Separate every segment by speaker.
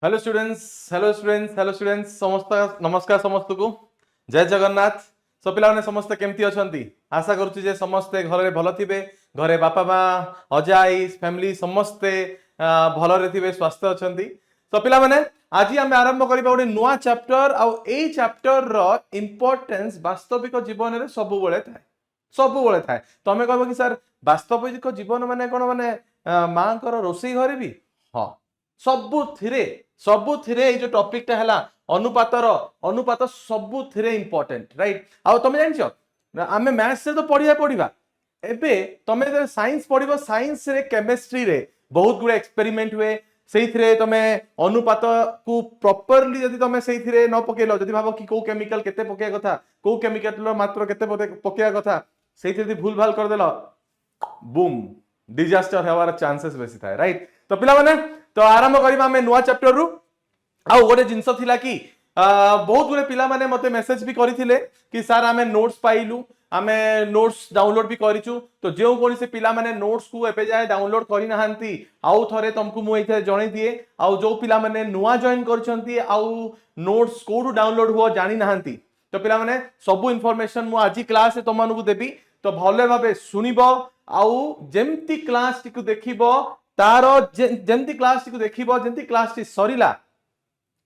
Speaker 1: Hello students समस्त नमस्कार समस्त को जय जगन्नाथ। सो पिला समस्ते केमती अच्छा आशा करुच्चे समस्ते घर भल थे घरे बापा माँ अजा आई फैमिली समस्ते भल थे स्वास्थ्य अच्छा। तो पिला आज आम आरंभ करवा गोटे नुआ चैप्टर आई चैप्टर रो इम्पोर्टेंस वास्तविक जीवन में सबुबले थाए तमें कह कि सर वास्तविक जीवन माने कौन माने माँ को रोषे घरे भी हाँ सबुथिरे जो टॉपिक टा हला अनुपात सबुथिरे इंपोर्टेंट राइट। आ तुम जान आम मैथ्स से तो पढ़िया एबे तमें साइंस पढ़िबो साइंस रे केमिस्ट्री रे बहुत गुडे एक्सपेरिमेंट हुए से तुम अनुपात को प्रॉपर्ली जदि तुम से न पकेल जदि भाव कि कौ केमिकल केते पकेया कथा कौ केमिकल मात्र केते पकेया कथा से भूल भाल करदेल बूम डिजास्टर होवार चांसेस बेसी थाए राइट। तो पिला माने तो आरंभ करबा हमें नुआ चैप्टर रु आ गोटे जिनस थिला कि बहुत गुडे पिला माने मते मेसेज भी करिथिले कि सर आमे नोट्स पाइलु आमे नोट्स डाउनलोड भी करिचु। तो जो कोनी से पिला माने नोट्स को एपे जाय डाउनलोड करि नहांती आउ थरे तुमको मु एथे जणै दिए आउ जो पिला माने नुआ जॉइन करछंती आउ नोट्स कोडु डाउनलोड हुआ जानि नहांती तो पिला माने सब इन्फॉर्मेशन मु आज क्लास तुम मानकु देबी। तो भले भाबे सुनिबो आउ जेमती क्लास टिकु देखिबो तार जेमती क्लास टिकु देखिबो जेमती क्लास टी सरीला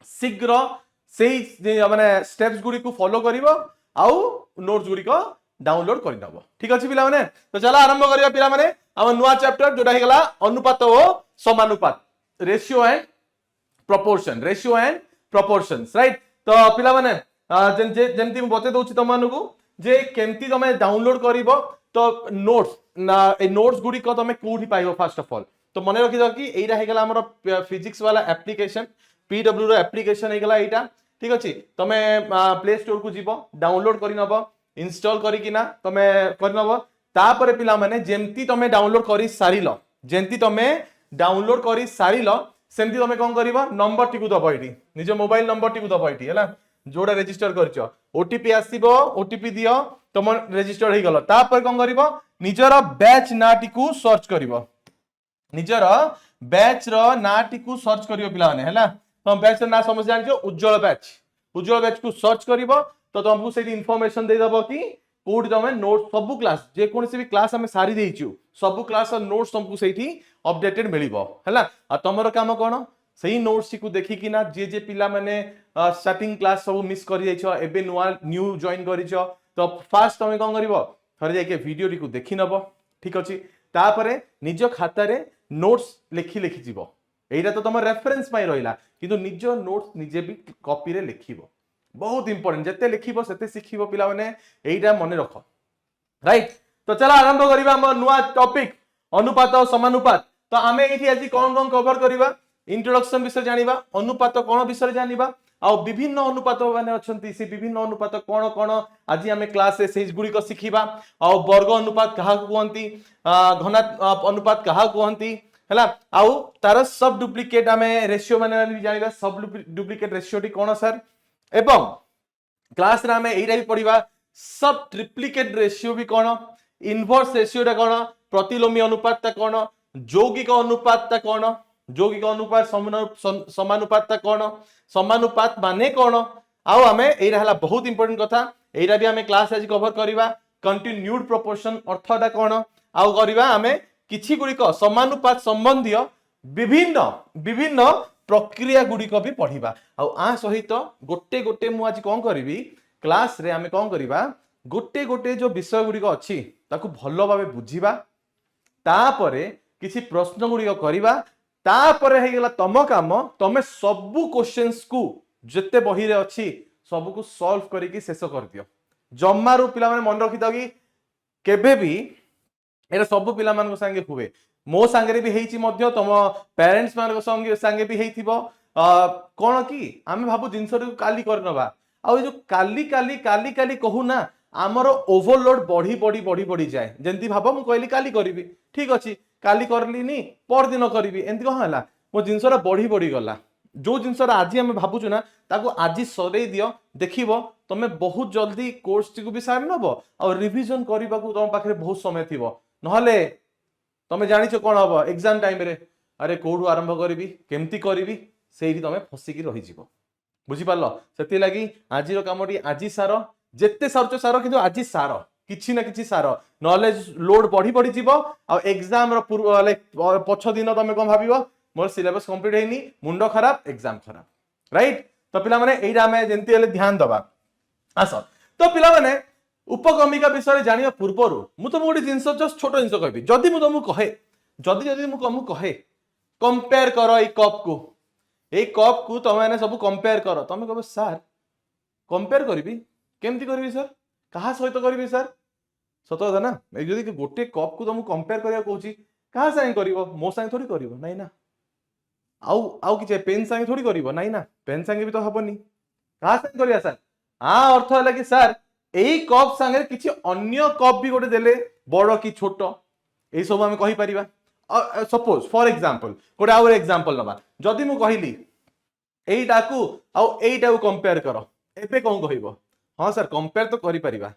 Speaker 1: शीघ्र से माने स्टेप्स गुडी को फॉलो करिवो आउ नोट्स गुडी को डाउनलोड कर नबो ठीक अछि पिला माने। तो चला आरंभ करिया पिला माने हम नुआ चैप्टर जोटा हे गला अनुपात और समानुपात रेशियो एंड प्रोपोर्शंस राइट। तो पिला माने जेमती मु बते दोछि तमानकु जे केमती तमे डाउनलोड करिवो तो नोट्स गुडी को तमे कोठी पाइबो फर्स्ट ऑफ ऑल तो मन रखि दो कि एइरा हे गला हमर फिजिक्स वाला एप्लीकेशन पीडब्ल्यू रो एप्लीकेशन हे गला एइटा ठीक अछि। तमे प्ले स्टोर को जीवो डाउनलोड करि नबो इंस्टॉल करि किना तमे करि नबो तापर पिला माने जेमती तमे डाउनलोड करि सारिलो जेमती तमे डाउनलोड करि सारिलो सेमती तमे कोन करिवो नंबर टिकु दबो एठी निज मोबाइल नंबर टिकु दबो एठी हला जोडा रजिस्टर करछो ओटीपी आसीबो ओटीपी दियो तम रजिस्टर हे गलो तापर कोन करिवो निजर बैच ना टिकु सर्च करिवो निजर बैच रो ना टिकु सर्च करिवो पिला माने हला तुम बैच ना समझ जानछो उज्जवल बैच को सर्च करिवो तो तुमको से इनफॉरमेशन दे दबो कि कोड तमे नोट सब क्लास जे कोनसी भी क्लास हमें सारी देइछु सब क्लास और नोट्स तुमको सेठी अपडेटेड मिलिबो हला आ तमरो काम कोन सही नोट्स को देखि कि ना जे पिला माने स्टार्टिंग क्लास सब मिस करि जाइछो एबे न्यू जॉइन करिछो तो फास्ट तमे कोन करिवो थरे जाके वीडियो टी को देखि नबो ठीक अछि तापरे निज खाता रे नोट्स लिखि जीवो एइटा तो तुम रेफरेंस पाई रहिला किंतु निज नोट्स निजे भी कॉपी रे लिखिबो बहुत इंपोर्टेंट जते लिखिबो सेते सिखिबो पिला माने एइटा मने रखो राइट। तो चला आरंभ करिबा हम नुआ टॉपिक अनुपात और समानुपात। तो आमे एठी आज कोन कवर करिबा इंट्रोडक्शन विषय जानिबा अनुपात कोन विषय जानिबा आ विभिन्न अनुपात माने अछंती से विभिन्न अनुपात कोन कोन आज आमे क्लास रे सेज गुडी को सिखिबा आ वर्ग अनुपात कहा कहंती घना अनुपात कहा कहंती हला आउ तार सब डुप्लीकेट आमे रेशियो माने जानिबा सब डुप्लीकेट रेशियो टी कोन सर एवं क्लास रे आमे एइरा भी पढिबा सब ट्रिप्लिकेट रेशियो भी कोन इनवर्स रेशियो टा कोन प्रतिलोमी अनुपात ता कोन यौगिक अनुपात ता कोन यौगिक अनुपात समानुपात ता कोन समानुपात माने कोन आउ आमे एइरा हला बहुत इंपोर्टेंट कथा एइरा भी आमे क्लास आज कवर करिबा कंटिन्यूड प्रोपोर्शन अर्थ ता कोन आउ करिबा आमे किछि गुडी को समानुपात संबंधी विभिन्न प्रक्रिया गुडी को भी पढिबा आउ आ सहित गोटे गोटे मु आज कोन करिवि क्लास रे आमे कोन करिबा गोटे गोटे जो विषय गुडी को अछि ताकू भलो भाबे बुझिबा तापरे किछि प्रश्न गुडी को करिबा तापरे हे गेला तम काम तमे सब क्वेश्चंस को जते बही रे अछि सब को सॉल्व करिकि शेष कर दियो जम्मारू पिला माने मन रखि दो कि केबे भी एरा सब पिला मान संगे हुए मो संगे भी हेइची मध्य तुम पेरेंट्स मान संगे भी हेइथिबो कोन कि आमे भाबु जिंस काली करनबा आ जो काली काली काली काली कहू ना आमर ओवरलोड बढ़ी बढ़ी बढ़ी बढ़ी जाए जेंती भाबो मु कहली काली करिवि ठीक अछि काली करलिनी पर दिन करिवि एंती कह हला मो जिंसरा बढ़ी बढ़ी गला जो जिंसरा आज आमे भाबुछु ना ताको आज सरे दियो देखिबो तमे बहुत जल्दी कोर्स टी को भी सारि नबो आ रिवीजन करबा को तुम पाखरे बहुत समय थिबो नहले तमे जानिछो कोन हबो एग्जाम टाइम रे अरे कोडू आरंभ करिवि केमती करिवि ସେଇଠି ତମେ ଫସିକି ରହିଯିବ। ବୁଝିପାରିଲ? ସେଥି ଲାଗି ଆଜିର କାମଟି ଆଜି ସାର, ଯେତେ ସାରୁଛ ସାର, କିନ୍ତୁ ଆଜି ସାର କିଛି ନା କିଛି ସାର, ନଲେज लोड बढ़ी बढ़ी जीव। आ एग्जाम रो पूर्व पछ दिन तुम कौन भाव मोर सिलेबस कंप्लीट होनी, मुंड खराब, एग्जाम खराब, राइट? तो पिला माने एइडा हमें जेंति हेले ध्यान दबा। आस तो पिला माने उपक्रमिका विषय जानिया पूर्वरु मु तुम गोटे जिनस जस्ट छोट जिनस कहबी। जदि मु तुमको कहे, जदि मु तुमको कहे कंपेयर करो ए कप को तुम मैंने सब कंपेयर करो, तुम कहो सर कंपेयर करी केमती करी सर, कहा सहित करी सर? सत कथा ना, यदि गोटे कप को तुमको कंपेयर करिया कहूची, कहा संगे करिवो? मो संगे थोड़ी करिवो, नहीं ना। आउ कि पेन संगे थोड़ी करिवो, नहीं ना, पेन संगे भी तो हबनी। कहा संगे करिया सर? हाँ, अर्थ है कि सर एई कप संगे किछि अन्य कप भी गोटे देले, बड़ कि छोट, ए सब हम कहि परिबा। सपोज फॉर एग्जांपल गोटे आउ एग्जांपल नबा, जदि मु कहिली एइटा को आउ एइटा को कंपेयर करो, एबे कोन कहिवो? हां सर कंपेयर तो करि परिबा,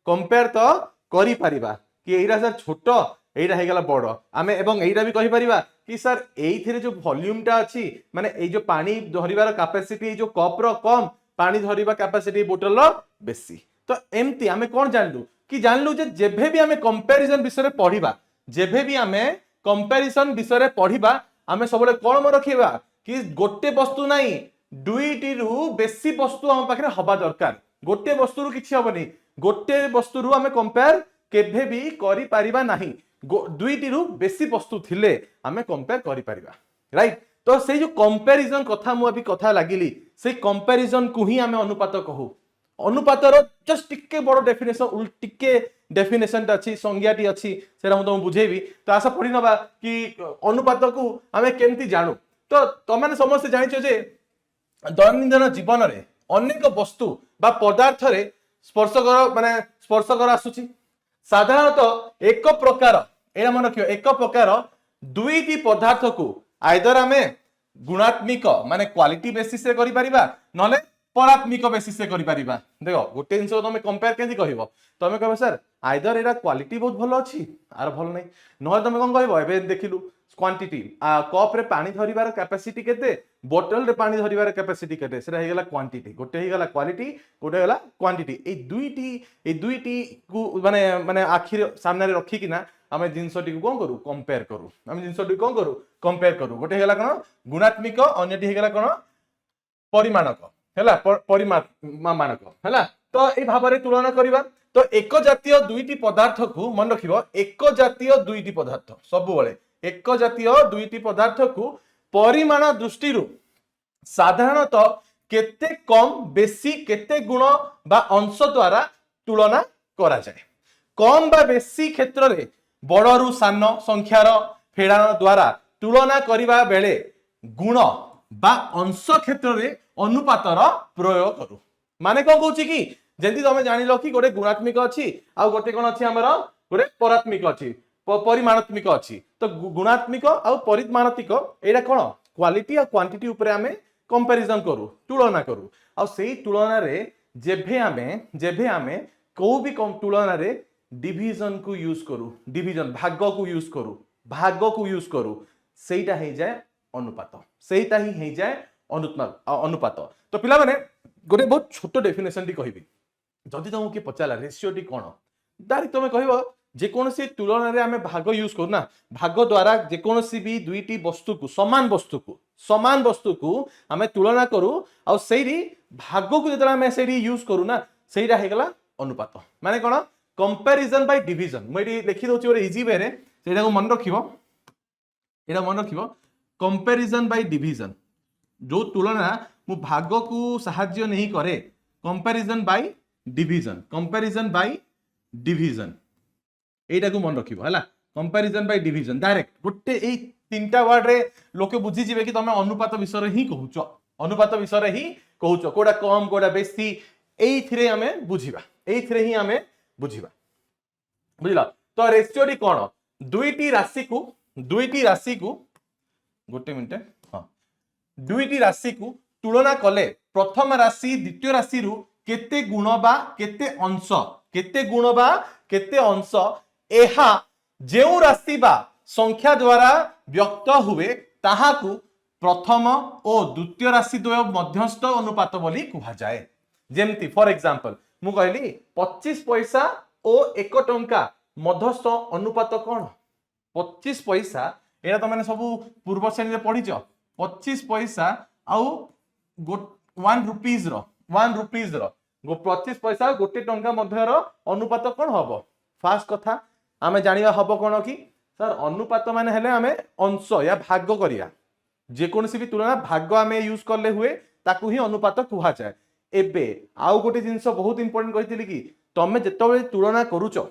Speaker 1: कंपेयर तो करि परिबा कि एइरा सर छोट, एइरा हे गेला बड़। आमे एवं एइरा भी कहि परिबा कि सर एइथिरे जो वॉल्यूम टा अछि, माने एइ जो पानी धरिबार कैपेसिटी, जो कप रो कम, पानी धरिबा कैपेसिटी बोतल रो बेसी। तो एमती आमे कोन जानलु कि जानलु जे जेभे भी आमे कंपैरिजन विषय पढ़िबा, जेभे भी आमे कंपैरिजन विषय पढ़िबा, आमे सबले कोन म रखिबा कि गोटे वस्तु नाही, दुईटी रु बेसी वस्तु हम पाखरे हबा दरकार। गोटे वस्तु रु किछि हबनी, गोटे वस्तु रु आमे कंपेयर केभे भी करि परिबा नाही, दुईटी रु बेसी वस्तु थिले आमे कंपेयर करि परिबा, राइट? तो से जो कंपैरिजन कथा मु अभी कथा लागिली, से कंपैरिजन को ही आमे अनुपात कहू। अनुपातर जस्ट टिके बड़ डेफिनेशन, टिके डेफिनेशन अछि, संज्ञाटी अछि, सेरा मु तुम बुझेबी। तो आशा पड़ी नबा कि अनुपात को आमे केमती जानू। तो तमाने समस्त जानिछो जे दैनंदिन जीवन रे अनेक वस्तु बा पदार्थ रे स्पर्शकर माने स्पर्शकर आसुची। साधारणतः एक प्रकार, एरा मन रखियो, एक प्रकार दुईटी पदार्थ को आइदर आमे गुणात्मक माने क्वालिटी बेसिस रे करि परिबा, नले परात्मिक बेसिस से करि परिबा। देखो गोटे जिंस तुम कंपेयर केंति कहबो, तुम कहबो सर आइदर एरा क्वालिटी बहुत भलो अछि आर भलो नै, नहे तुम कोन कहबो एबे देखिलु क्वांटिटी, कप रे पानी धरिबार कैपेसिटी केते, बोतल रे पानी धरिबार कैपेसिटी केते, सेरा हे गेला क्वांटिटी। गोटे हे गेला क्वालिटी, गोटे हेला क्वांटिटी। ए दुईटी को माने माने आखिर सामने रे रखी किना आमे जिंसटी को कोन करू, कंपेयर करू। आमे जिंसटी कोन करू, कंपेयर करू। गोटे हे गेला कोन गुणात्मक, अन्यटी हे गेला कोन परिमाणक, हैला परिमाणक, हैला। तो ए भाबरे तुलना करिबा। तो एक जातीय दुईटी पदार्थ को मन रखिबो, एक जातीय दुईटी पदार्थ सब बेले एक जातीय दुईटी पदार्थ को परिमाण दृष्टि साधारणतः केते कम बेसी केते गुण बा अंश द्वारा तुलना करा जाए। कम बा बेसी क्षेत्र रे बड़रू सान संख्यार फेड़ाण द्वारा तुलना करिबा बेले गुण बा अंश क्षेत्र रे अनुपातर प्रयोग करू। माने कोन कहूची कि जेंति तमे जानिलो कि गोटे गुणात्मक अछि आ गोटे कोन अछि हमर गोटे परात्मक अछि, परिमाणात्मक अछि। तो गुणात्मक आ परिमाणात्मक एटा कोन क्वालिटी आ क्वांटिटी ऊपर आमे कंपैरिजन करू, तुलना करू। आ सेही तुलना रे जेभे आमे को भी तुलना रे डिवीजन को यूज करू, डिवीजन भाग को यूज करू, सेटा हे जाय अनुपात, सेटा ही हे जाय अनुपात। तो पिला माने गोटे बहुत छोट डेफिनेशन टी कहिबी। जदि तुमको किए पचारा रेशियो टी कोन, डायरेक्ट तुम कहबो जेकोसी तुलन रे आमे भाग यूज करू ना, भाग द्वारा जेकोसी भी दुईटी वस्तु को समान वस्तु को आमे तुलना करू आ सेही भाग को जतरा आमे सेही यूज करू ना, सेहीटा हे गेला अनुपात। माने कोन कंपैरिजन बाय डिवीजन। मैं ये लिखि दोची ओरे इजी वे रे, सेटा को मन रखिबो, एटा मन रखिबो कंपैरिजन बाय डिवीजन। जो तुलना मु भाग को सहाय्य नहीं करे, comparison by division, comparison by division एटा को मन रखिबो हला। कंपैरिजन बाय डिवीजन डायरेक्ट गोटे ए तीनटा वर्ड रे लोके बुझी जिवे कि तमे अनुपात विषय ही कहूचो, अनुपात विषय ही कहूचो, कोडा कम कोडा बेसी एइथिरे हमें बुझिबा, एइथिरे ही हमें बुझिबा। बुझिला? तो रेशियो टी कोन, दुईटी राशि को गोटे मिनिट, हाँ, दुईटी राशि को तुलना कले प्रथम राशि द्वितीय राशि रु केते गुण बा केते अंश, केते गुण बा केते अंश एहा जेउ राशि बा संख्या द्वारा व्यक्त हुए ताहाकू प्रथम और द्वितीय राशि द्वय मध्यस्थ अनुपात बोली कुहा जाए। जेमती फॉर एग्जांपल मु कहली 25 पैसा और 1 टंका मध्यस्थ अनुपात कौन 25 पैसा एटा तो मैंने सब पूर्व श्रेणी रे पढ़ी 25 पैसा आउ 1 रुपीज रो 25 पैसा गोटे टंका मध्यर अनुपात कौन हम फास्ट कथा आमे जानिबा हबो कोन कि सर अनुपात माने हेले आमे अंश या भाग करिया जे कोनसी भी तुलना भाग आमे यूज करले हुए ताकू ही अनुपात कुहा जाए। एबे आउ गोटे जिंस बहुत इंपोर्टेंट कहितली कि तमे जेतेबेले तुलना करूचो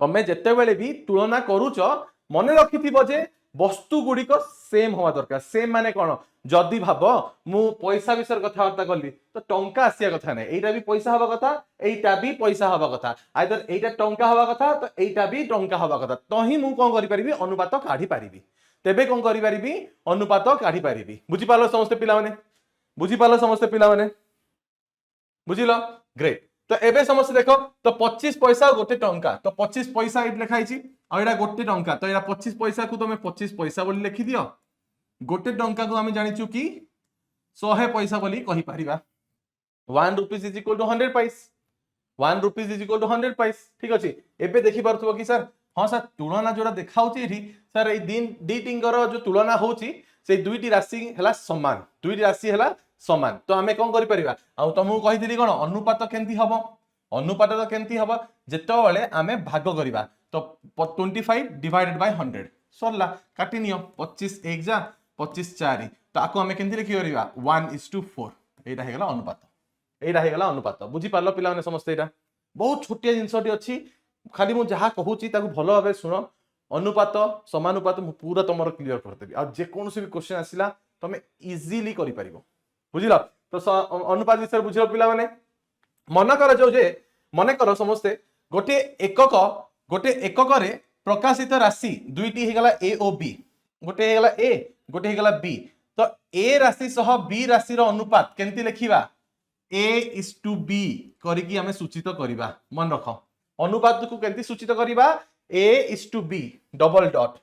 Speaker 1: तमे जेतेबेले भी तुलना करूचो मने रखिथिबो जे वस्तु गुड़िक सेम हवा दरकार। सेम माने कौन जदि भाव मु पैसा विषय कथबार्ता कली तो टंका आसिया कथा नहीं एटा भी पैसा हवा कथा एटा भी पैसा हवा कथा आइदर एटा टंका हवा कथा तो एटा भी टंका हवा कथा तो ही मु कोन करि परिबी अनुपात काढी परिबी तेबे कोन करि परिबी अनुपात काढी परिबी। बुझी पालो समस्त पिला माने बुझी पालो समस्त पिला माने बुझिलो ग्रेट। तो एबे समस्त देखो तो 25 पैसा गोटे टंका तो 25 पैसा एट लिखाई छी आ एटा गोटे टंका तो एटा 25 पैसा को तुम 25 पैसा बोली लिखि दियो गोटे टंका को आम जानिचु कि 100 पैसा बोली कहि परिबा 1 रुपीज इज इक्वल टू 100 पैस 1 रुपीज इज इक्वल टू 100 पैस ठीक अछि। एबे देखि पारथबो कि सर हां सर तुलना जोड़ा देखाउची एठी सर ए दिन डीटिंगर जो तुलना होउची से दुईटी राशि हला समान दुईटी राशि हला समान तो आमे कोन करि परिबा आ तुमको कहिदिली कोन अनुपात केंती हबो अनुपात तो केंती हबो जेतेबेले आमे भाग करिबा तो 25 डिवाइडेड बाय 100 सरला काटि नियो 25 1 जा 25 4 तो आको आमे केंती लिखि करिबा 1:4 एटा हे गला अनुपात एटा हे गला अनुपात। बुझी पारलो पिला माने समस्त एटा बहुत छोटिया जिंसटी अछि खाली मु जहा कहूची ताकू भलो भाबे सुनो अनुपात समानुपात मु पूरा तमरो क्लियर कर देबी आ जे कोनोसी भी क्वेश्चन आसिला तमे इजीली करि परिबो बुझिलो। तो अनुपात विषय बुझिलो पिला माने मन कर जो जे मन कर समस्ते गोटे एकक रे प्रकाशित राशि दुईटी हे गला ए और बी गोटे हे गला ए गोटे हे गला बी तो ए राशि सह बी राशि रो अनुपात केंती लिखिबा A:B करिकी हमें सूचित करिबा मन रख अनुपात को केंती सूचित करिबा A:B डबल डॉट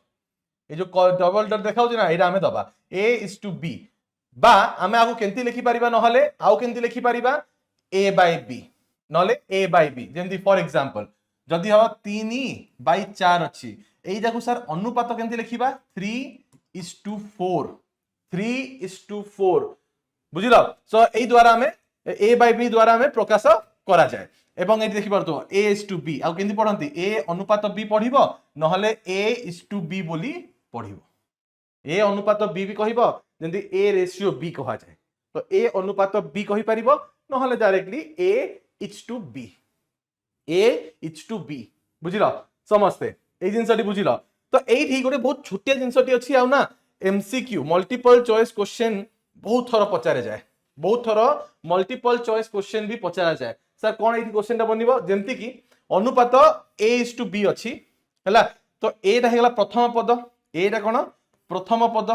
Speaker 1: ए जो डबल डॉट देखाउ ना एटा हमें दबा A:B बा हमें आगो केंती लिखि परिबा नहले आउ केंती लिखि परिबा A/B नहले A/B जेंती फॉर एग्जांपल जदि हम 3/4 अछि एई जाकू सर अनुपात केंती लिखिबा 3:4 3:4 बुझिलो। सो एई द्वारा हमें A/B द्वारा हमें प्रकाश करा जाए एवं एटी देखि परतो A:B आ केंती पढंती A अनुपात B पढिबो नहले A:B बोली पढिबो A अनुपात B भी कहिबो जेंती A:B कहा जाए तो A अनुपात B कहि परिबो नहले डायरेक्टली A:B बुझिलो समस्ते ए जिंसटी बुझिलो। तो एठी गोटे बहुत छोटिया जिंसटी अछि आ ना MCQ मल्टीपल चॉइस क्वेश्चन बहुत थोर पचारे जाए बहुत थोर मल्टीपल चॉइस क्वेश्चन भी पचारा जाए सर कोन एठी क्वेश्चन ता बनिबो जेंती कि अनुपात A:B अछि हला तो एटा हेगला प्रथम पद एटा कोन प्रथम पद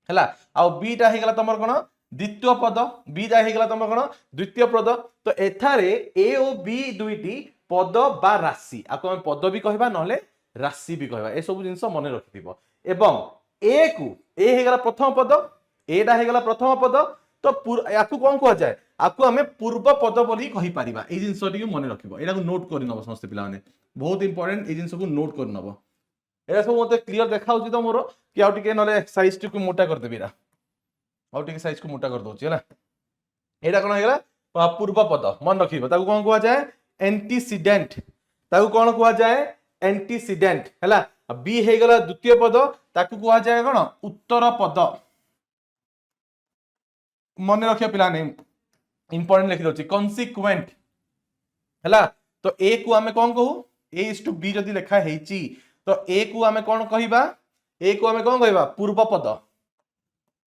Speaker 1: हला आ बीटा हेगला तमर कोन द्वितीय पद बीटा हेगला तमर कोन द्वितीय पद तो एथारे A और B दुईटी पद बा राशि आको हम पद भी कहबा नहले राशि भी कहबा ए सब जिंस मने रखिथिबो एवं A को A हेगला प्रथम पद एटा हेगला प्रथम पद तो याकू कोन कह जाए आपको हमें पूर्व पद बोली कहि परिबा ए जिंसटी मन रखिबो एटा को नोट करि नबो समस्त पिला माने बहुत इंपोर्टेंट ए जिंस को नोट करि नबो एटा सब मते क्लियर देखाउची तो मोर कि आउ टिके नले साइज को मोटा कर देबी रा आउ टिके साइज को मोटा कर दोची हला एटा कोन हेगला पूर्व पद मन रखिबो ताकू कोन कह जाए एंटीसीडेंट ताकू कोन कह जाए एंटीसीडेंट हला बी हेगला द्वितीय पद ताकू कह जाए कोन उत्तर पद मन रखिया पिला ने इंपोर्टेंट लिखि दोची कॉन्सिक्वेंट हला तो ए को हमें कोन कहू A:B जदी लिखा हेची तो ए को हमें कोन कहिबा ए को हमें कोन कहिबा पूर्व पद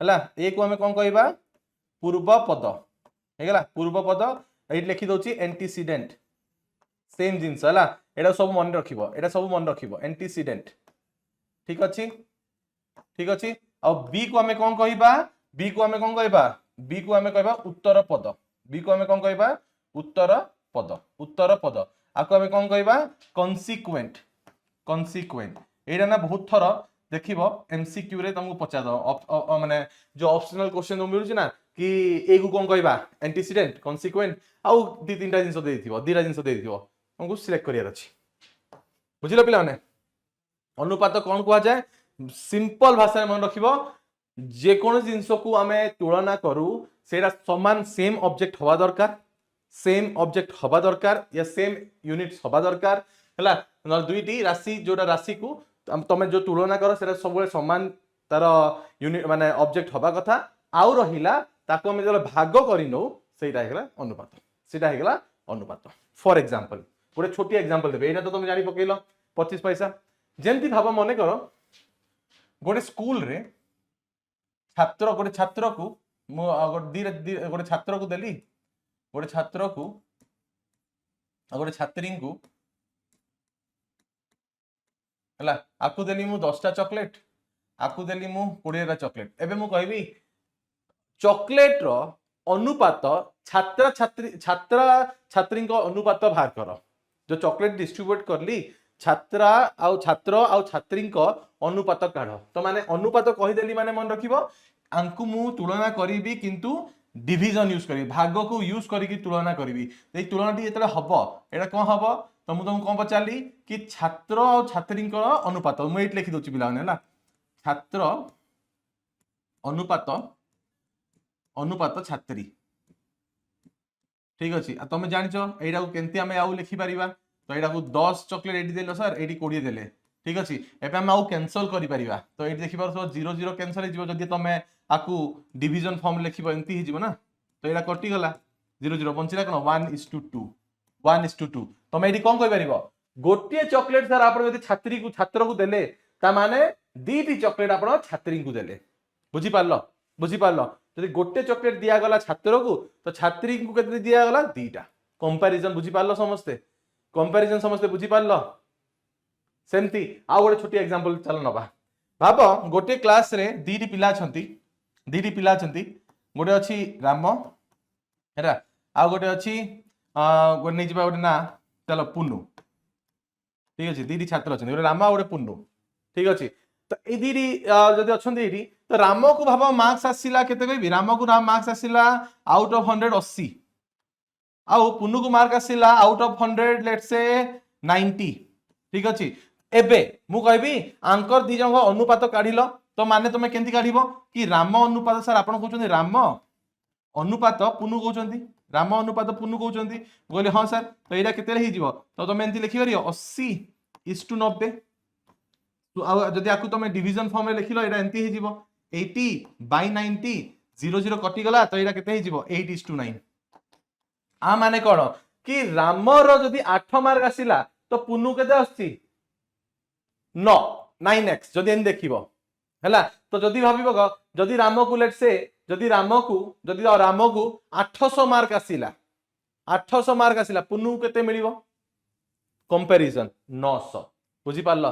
Speaker 1: हला ए को हमें कोन कहिबा पूर्व पद हेगला पूर्व पद एट लिखि दोची एंटीसीडेंट सेम जिंस हला एटा सब मन रखिबो एटा सब मन रखिबो एंटीसीडेंट ठीक अछि आ बी को हमें कोन कहिबा बी को हमें कोन कहिबा बी को हमें कहबा उत्तर पद बी को हमें कोन कहबा उत्तर पद आको हमें कोन कहबा कॉन्सिक्वेंट एटा ना बहुत थरो देखिबो एमसीक्यू रे तुमको पचा दो माने जो ऑप्शनल क्वेश्चन तुम मिलुची ना कि ए को कोन कहबा एंटीसीडेंट कॉन्सिक्वेंट आउ दी तीनटा जिंस दे दिथिबो दीरा जिंस दे दिथिबो तुमको सिलेक्ट करियार अछि बुझिलो पिला माने अनुपात कोन कुआ जाय सिंपल भाषा में मन रखिबो जे कोन जिंस को आमे तुलना करू सेरा समान सेम ऑब्जेक्ट हवा दरकार सेम ऑब्जेक्ट हवा दरकार या सेम यूनिट्स हवा दरकार हला न दुईटी राशि जोटा राशि को तमे जो तुलना करो सेरा सब समान तार यूनिट माने ऑब्जेक्ट हवा कथा आउ रहिला ताको हम जो भाग करि नो सेटा हेला अनुपात सेटा हेला अनुपात फॉर एग्जांपल गोटे छोटी एग्जांपल देबे एटा तो तुम जानि पकेलो 25 पैसा जेंति भाबा मने करो गोटे स्कूल रे छात्र गोटे छात्र को मु गोटे छात्र को देली गोटे छात्र को गोटे छात्री को हला आकु देली मु 10टा चॉकलेट आकु देली मु 20टा चॉकलेट एबे मु कहबी चॉकलेट रो अनुपात छात्र छात्री को अनुपात बाहर कर जो चॉकलेट डिस्ट्रीब्यूट करली छात्र आउ छात्री को अनुपात काढ तो माने अनुपात कहि देली माने मन रखिबो आंकु मु तुलना करिबी किंतु डिवीजन यूज करी भाग को यूज करी तुलना करी ए तुलना जेते हबो एटा कोन हबो तो मु तुमको कोन पचारली कि छात्र और छात्री अनुपात मु एट लिखि दोची पिलाने हला छात्र अनुपात अनुपात छात्री ठीक अछि तुम जानिचो एटा को केंती हमें आउ लिखि परिबा तो एटा को 10 चॉकलेट एडी देलो सर एडी 20 देले ठीक अछि एबे हम आउ कैंसिल करि परिबा तो एडी देखि पारसो 0 0 कैंसिल हिजिबो जदि तमे आकु डिवीजन फॉर्म लिखिबो एंती हिजिबो ना तो एटा कटि गला 0 0 बंचिला कोन 1:2 1:2 तमे एडी कोन कहि परिबो गोटिए चॉकलेट सर आपण यदि छात्र को देले ता माने दीटी चॉकलेट आपण छात्री को देले बुझी पारलो यदि गोटे चॉकलेट दिया गला छात्र को तो छात्री को केते दिया गला दीटा कंपैरिजन बुझी पारलो समस्ते कंपैरिजन समस्ते बुझी पारलो सेमती आ गोटे छोटी एग्जांपल चल नबा भाबो गोटे क्लास रे दीटी पिला छंती गोटे अछि राम हेरा आ गोटे अछि गोटे नै जिबा गोटे ना चलो पुन्नु ठीक अछि दीटी छात्र छथि गोटे राम आ गोटे पुन्नु ठीक अछि तो ए दीदी जदि अछंती एठी तो राम को भाबो मार्क्स आसीला केते कहबी राम को मार्क्स आसीला आउट ऑफ 100 80 आउ पुन्नु को मार्क आसीला आउट ऑफ 100 लेट्स से 90 ठीक अछि एबे मु कहबी आंकर दी जंग अनुपात काढिलो तो माने तुमे केंती काढिबो कि राम अनुपात सर आपण कहउछन राम अनुपात पुन्नु कहउछन राम अनुपात पुन्नु कहउछन बोले हां सर तो एटा केते रहि जिवो तो तुमे एंती लिखि करियो 80:90 तो जदि आकु तुमे डिवीजन फॉर्म रे लिखिलो एटा एंती हि जिवो 80/90 0 0 कटि गला तो एटा केते हि जिवो 8:9 आ माने कोन कि राम रो जदि 8 मार्क आसीला तो पुन्नु केते आछि 9x जदि एन देखिबो हला तो जदि भाबिबो जदि राम को लेट से जदि राम को 800 मार्क आसीला पुन्नु केते मिलिबो कंपैरिजन 900 बुझी पारलो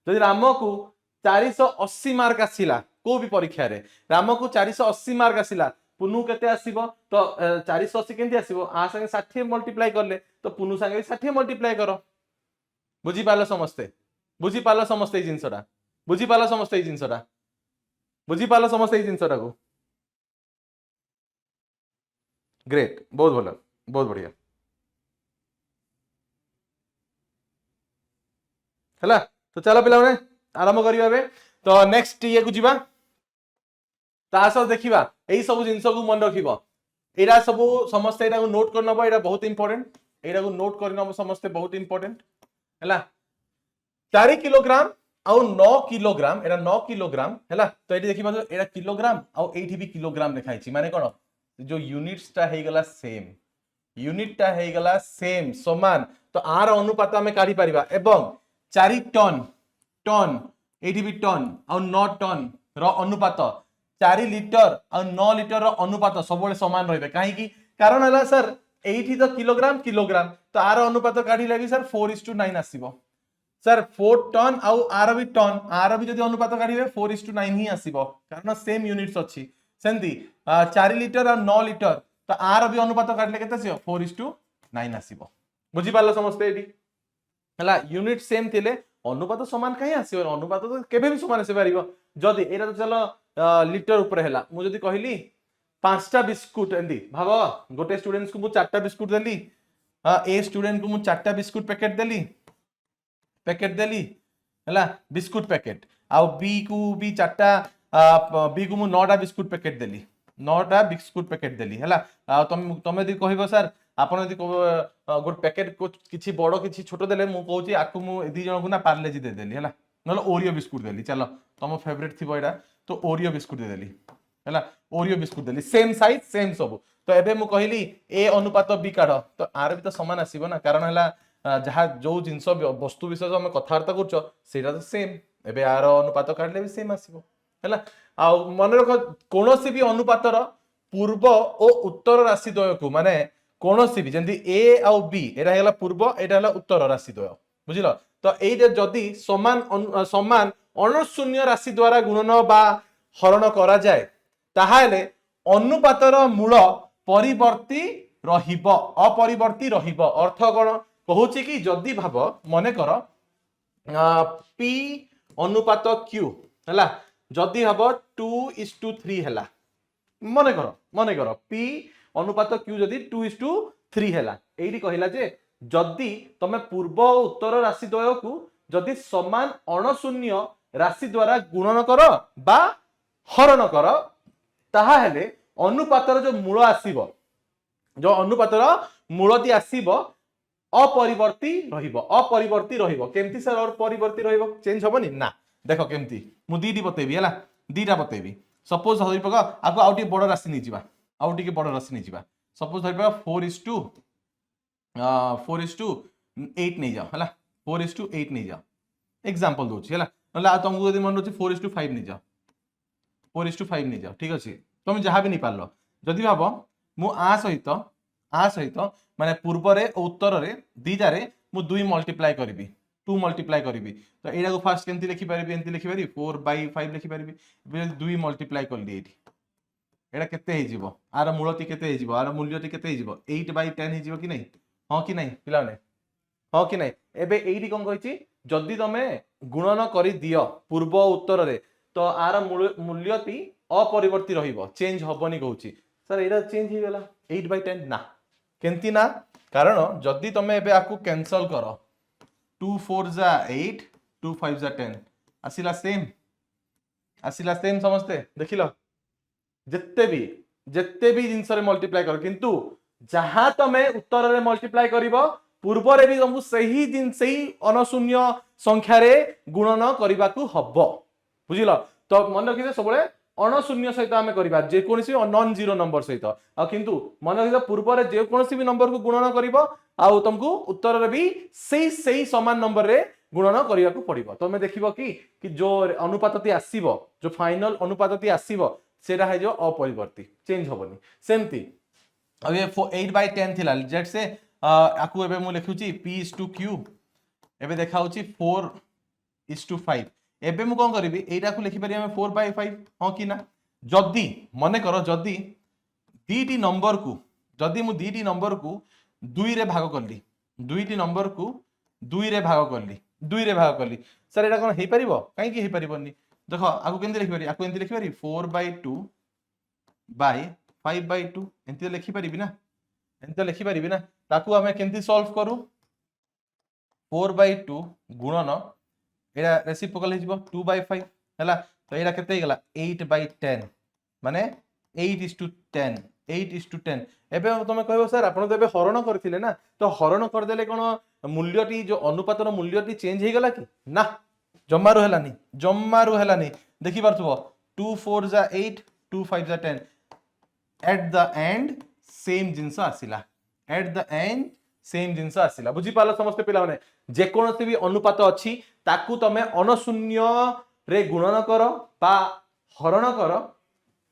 Speaker 1: जदि राम को 480 मार्क आसीला को भी परीक्षा रे राम को 480 मार्क आसीला पुन्नु केते आसीबो तो 480 केंती आसीबो आ संगे 60 मल्टीप्लाई करले तो पुन्नु संगे 60 मल्टीप्लाई करो बुझी पारलो समस्ते ए जिंसटा बुझी पारलो समस्ते ए जिंसटा को ग्रेट बहुत भलो बहुत बढ़िया हला तो चलो पिला माने आरंभ करिबा बे तो नेक्स्ट ये को जीवा तासो देखिबा एई सब जिंस को मन रखिबो एरा सब समस्त एटा को नोट करनबो एटा बहुत इंपोर्टेंट एटा को नोट करनबो समस्त बहुत इंपोर्टेंट हला 4 किलोग्राम आउ 9 किलोग्राम एटा 9 किलोग्राम हला तो एटी देखिबा एटा किलोग्राम आउ एठी भी किलोग्राम लिखाइ छी माने कोन जो यूनिट्स टा हे गला सेम यूनिट टा हे गला सेम समान तो आर अनुपात हमें काढी परिबा एवं 4 टन एठी भी टन आउ 9 टन रो अनुपात 4 लिटर आउ 9 लिटर रो अनुपात सब समान रहबे काहे की कारण हला सर एठी तो किलोग्राम तो आर अनुपात काढी लागि सर 4:9 आसीबो सर 4 टन आउ आर भी जदि अनुपात काढिबे 4:9 ही आसीबो कारण सेम यूनिट्स अछि सेंती 4 लिटर और 9 लिटर तो आर भी अनुपात काढले केते आसीबो 4:9 आसीबो बुझी पारलो समस्त एठी हला यूनिट सेम थिले अनुपात समान कहीं आसीबो अनुपात तो केबे भी समान आसी परिबो जदी एटा तो चलो लिटर ऊपर हैला मु जदी कहली 5टा बिस्कुट एंदी भाबो गोटे स्टूडेंट्स को मु 4टा बिस्कुट देली ए स्टूडेंट को मु 4टा बिस्कुट पैकेट देली हैला बिस्कुट पैकेट आ बी को भी 4टा बी को मु 9टा बिस्कुट पैकेट देली 9टा बिस्कुट पैकेट देली हैला तमे दी कहबो सर आपण यदि गोट पैकेट को किछि बड़ो किछि छोटो देले मु कहूची आकु मु दी जण को ना पार्लेजी दे देली हैला नलो ओरियो बिस्कुट देली चलो तम फेवरेट थिबो एडा तो ओरियो बिस्कुट दे देली हैला ओरियो बिस्कुट देली सेम साइज सेम सब तो एबे मु कहली ए अनुपात बी काढ तो आर भी तो समान आसीबो ना कारण हैला जहा जो जिंस वस्तु विषय हम कथावार्ता करछो सेटा तो सेम एबे आर अनुपात काढले भी सेम आसीबो हैला आ मन रख कोनोसी भी अनुपातर पूर्व और उत्तर राशि द्वय को माने कोनोसी भी जेंति ए आ बी एटा हैला पूर्व एटा हैला उत्तर राशि द्वय बुझिलो तो एटा जदी समान समान अणुशून्य राशि द्वारा गुणन बा हरण करा जाए ताहाले अनुपातर मूल परिवर्ती रहिबो अपरिवर्ती रहिबो अर्थ कोन कहूची कि जदी भाव मने कर पी अनुपात क्यू हैला जदी हबो 2:3 हैला मने कर पी अनुपात क्यू जदी 2:3 हैला एडी कहिला जे जदी तमे पूर्व उत्तर राशि द्वय को जदी समान अणशून्य राशि द्वारा गुणन कर बा हरण कर ताहा हेले अनुपातर जो मूल आसीबो जो अनुपातर मूलती आसीबो अपरिवर्ती रहिबो केमती सर और परिवर्ती रहिबो चेंज होबनी ना देखो केमती मु दीदी बतेबी हैला दीटा बतेबी सपोज धरि पका आको आउटी बड़ राशि नि जिबा आउटी के बड़ राशि नि जिबा सपोज धरि पका 4:8 नै जाओ हैला 4:8 नै जाओ एग्जांपल दोछि हैला नला तुमको यदि मन होछि 4:5 नै जाओ 4:5 नै जाओ ठीक अछि तुम जहा भी नै पारलो जदी भाबो मु आ सहित माने पूर्व रे उत्तर रे दीटा रे मु 2 मल्टीप्लाई करबी 2 मल्टीप्लाई करबी तो एडा को फास्ट केंती लिखि परबी एंती लिखि परबी 4/5 लिखि परबी बे 2 मल्टीप्लाई कर ली एठी एडा केते हे जिवो आर मूलती केते हे जिवो आर मूल्यटी केते हे जिवो 8/10 हे जिवो कि नै हां कि नै पिला ने हां कि नै एबे एडी कोन कहिची जदी तमे गुणन करि दियो पूर्व उत्तर रे तो आर मूल्यटी अपरिवर्ती रहिबो चेंज होबनी कहूची सर एडा चेंज हे गेला 8/10 ना केंती ना कारण जदी तमे एबे आकु कैंसल करो 2 4 जा 8 2 5 जा 10 आसिला सेम समझते देखिलो जत्ते भी जिंस रे मल्टीप्लाई कर किंतु जहां तमे उत्तर रे मल्टीप्लाई करिवो पूर्व रे भी तुमको सही दिन सही अनशून्य संख्या रे गुणन करिबा को हबो बुझिलो तो मन रखिबे सबले अणशून्य सहित आमे करिबा जे कोनसी नॉन जीरो नंबर सहित आ किंतु मन रखिबे पूर्व रे जे कोनसी भी नंबर को गुणन करिवो आ तुमको उत्तर रे भी सही समान नंबर रे गुणन करिया को पड़िबो तमे देखिबो कि जो अनुपातती आसीबो जो फाइनल अनुपातती आसीबो सेटा है जो अपरिवर्ती चेंज होबनी सेमती अब ये 8/10 थिला जेट से आकु एबे मु लिखुची p/q एबे देखाउची 4:5 एबे मु कोन करबी एटा को लिखि परि हम 4/5 हां कि ना जदी मने करो जदी दीटी नंबर को जदी मु दीटी नंबर को 2 रे भाग करली दुईटी नंबर को 2 रे भाग करली सर एटा कोन हे परिबो काहे कि हे परिबोनी देखो आकु केंति लिखि परि आकु एंति लिखि परि 4/2 बाय 5/2 एंति लिखि परिबी ना एंति लिखि परिबी ना ताकू हमें केंति सॉल्व करू 4/2 गुणन एटा रेसिप्रोकल हिजबो 2/5 हैला तो एटा केते गेला 8/10 माने 8:10 एबे तुम कहबो सर आपण तो एबे हरण करथिले ना तो हरण कर देले कोन मूल्यटी जो अनुपातर मूल्यटी चेंज हे गेला कि ना जम्मारु हेलानी देखि परथबो 2 4 जा 8 2 5 जा 10 एट द एंड सेम जिंस आसिला बुझी पालो समस्त पिला माने जे कोनोसी भी अनुपात अछि ताकू तमे अणशून्य रे गुणन कर बा हरण कर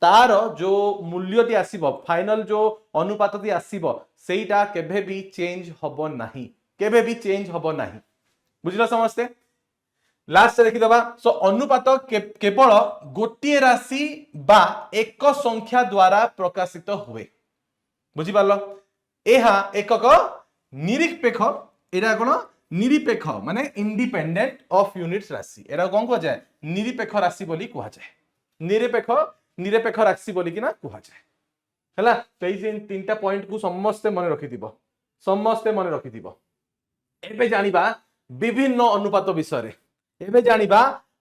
Speaker 1: तार जो मूल्यटी आसीबो फाइनल जो अनुपातटी आसीबो सेटा केबे भी चेंज होबो नाही बुझिलो समस्ते लास्ट देखि दबा सो अनुपात केवल गोटे राशि बा एक संख्या द्वारा प्रकाशित हुए बुझी पालो एहा एकक निरपेक्ष एटा कोन निरपेक्ष माने इंडिपेंडेंट ऑफ यूनिट्स राशि एरा कौन कह जाए निरपेक्ष राशि बोली कह जाए निरपेक्ष निरपेक्ष राशि बोली कि ना कह जाए हैला तो ये तीनटा पॉइंट को समस्ते मन रखिथिबो समस्ते मन रखिथिबो एबे जानिबा विभिन्न अनुपात विषय रे एबे जानिबा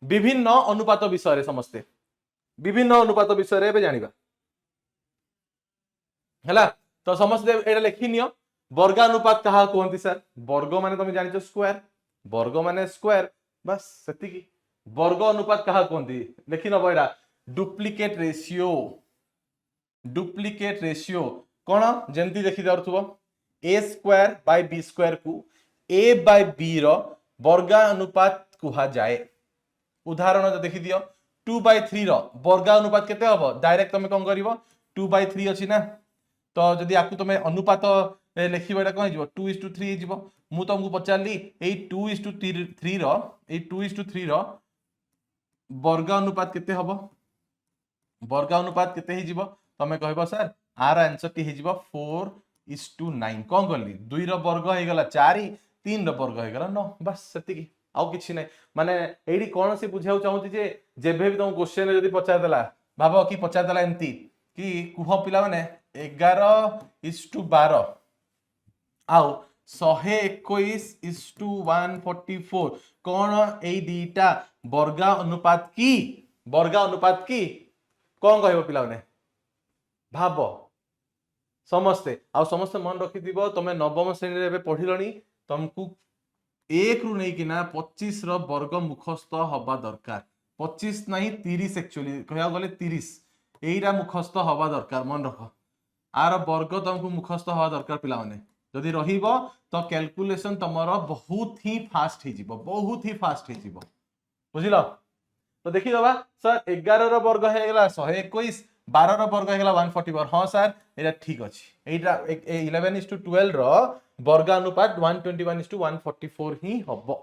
Speaker 1: विभिन्न अनुपात विषय रे समस्ते विभिन्न अनुपात विषय रे एबे जानिबा हैला तो समस्ते एटा लिखि नियो वर्गानुपात कहा कहते सर वर्ग माने तुम जानिଛ स्क्वायर वर्ग माने स्क्वायर बस सेतिकी वर्ग अनुपात कहा कहते लिखि नबो एटा डुप्लिकेट रेशियो कोन जेंती देखि दरथुबो a square by b square को a बाय b रो वर्गानुपात कहा जाए उदाहरण देखि दियो 2/3 रो वर्गानुपात केते हबो डायरेक्ट तुम कोन करिवो 2/3 अछि ना तो जदि आकु तुम अनुपात लिखिबा एटा कोन हिजो 2:3 हिजो मु तुमको पचारली ए 2:3 रो ए 2:3 रो वर्गानुपात केते हबो वर्गानुपात केते हिजो तमे कहबो सर आर आंसर टी हिजो 4:9 कोन करली 2 रो वर्ग हे गला 4 3 रो वर्ग हे गला 9 बस सेतिकी आउ किछि नै माने एडी कोन से बुझाउ चाहूती जे जेबे भी तुम क्वेश्चन जदि पचार देला भाबो कि पचार देला एंती कि कुह पिला माने 11:12 आउ 121:144 कौन ए दीटा वर्गा अनुपात की कौन कहबो पिला माने भाबो समस्ते आ समस्ते मन रखि दिबो तमे नवम श्रेणी रे पढिलनी तुमको 1 रु नै किना 25 रो वर्ग मुखस्थ हबा दरकार 25 नहीं 30 एक्चुअली कहया गले 30 एइरा मुखस्थ हबा दरकार मन रख आर वर्ग तुमको मुखस्थ हवा दरकार पिला माने जदि रहिबो तो कैलकुलेशन तमरो बहुत ही फास्ट हे जिवो बुझिलो तो देखि दबा सर 11 रो वर्ग हे गेला 121 12 रो वर्ग हे गेला 144 हां सर एटा ठीक अछि एटा 11:12 रो वर्गानुपात 121:144 ही हबो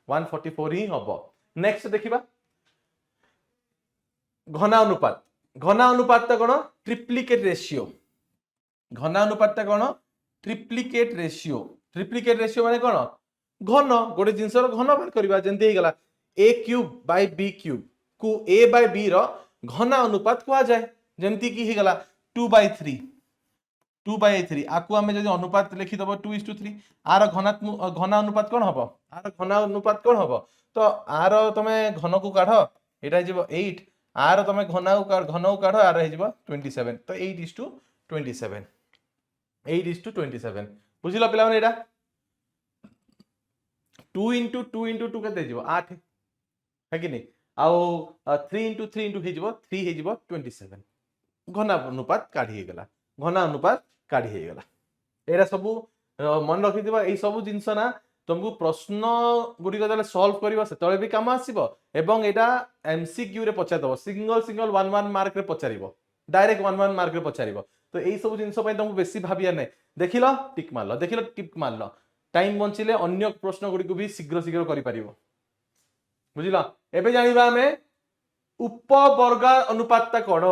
Speaker 1: 144 ही हबो नेक्स्ट देखिबा घनानुपात कोन ट्रिप्लिकेट रेशियो घनानुपात कोन ट्रिप्लिकेट रेशियो माने कोन घन गोटे जिंसर घन बार करबा जेंती हे गला a³ बाय b³ को a बाय b रो घना अनुपात कहा जाए जेंती की हे गला 2/3 आकु हमें जदि अनुपात लिखि दबो 2:3 आर घना अनुपात कोन हबो आर घना अनुपात कोन हबो तो आर तमे घन को काढो एटा हिजबो 8 आर तमे घन को काढो आर हिजबो 27 तो 8:27 बुझिलो पिला माने एटा 2 * 2 * 2 केते हिजबो 8 है कि नहीं आउ 3 * 3 हिजबो 3 हिजबो 27 घना अनुपात काढी हे गला एरा सब मन रखि दिबा एई सब जिंस ना तुमको प्रश्न गुडी को सॉल्व करबा से तळे भी काम आसीबो एवं एटा एमसीक्यू रे पचा दबो सिंगल 1 मार्क रे पचारिबो डायरेक्ट 1 मार्क रे पचारिबो तो एई सब जिंस पय तुमको बेसी भाबिया नै देखिलो टिक मारलो टाइम बंचिले अन्य प्रश्न गुडी को भी शीघ्र करि परिबो बुझिला एबे जानिबा हमें उपवर्ग अनुपातटा कोन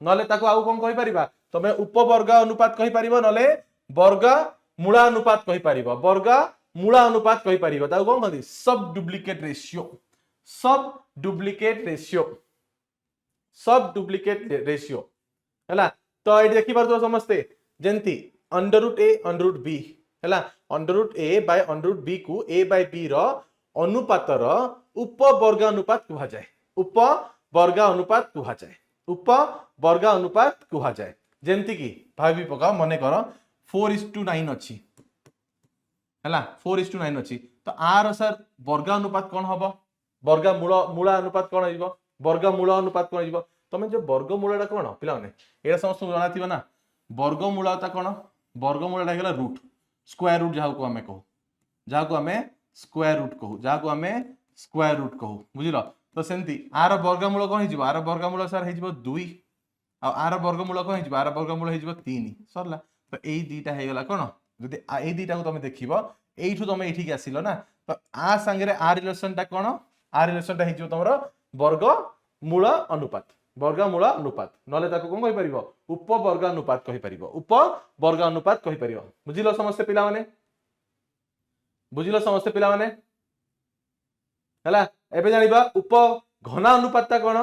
Speaker 1: नले ताको आउ कोन कहि परिबा तमे उपवर्ग अनुपात कहि परिबो नले वर्ग मूला अनुपात कहि परिबो ताको कोन कहदी सब डुप्लिकेट रेशियो हैला तो एडी देखि परतो समस्ते जेंती √a√b हैला √a बाय √b को a बाय b रो अनुपात रो उपवर्ग अनुपात कहा जाए जेंती की भाबी पका मने कर 4:9 अछि हैला 4:9 अछि तो आर सर वर्ग अनुपात कोन हबो मूला अनुपात कोन हिजबो वर्गमूल अनुपात कोन हिजबो तमे जो वर्गमूलटा कोन पिला माने एरा समस्त जाना थिबा ना वर्गमूलटा कोन वर्गमूलटा गेला रूट स्क्वायर रूट जाको हमें कहू स्क्वायर रूट कहू बुझिलो तो सेंती आर वर्गमूल कोन हिजबो आर वर्गमूल सर हिजबो 2 आ आर वर्गमूल कोन हिजबो आर वर्गमूल हिजबो 3 सरला तो एई दीटा हे गेला कोन जदि एई दीटा को तमे देखिबो एइठु तमे एठी के आसिलो ना तो आ संगे रे आर रिलेशनटा कोन आर रिलेशनटा हिजबो तमरो वर्गमूल अनुपात नले ताको कोन कहि परिबो उपवर्ग अनुपात कहि परिबो बुझिलो समस्त पिला माने बुझिल समस्त पिला माने हला एबे जानिबा उप घना अनुपात कोन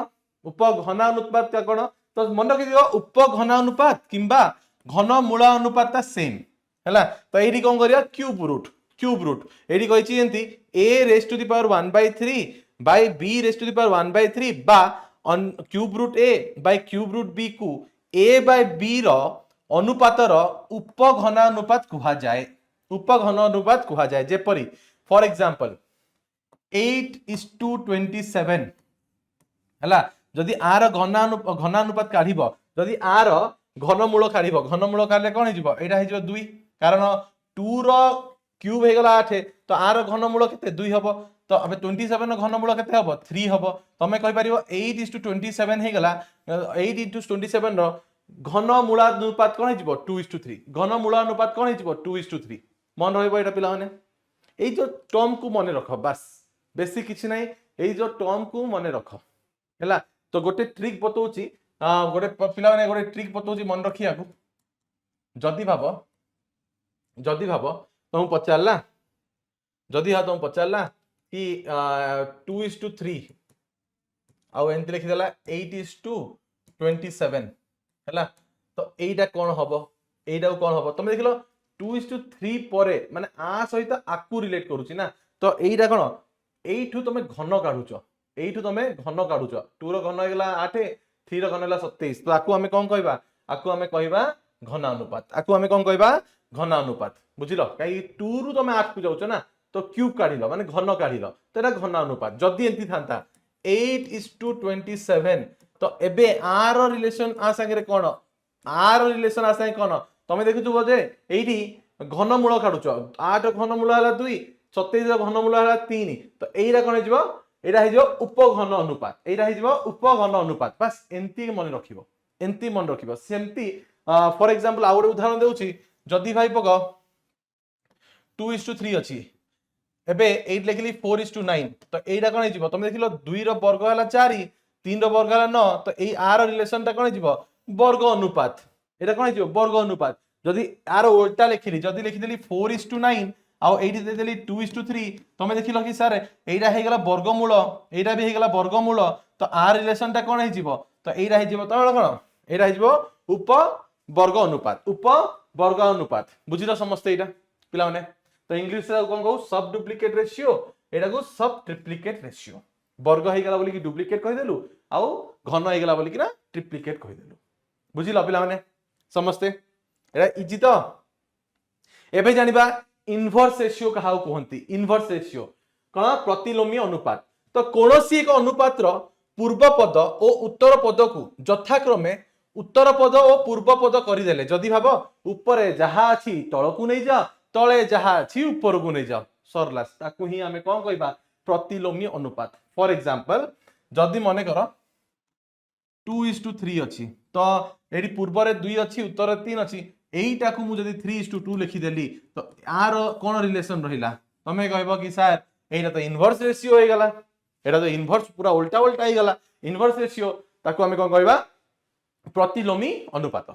Speaker 1: उप घना अनुपात कोन तो मन रखि दियो उप घना अनुपात किंबा घन मूल अनुपात सेम हला तो एडी कोन करिया क्यूब रूट एडी कहिछि एंती a raise to the power 1/3 by b raise to the power 1/3 बा cube root a by cube root b को a बाय b रो अनुपात रो उप घना अनुपात कुहा जाए उप घन अनुपात कुहा जाए जेपरी फॉर एग्जांपल 8:27 हला जदि आर घन अनुपात काढिबो जदि आर घनमूल काढिबो घनमूल काढले कोन हिजिबो एटा हिजिबो 2 कारण 2 रो क्यूब हे गला 8 तो आर घनमूल केते 2 हबो तो अबे 27 रो घनमूल केते हबो 3 हबो तमे कहि परिबो 8:27 हे गला 8:27 रो घनमूल अनुपात कोन हिजिबो 2:3 घनमूल अनुपात कोन हिजिबो 2:3 मन रहइबो एटा पिला माने एई जो टर्म को मने रख बस बेसी किछि नै एई जो टर्म को मने रख हैला तो गोटे ट्रिक बतौची गोटे पिला माने गोटे ट्रिक बतौची मन रखिया को जदी भाबो तुम पचारला जदी हा तुम पचारला कि 2:3 आउ एंती लिखि देला 8:27 हैला तो एइटा कोन हबो एइटा कोन हबो तुम देखिलो 2:3 परे माने आ सहित आकु रिलेट करूची ना तो एइटा कोन एइठु तमे घन काढुचो एइठु तमे घन काढुचो 2 रो घन हेगला 8 3 रो घन हेगला 27 तो आकु हमें कोन कहबा आकु हमें कहबा घन अनुपात आकु हमें कोन कहबा घन अनुपात बुझिलो काई 2 रु तमे 8 को जाउचो ना तो क्यूब काढिलो माने घन काढिलो तो एटा घन अनुपात जदी एंती थांता 8:27 तो एबे आर रो रिलेशन आ संगे कोन आर रो रिलेशन आ संगे कोन तमे देखुछु जे एइठी घनमूल काढुचो 8 घनमूल हला 2 27 घनमूल हला 3 तो एइरा कोन हिजबो एइरा हिजबो उप घन अनुपात एइरा हिजबो उप घन अनुपात बस एंती मन रखिबो सेमती फॉर एग्जांपल आ गोटे उदाहरण देउची जदी भाई पक 2:3 अछि एबे 8 लिखली 4:9 तो एइरा कोन हिजबो तमे देखिलो 2 रो वर्ग हला 4 3 रो वर्ग हला 9 तो एइ आर रिलेशन ता कोन हिजबो वर्ग अनुपात एटा कोन हिजबो वर्ग अनुपात जदी आर उल्टा लिखिली जदी लिखिदेली 4:9 आउ एइठी दे देली 2:3 तमे देखिलो कि सर एइरा हे गेला वर्गमूल एइरा भी हे गेला वर्गमूल तो आर रिलेशन ता कोन हिजिबो तो एइरा हिजिबो तो कोन एइरा हिजिबो उप वर्ग अनुपात बुझिलो समस्त एइटा पिला माने तो इंग्लिश से कोन कहू सब डुप्लीकेट रेशियो एटा को सब ट्रिप्लिकेट रेशियो वर्ग हे गेला बोली कि डुप्लीकेट कहि देलु आउ घन हे गेला बोली कि ना ट्रिप्लिकेट कहि देलु बुझिलो पिला माने समस्त एटा इजी तो एबे जानिबा इनवर्स रेशियो कहा कहती इनवर्स रेशियो कौन प्रतिलोमी अनुपात तो कौनसी एक अनुपात पूर्व पद और उत्तर पद को यथाक्रमे उत्तर पद और पूर्व पद करदेले जदि भाव ऊपर जहा अच्छी तल को नहीं जा तले जहा अच्छी ऊपर को नहीं जा सरला ताकू ही आमे कौन कहबा प्रतिलोमी अनुपात फॉर एग्जांपल जदि मने कर 2:3 अच्छी तो एडी पूर्व रे 2 अच्छी उत्तर 3 अच्छी एइटा को मु जदी 3:2 लिखिदेली तो यार कोन रिलेशन रहिला तमे कहबो कि सर एइटा तो इनवर्स रेशियो हो गला एटा तो इनवर्स पूरा उल्टा उल्टा ही गला इनवर्स रेशियो ताको हमें कोन कहबा प्रतिलोमी अनुपात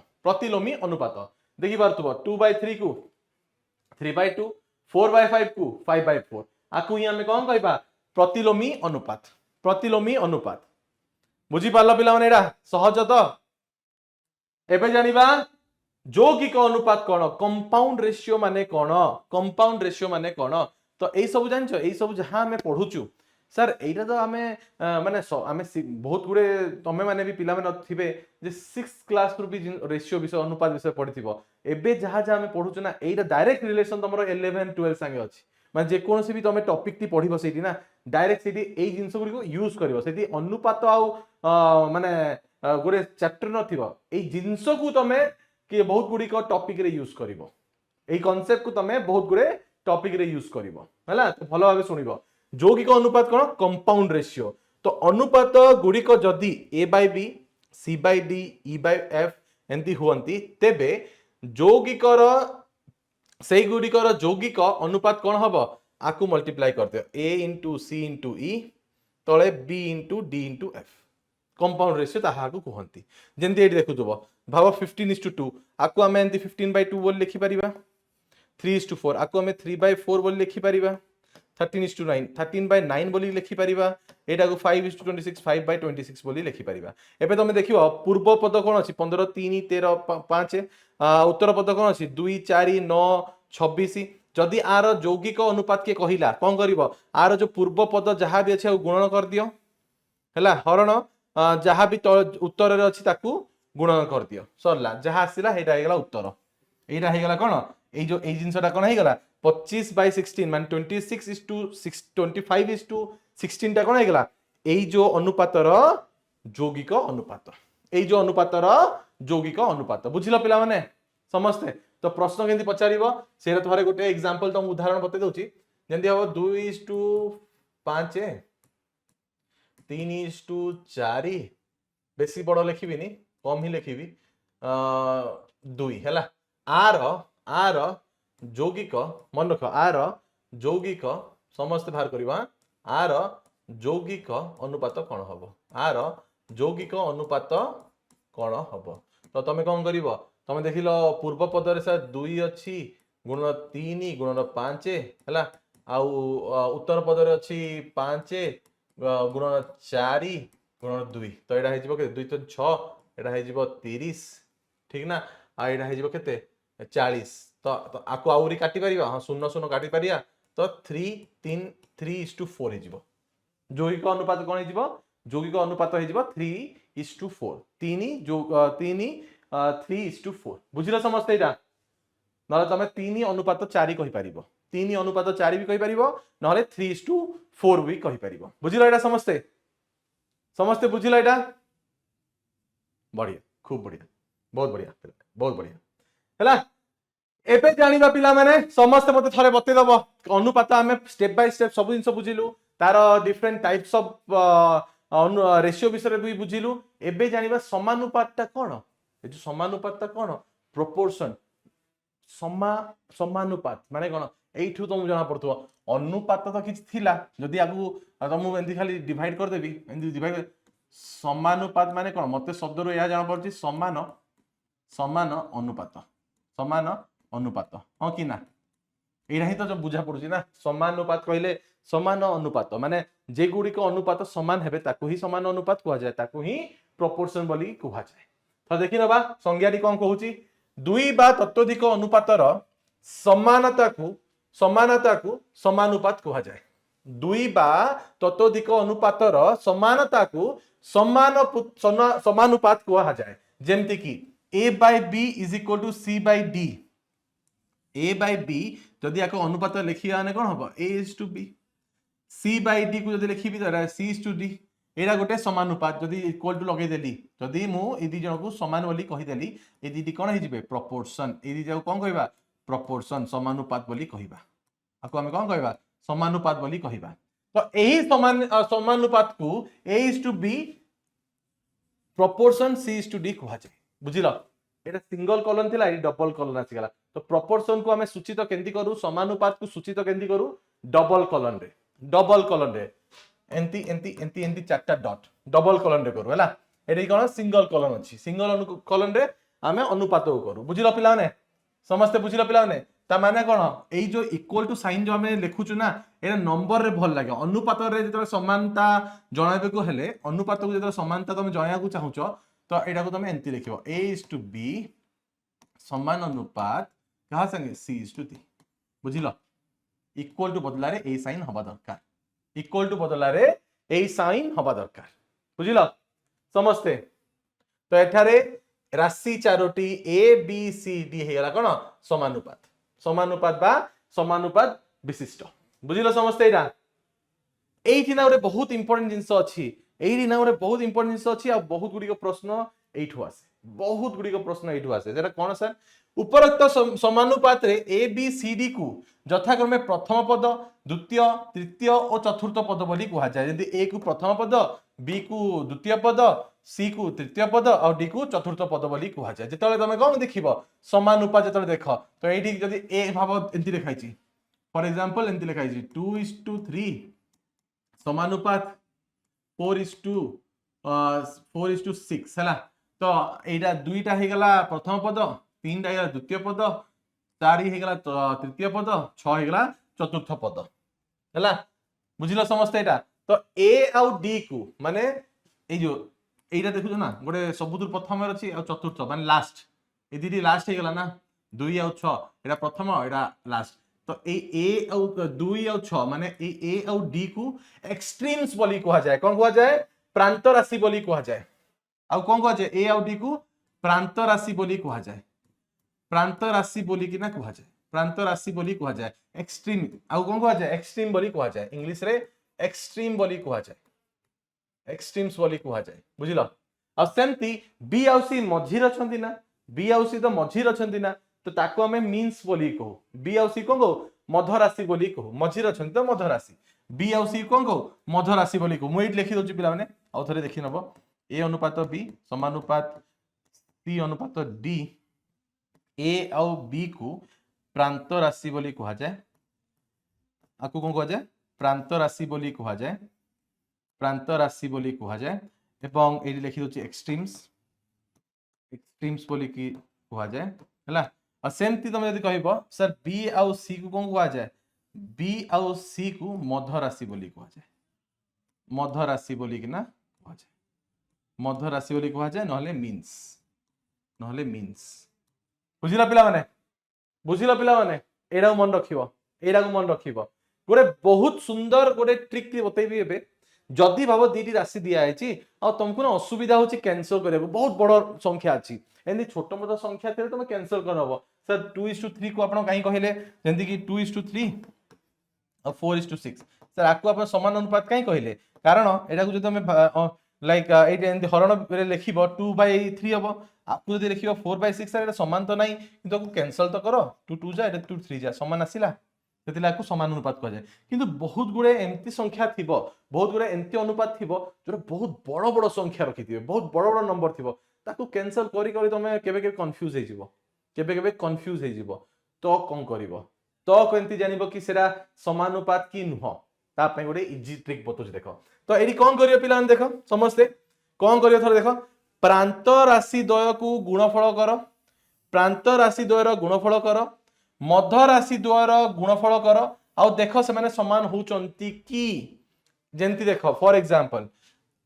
Speaker 1: देखि पारतबो 2/3 को 3/2 4/5 को 5/4 आकु ही हमें कोन कहबा प्रतिलोमी अनुपात बुझी पारला पिला माने एटा सहज तो एबे जानिबा यौगिक अनुपात कौन कंपाउंड रेशियो माने कौन तो यही सब जान यही सब जहाँ आम पढ़ुचु सर एटा तो आम माने आम बहुत गुड़े तमे माने भी पिला माने थिबे जे 6th क्लास रु भी रेशियो विषय अनुपात विषय पढ़िथिबो एबे जहाँ जहाँ आम पढ़ुचु ना एटा डायरेक्ट रिलेशन तमरो 11 12 संगे अछि माने जे कोनोसी भी तमे टॉपिक टी पढ़िबो सेठी ना डायरेक्ट सेठी एई जिंस गुडी को यूज करबो सेठी अनुपात आउ माने गोटे चैप्टर नथिबो एई जिंस को तमे कि बहुत गुडी को टॉपिक रे यूज करिवो एई कांसेप्ट को तमे बहुत गुडे टॉपिक रे यूज करिवो हला तो भलो भाबे सुनिवो यौगिक अनुपात कोन कंपाउंड रेशियो तो अनुपात गुडी को जदी a/b c/d e/f एंती हुअंती तेबे यौगिकर सेई गुडी कर यौगिक अनुपात कोन हबो आकु मल्टीप्लाई करते a * c * e तळे b * d * f compound ratio ताहा को कहंती जेंती एठी देखुथबो भाव 15:2 आकु आमे एंती 15/2 बोल लिखि परिबा 3:4 आको हमें 3/4 बोली लिखि परिबा 13:9 13/9 बोली लिखि परिबा एटा को 5:26 5/26 बोली लिखि परिबा एबे तमे देखियो पूर्व पद कोन अछि 15 3 13 5 उत्तर पद कोन अछि 2 4 9 26 जदि आर यौगिक अनुपात के कहिला कोन करिवो आर जो पूर्व पद जहां भी अछि गुणन कर दियो हैला हरण जहां भी उत्तर रे अछि ताकू गुणन कर दियो सरला जहां आसिला हेटा हेगला उत्तर एटा हेगला कोन ए जो ए जिंसटा कोन हेगला 25/16 मान 26:25:16 टा कोन हेगला ए जो अनुपातर यौगिक अनुपात ए जो अनुपातर यौगिक अनुपात बुझिलो पिला माने समस्ते तो प्रश्न केंति पचारिबो सेरा थरे गोटे एग्जांपल तो उदाहरण बते दउची जेंति हो 2:5 3:4 बेसी बड़ लिखिबिनी कम ही लिखिबी 2 हैला आर आर यौगिक मन रख आर यौगिक समस्त बाहर करबा आर यौगिक अनुपात कोन हबो आर यौगिक अनुपात कोन हबो तो तमे कोन करिवो तमे देखिलो पूर्व पद रे सर 2 अछि गुणन 3 गुणन 5 हैला आउ उत्तर पद रे अछि 5 गुणन 4 गुणन 2 तो एडा हे जिवो के 2 3 6 एडा हे जिवो 30 ठीक ना आ एडा हे जिवो केते 40 तो आको आउरी काटी परिबा हां 0 0 काटी परिया तो 3:4 हे जिवो यौगिक अनुपात कोन हे जिवो यौगिक अनुपात हे जिवो 3:4 3:4 बुझिलो समस्त एटा नले तमे 3 अनुपात 4 कहि परिबो 3 अनुपात 4 भी कहि परिबो नले 3:4 भी कहि परिबो बुझिलो एटा समस्ते समस्ते बुझिलो एटा बढ़िया खूब बढ़िया बहुत बढ़िया हैला एबे जानिबा पिला माने समस्त मते थरे बते दबो अनुपात हमें स्टेप बाय स्टेप सब जिंस बुझिलु तार डिफरेंट टाइप्स ऑफ रेशियो विषय भी बुझिलु एबे जानिबा समानुपातटा कोन ए जो समानुपातटा कोन प्रोपोर्शन समानुपात माने कोन एठू तुम जाना पड़तो अनुपात तो किछ थिला जदी आगु तुम एंदी खाली डिवाइड कर देबी एंदी डिवाइड समानुपात माने कोन मते शब्द रो या जाना पड़ची समान समान अनुपात हां कि ना एरा ही तो जो बुझा पड़ुची ना समानुपात कहले समान अनुपात माने जे गुडी को अनुपात समान हेबे ताकू ही समान अनुपात कुआ जाय ताकू ही प्रोपोर्शन बोली कुआ जाय तो देखि नबा संज्ञाटी कोन कहूची दुई बा तत्वधिक अनुपातर समानता को समानुपात कुआ जाय दुई बा तत्वधिक अनुपातर समानता को समानुपात कुआ जाय जेमति कि a/b = c/d a/b जदि आको अनुपात लिखिया ने कोन हबो a:b c/d को जदि लिखिबी त c:d एरा गोटे समानुपात जदि इक्वल टू लगे देली जदि मु ए दि जन को समान बोली कहि देली ए दि कोन हे जिवे प्रोपोर्शन ए दि जाउ कोन कहबा प्रोपोर्शन समानुपात बोली कहबा आको हम कोन कहबा समानुपात बोली कहबा तो एही समानुपात को a:b प्रोपोर्शन c:d कहवा जाय बुझिलो एटा सिंगल कॉलम थिला ए डबल कॉलम आसी गला तो प्रोपोर्शन को हमें सूचित केंती करू समानुपात को सूचित केंती करू डबल कॉलम रे एंती एंती एंती एंती चारटा डॉट डबल कॉलम रे करू हैला एडी कोन सिंगल कॉलम अछि सिंगल कॉलम रे हमें अनुपात को करू बुझिलो पिला ने समस्त बुझिलो पिला ने ता माने कोन एई जो इक्वल टू साइन जो हमें लिखुचु ना एरा नंबर रे भल लागे अनुपात रे जेतो समानता जणाबे को हेले अनुपात को जेतो समानता तुम जणया को चाहुचो तो एटा को तुम एंती लिखिबो a:b समान अनुपात कहा संगे c:d बुझिलो इक्वल टू बदला रे ए साइन हबा दरकार इक्वल टू बदला रे ए साइन हबा दरकार बुझिलो समस्ते तो एठारे राशि Charoti a b c d हे गला कोन समानुपात बा समानुपात विशिष्ट बुझिलो समस्ते एटा एठी ना रे बहुत इंपोर्टेंट जिंस अछि एठी ना रे बहुत इंपोर्टेंट जिंस अछि आ बहुत गुडी को प्रश्न एठू आसे बहुत गुडी को प्रश्न एठू आसे जेटा कोन सर उपरोक्त समानुपात रे ए बी सी डी को यथाक्रमे प्रथम पद द्वितीय तृतीय और चतुर्थ पद बोली कहा जाय जदी ए को प्रथम पद बी को द्वितीय पद सी को तृतीय पद और डी को चतुर्थ पद बोली कहा जाय जेतले तमे कोन देखिबो समानुपात जेतले देखो तो एठी जदी ए भाव एंती लिखाई छी फॉर एग्जांपल एंती लिखाई छी 2:3 समानुपात 4:6 हैला तो एटा दुईटा हे गला प्रथम पद तीनटा हे द्वितीय पद चारि हे गला तृतीय पद 6 हे गला चतुर्थ पद हैला बुझिलो समस्त एटा तो ए आउ डी को माने ए जो एटा देखु ना गोटे सबुतु प्रथम अछि आ चतुर्थ माने लास्ट ए दीदी लास्ट हे गला ना 2 आउ 6 एटा प्रथम एटा लास्ट तो ए आउ 2 आउ 6 माने ए आउ डी को एक्सट्रीम्स बोली कहा जाए कोन कहा जाए प्रांत राशि बोली कहा जाए आउ कोन कहा जाए ए आउ डी को प्रांत राशि बोली कहा जाए प्रांत राशि बोली कि ना कहा जाए प्रांत राशि बोली कहा जाए एक्सट्रीम आउ कोन कहा जाए एक्सट्रीम बोली कहा जाए इंग्लिश रे एक्सट्रीम बोली कहा जाए एक्सट्रीम्स बोली कहा जाए बुझिलो आ सेमती बी आउ सी मझी रछंती ना बी आउ सी तो मझी रछंती ना तो ताको हमें मीन्स बोली कहू बी आउ सी कोन कहू मध राशि बोली कहू मझी रछंती तो मध राशि बी आउ सी कोन कहू मध राशि बोली कहू मुई लिखि दोची पिला माने आउ थरे देखि नबो ए अनुपात बी समानुपात सी अनुपात डी ए आउ बी को प्रांत राशि बोली कहा जाए आकु कोन कहा जाए प्रांत राशि बोली कहा जाए प्रांत राशि बोली कहा जाए एवं एडी लिखि दोची एक्सट्रीम्स एक्सट्रीम्स बोली की कहा जाए हला आ सेमती तुम यदि कहबो सर बी आउ सी को कोन कहा जाए बी आउ सी को मध राशि बोली कहा जाए मध राशि बोली कि ना कहा जाए मध राशि बोली कहा जाए नहले मीन्स बुझिला पिला माने एडा मन रखिबो एडा को मन रखिबो गोटे बहुत सुंदर गोटे ट्रिक बतैबी एबे जदि भाव दीटी राशि दिया है आ तुमको ना असुविधा होची कैंसल करे बहुत बड़ संख्या अछि एंदी छोट मोट संख्या थे तुम कैंसल करबो सर 2:3 को आपण काई कहले जेंदी कि 2:3 और 4:6 सर आकु आपण समान अनुपात काई कहले कारण एटा को जदि हम लाइक एटा एंदी हरण रे लिखिबो 2/3 हबो आपको जदि लिखिबो 4/6 सर एटा समान तो नाही किंतु कैंसल तो करो 2 2 जा एटा 2 3 जा समान आसिला सेतिला को समान अनुपात कह जाए किंतु बहुत गुड़े एमती संख्या थिबो बहुत गुड़े एमती अनुपात थिबो जो बहुत बड़ बड़ संख्या रखिथिबे बहुत बड़ बड़ नंबर थिबो ताकू कैंसल करी करी तमे केबे केबे कंफ्यूज हे जिवो केबे केबे कंफ्यूज हे जिवो तो कोन करिवो तो केंती जानिबो कि सेरा समानुपात की नुह ता पय गोटे इजी ट्रिक बतोज देखो तो एडी कोन करियो पिलान देखो समझते कोन करियो थोर देखो प्रांत राशि द्वय को गुणफल करो प्रांत राशि द्वयर गुणफल करो मध राशि द्वयर गुणफल कर आउ देख से समान होचंती कि जेंती देख फॉर एग्जांपल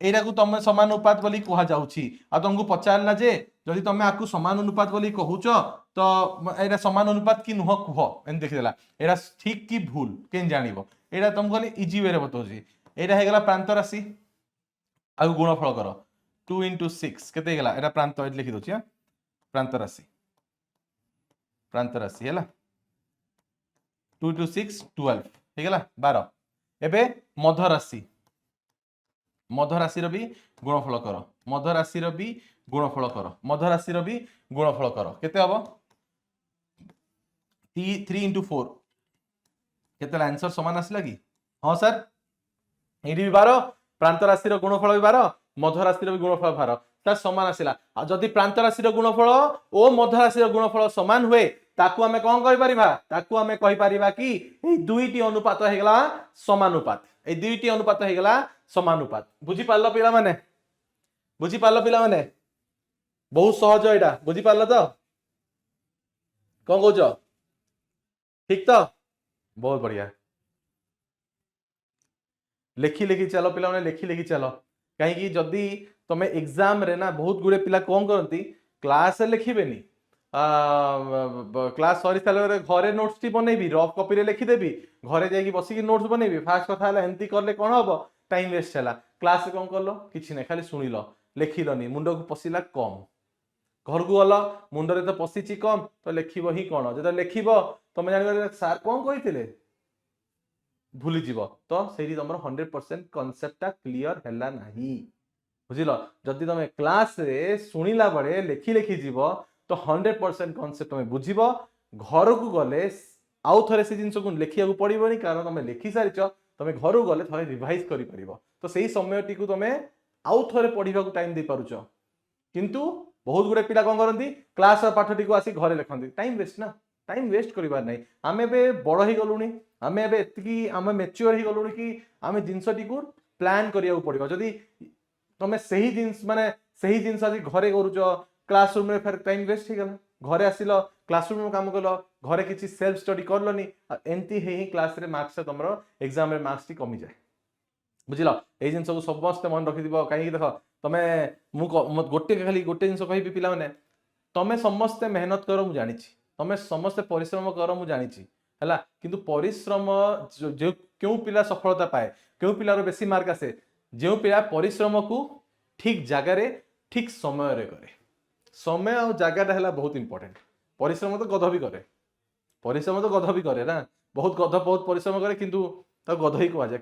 Speaker 1: एटा को तुम समान अनुपात बोली कहा जाउची आ तुमको पचारला जे जदि तुम आकु समान अनुपात बोली कहूच तो एटा समान अनुपात की नुह कुह एन देखिदेला एटा ठीक की भूल केन जानिबो एटा तुमको इजी वे रे बतौची एटा हे गेला प्रांत राशि आ गुणफल कर 2 × 6 केते गेला एटा प्रांत एट लिखि दोची प्रांत राशि हैला 2 × 6 12 हे गेला 12 एबे मध राशि भी गुणफल कर मध राशि भी गुणफल कर मध राशि भी गुणफल कर केते हबो 3 × 4 केते आंसर समान आसला कि हां सर एडी भी 12 प्रांत राशि रो गुणफल भी 12 मध राशि रो भी गुणफल 12 ता समान आसिला आ जदि प्रांत राशि रो गुणफल ओ मध राशि रो गुणफल समान हुए ताकू हमें कौन कहि परिबा ताकू हमें कहि परिबा कि ए दुईटी अनुपात हे गेला समानुपात ए दुईटी अनुपात हे गेला समानुपात बुझी पारलो पिला माने बहुत सहज एटा बुझी पारलो तो कौन कहउछ ठीक तो बहुत बढ़िया लिखी चलो पिला माने लिखी चलो कहीं जदि तमे एग्जाम रे ना बहुत गुड़े पिला कौन करती क्लास लिखिबेनी क्लास सरी सारे घरे नोट्स टी बनैबी रफ कॉपी रे लिखिदेबी घरे जाइए बसिकी नोट्स बनैबी फास्ट कथा है एमती करले कौन हम टाइम वेस्ट है क्लास कौन कल कि ना खाली शुणिल लिखिलनी मुंड को पशिला कम घर को गल मुंडे तो पशिची कम तो लिखब ही कौन जो लिखब तुम जान सार कौन कही भूलीज तो से तुम 100% कनसेप्टा क्लीयर है ना बुझिल जदि तुम क्लास रे शुणिला बेले लिखी जीव तो 100% कनसेप्ट तुम बुझ घर को गले आउ थे से जिन को लिखा पड़ोनी कारण तुम लिखि सारी तुम घर को गले थे रिवाइज कर तो सही समय टी तुम आउ थे पढ़ा टाइम दे पारुच किंतु बहुत गुड़े पिला कौन करती क्लास पाठ टी आसी घरे लिखती टाइम वेस्ट ना टाइम वेस्ट करिबार नहीं आमे बे बड़ ही गलुनी आमे बे एतकी आमे मैच्योर ही गलुनी कि आमे जिंसटी को प्लान करिया पड़िबो जदी तमे सही जिंस माने सही जिंस आज घरे करूच क्लासरूम रे फिर टाइम वेस्ट ही गला घरे आसिलो क्लासरूम काम कल घरे किसी सेल्फ स्टडी करलनी एमती ही क्लास रे मार्क्स तुम एग्जाम रे मार्क्स टी कमी जाए बुझिल ये जिन सब समस्त मन रखि कहीं देख तुम गोटे खाली गोटे जिन कहि पिला माने तमें समस्ते मेहनत कर मु जानी तमें समस्ते परिश्रम कर मु जानी है किंतु परिश्रम जो क्यों पिला सफलता पाए क्यों पिलार बेसी मार्क आसे जो पिला परिश्रम को ठीक जगार ठीक समय रे करे समय और जगह है बहुत इंपोर्टेंट परिश्रम तो गध भी करे परिश्रम तो गध भी करे ना बहुत गध बहुत परिश्रम करे किंतु गध ही कह जाए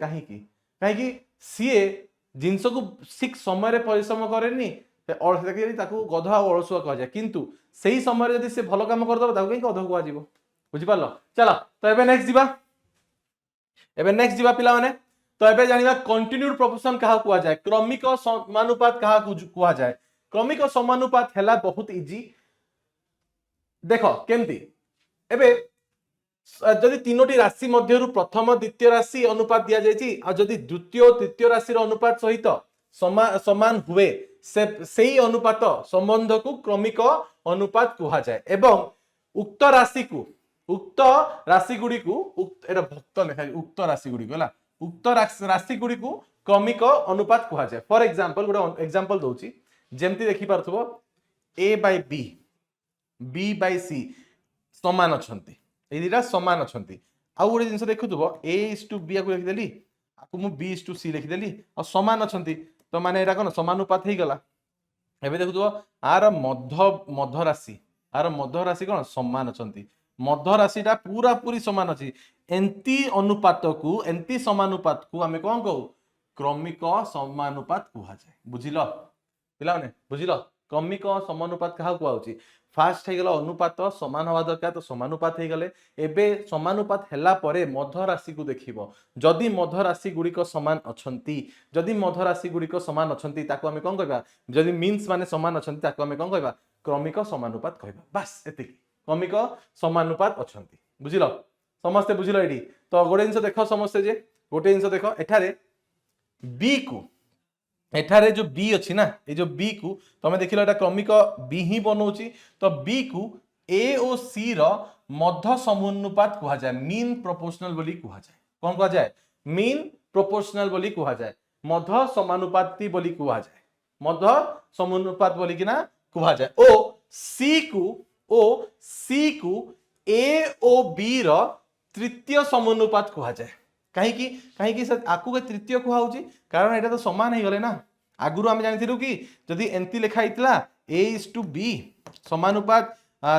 Speaker 1: कहीं सीए जिनस को ठीक समय परिश्रम कैनि गध आलसुआ कह जाए किंतु सही समय जब से भल कम करदे कहीं गध कह बुझिपार चल तो एबे नेक्स्ट जीवा पिला माने तो एबे जानिबा कंटिन्यूड प्रोपोर्शन कहा कुआ जाए क्रमिक समानुपात कहा कुआ जाए क्रमिक समानुपात हैला बहुत इजी देखो केमती एबे जदि तीनोटी राशि मध्यरु प्रथम द्वितीय राशि अनुपात दिया जायछि आ जदि द्वितीय और तृतीय राशि अनुपात सहित समान हुए से अनुपात संबंध को क्रमिक अनुपात कुहा जाए एवं उक्त राशि गुडी को एटा भक्त लेखा उक्त राशि गुडी को उक्त राशि गुडी को क्रमिक अनुपात कुहा जाए फॉर एग्जांपल गोटे एग्जांपल दोची जेमती देखि पारथबो a by b b by c समान अछंती ए दिटा समान अछंती आ गोटे जिंस देखुथबो a is to b को लिखि देली आकु मु b is to c लिखि देली आ समान अछंती तो माने एटा कोन समानुपात हे गला एबे देखुथबो आर मध्य राशि कोन समान अछंती मध्य राशिटा पूरा पूरी समान अछि एंती अनुपात को एंती समानुपात को हमें कोन कहू क्रमिक समानुपात कुहा जाए बुझिलो पिला माने बुझिलो क्रमिक समानुपात कहा कुआउची फास्ट हे गला अनुपात समान हवा दरकार तो समानुपात हे गले एबे समानुपात हैला परे मध्य राशि को देखिबो जदि मध्य राशि गुडी को समान अछंती जदि मध्य राशि गुडी को समान अछंती ताको हमें कोन कहबा जदि मीन्स माने समान अछंती ताको हमें कोन कहबा क्रमिक समानुपात कहबा बस एतिकी क्रमिक समानुपात अछंती बुझिलो समस्त बुझिलो एडी तो गोटे जिंस देखो समस्त जे गोटे जिंस देखो एठारे बी को एठारे जो बी अच्छी ना ये जो बी को तुम देख लो क्रमिक बी ही बनाऊँच तो बी को ए और सी मध्य समानुपात कह जाए मीन प्रोपोर्शनल बोली कह जाए कौन कह जाए मीन प्रोपोर्शनल बोली कह जाए मध्य समानुपाती बोली कह जाए मध्य समानुपात बोली कि ना कह जाए ओ सी को ए ओ बी तृतीय समानुपात कह जाए कहीं आकु के तृतीय कहुची कारण एटा तो समान ही गले ना आगुरु आम जानी कि जदि एंती लिखा होता a is to b समानुपात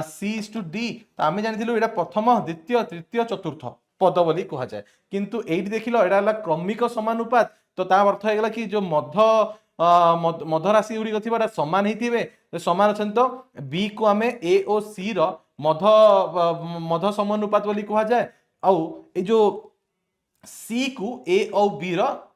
Speaker 1: c is to d तो आम जानी एटा प्रथम द्वितीय तृतीय चतुर्थ पद बोली कह जाए किंतु एटी देख लो एटा क्रमिक समानुपात तो ता अर्थ है कि जो मध्य राशि गुड़िक थी सामान ही सामान अच्छा तो b को आम a और c मध्य समानुपात बोली कह जाए आउ ए जो सी को ए और बी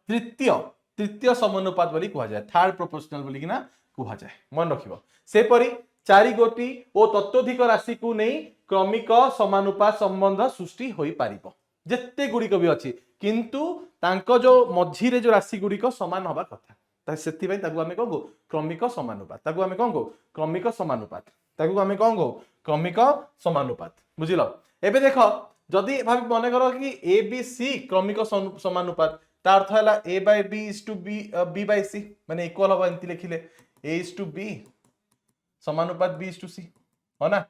Speaker 1: तृतीय समानुपात बोली कह जाए थर्ड प्रोपोर्शनल बोली कि ना कह जाए मन रखिबो सेपरी चारि गोटी और तत्वधिक राशि को नहीं क्रमिक समानुपात संबंध सृष्टि होई पारिबो जेते गुड़िक भी अच्छी किंतु तांको जो मझिरे जो राशि गुड़िक समान हवा कथा सेथिबाई ताकू आमे कहू क्रमिक समानुपात ताकू आमे कहू क्रमिक समानुपात ताकू आमे कहू क्रमिक समानुपात बुझिलो एबे देखो जदि भाभी मन कर कि ए बी सी क्रमिक समानुपात तार अर्थ है A by B is to B by C माने इक्वल हम एंती लिखिले ए इज टू बी समानुपात बी इज टू सी हो ना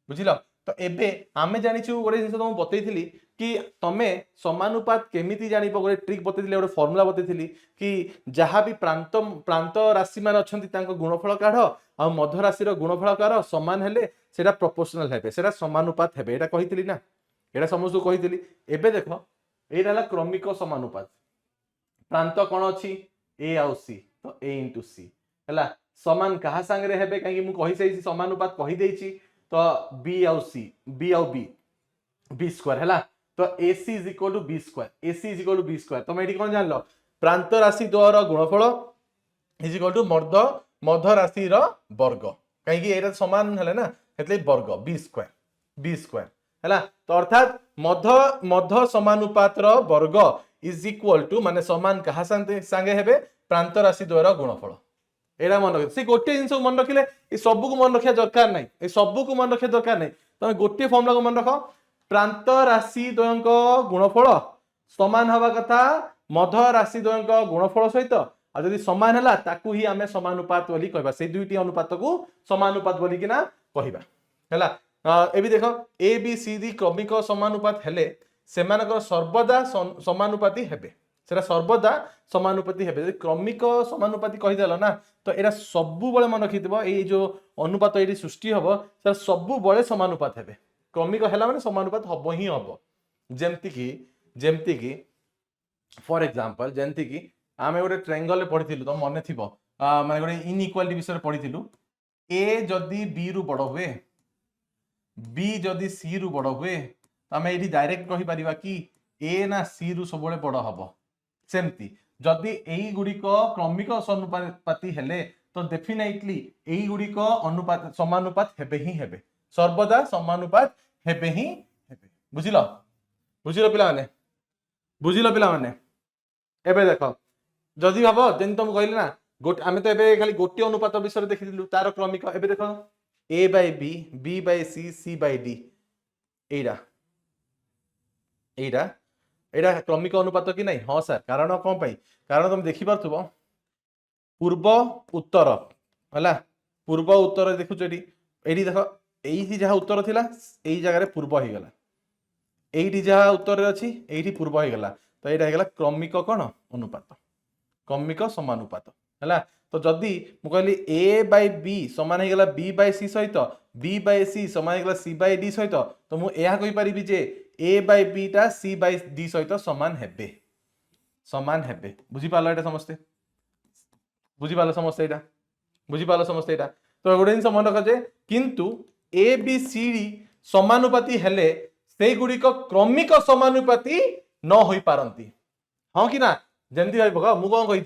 Speaker 1: बुझिल तो एबे आमे जानिछु गोटे जिंस तुम बतैथिली कि तमे समानुपात केमिति जानिबो गोटे ट्रिक बतैथिली गोटे फार्मूला बतैथिली कि जहाँ भी प्रांत राशि मान अछंती तांको गुणफल काढ आ मध्य राशि रो गुणफल काढ समान हेले सेटा प्रोपोर्शनल हेबे सेटा समानुपात हेबे एटा कहिथिली ना एटा समस्त कही एबे देख यहाँ क्रमिक समानुपात प्रांत कौन अच्छी ए आउ सी तो ए इंटू सी है समान क्या सांगे हेबे कहीं मुझे समानुपात कहीदे तो बी आउ सी बी आउ बी स्क्वायर है तो A C is equal to B square A C is equal to B square तुम ये कौन जान लो प्रांत राशि द्वारा गुणफल इज इक्वल टू मध्य राशि वर्ग कहीं सामान है ना वर्ग बी स्क्वायर है तो अर्थात मध्य समानुपात वर्ग इज इक्वल टू माने समान क्या सांगे हेबे प्रांत राशि द्वारा गुणफल एटा मन रख से गोटे जिनस मन रखिले ए सबको मन रखिया दरकार नहीं ए सबको मन रखिया दरकार नहीं तुम गोटे फॉर्मुला को मन रख प्रांत राशि द्वयक गुणफल समान हवा कथा मध्य राशि द्वयक गुणफल सहित आ जदि समान हला ताकू ही आमे समानुपात बोली कहबा से दुईटी अनुपात को समानुपात बोली किना कहबा हला एबी देखो ए बी सी डी क्रमिक समानुपात हेले सेमानकर सर्वदा समानुपाती हेबे सेटा सर्वदा समानुपाती हेबे जदि क्रमिक समानुपाती कहि देला ना तो एटा सबु बळे मन रखितबो ए जो अनुपात एटी सृष्टि हबो सेटा सबु बळे समानुपात हेबे क्रमिक हेला माने समानुपात हबो ही हबो जेमति की फॉर एग्जांपल जेमति की आमे गोटे ट्रायंगल पढ़िथिलु तो मने थिबो माने गोटे इनइक्वालिटी विषय पढ़िथिलु ए जदि बी रु बड़ हुए बी जदि सी रु बड़ हुए आमे एठी डायरेक्ट कहि परिबा कि ए ना सी रु सबले बड़ हबो सेमती जदि एई गुडिक क्रमिक समानुपाती हेले तो डेफिनेटली एई गुडिक अनुपात समानुपात हेबे ही हेबे सर्वदा समानुपात हेबे ही हेबे बुझिलो पिला माने एबे देखो जदि भाबो जेन तुम कहले ना आमे तो एबे खाली गोटे अनुपात विषय देखिलु तार क्रमिक एबे देखो ए by B B by C C bye D एटा क्रमिक अनुपात कि नहीं हाँ सर कारण कौन पाई कारण तुम देखि पारथुबो पूर्व उत्तर हला पूर्व उत्तर देखुछ एडी देखो एही जहा उत्तर थिला एही जगह रे पूर्व ही गला एही जहा उत्तर रे अछि एही पूर्व ही गला तो एटा हेगला क्रमिक कोन अनुपात क्रमिक समानुपात हला तो जदि मु कहली ए बाय बी समान हे गला बी बाय सी सहित बी बाय सी समान हे गला सी बाय डी सहित तो मु एहा कहि परिबी जे ए बाय बी टा सी बाय डी सहित समान हेबे बुझी पालो एटा समस्ते बुझी पालो समस्ते एटा तो गोटे जिन मन रख जे किंतु ए बी सी डी समानुपाती हेले से गुडिक क्रमिक समानुपाती न होई पारंती हाँ कि ना जेमती भाई बघ मु कौन कही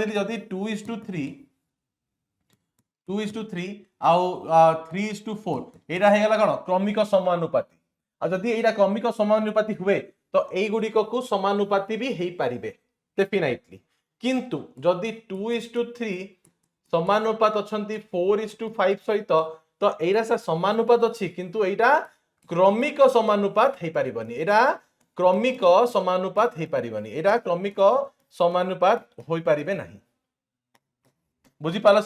Speaker 1: जदि 2:3 आउ 3:4 एटा हे गला कोन क्रमिक समानुपाती आ जदि एटा क्रमिक समानुपाती हुए तो एई गुडिक को समानुपाती भी हेई पारिबे डेफिनेटली किंतु जदि 2:3 समानुपात अछंती 4:5 सहित तो एटा से समानुपात अछि किंतु एटा क्रमिक समानुपात हेई पारिबनी एटा क्रमिक समानुपात हेई पारिबनी एटा क्रमिक समानुपात होई पारिबे नाही बुझी पाला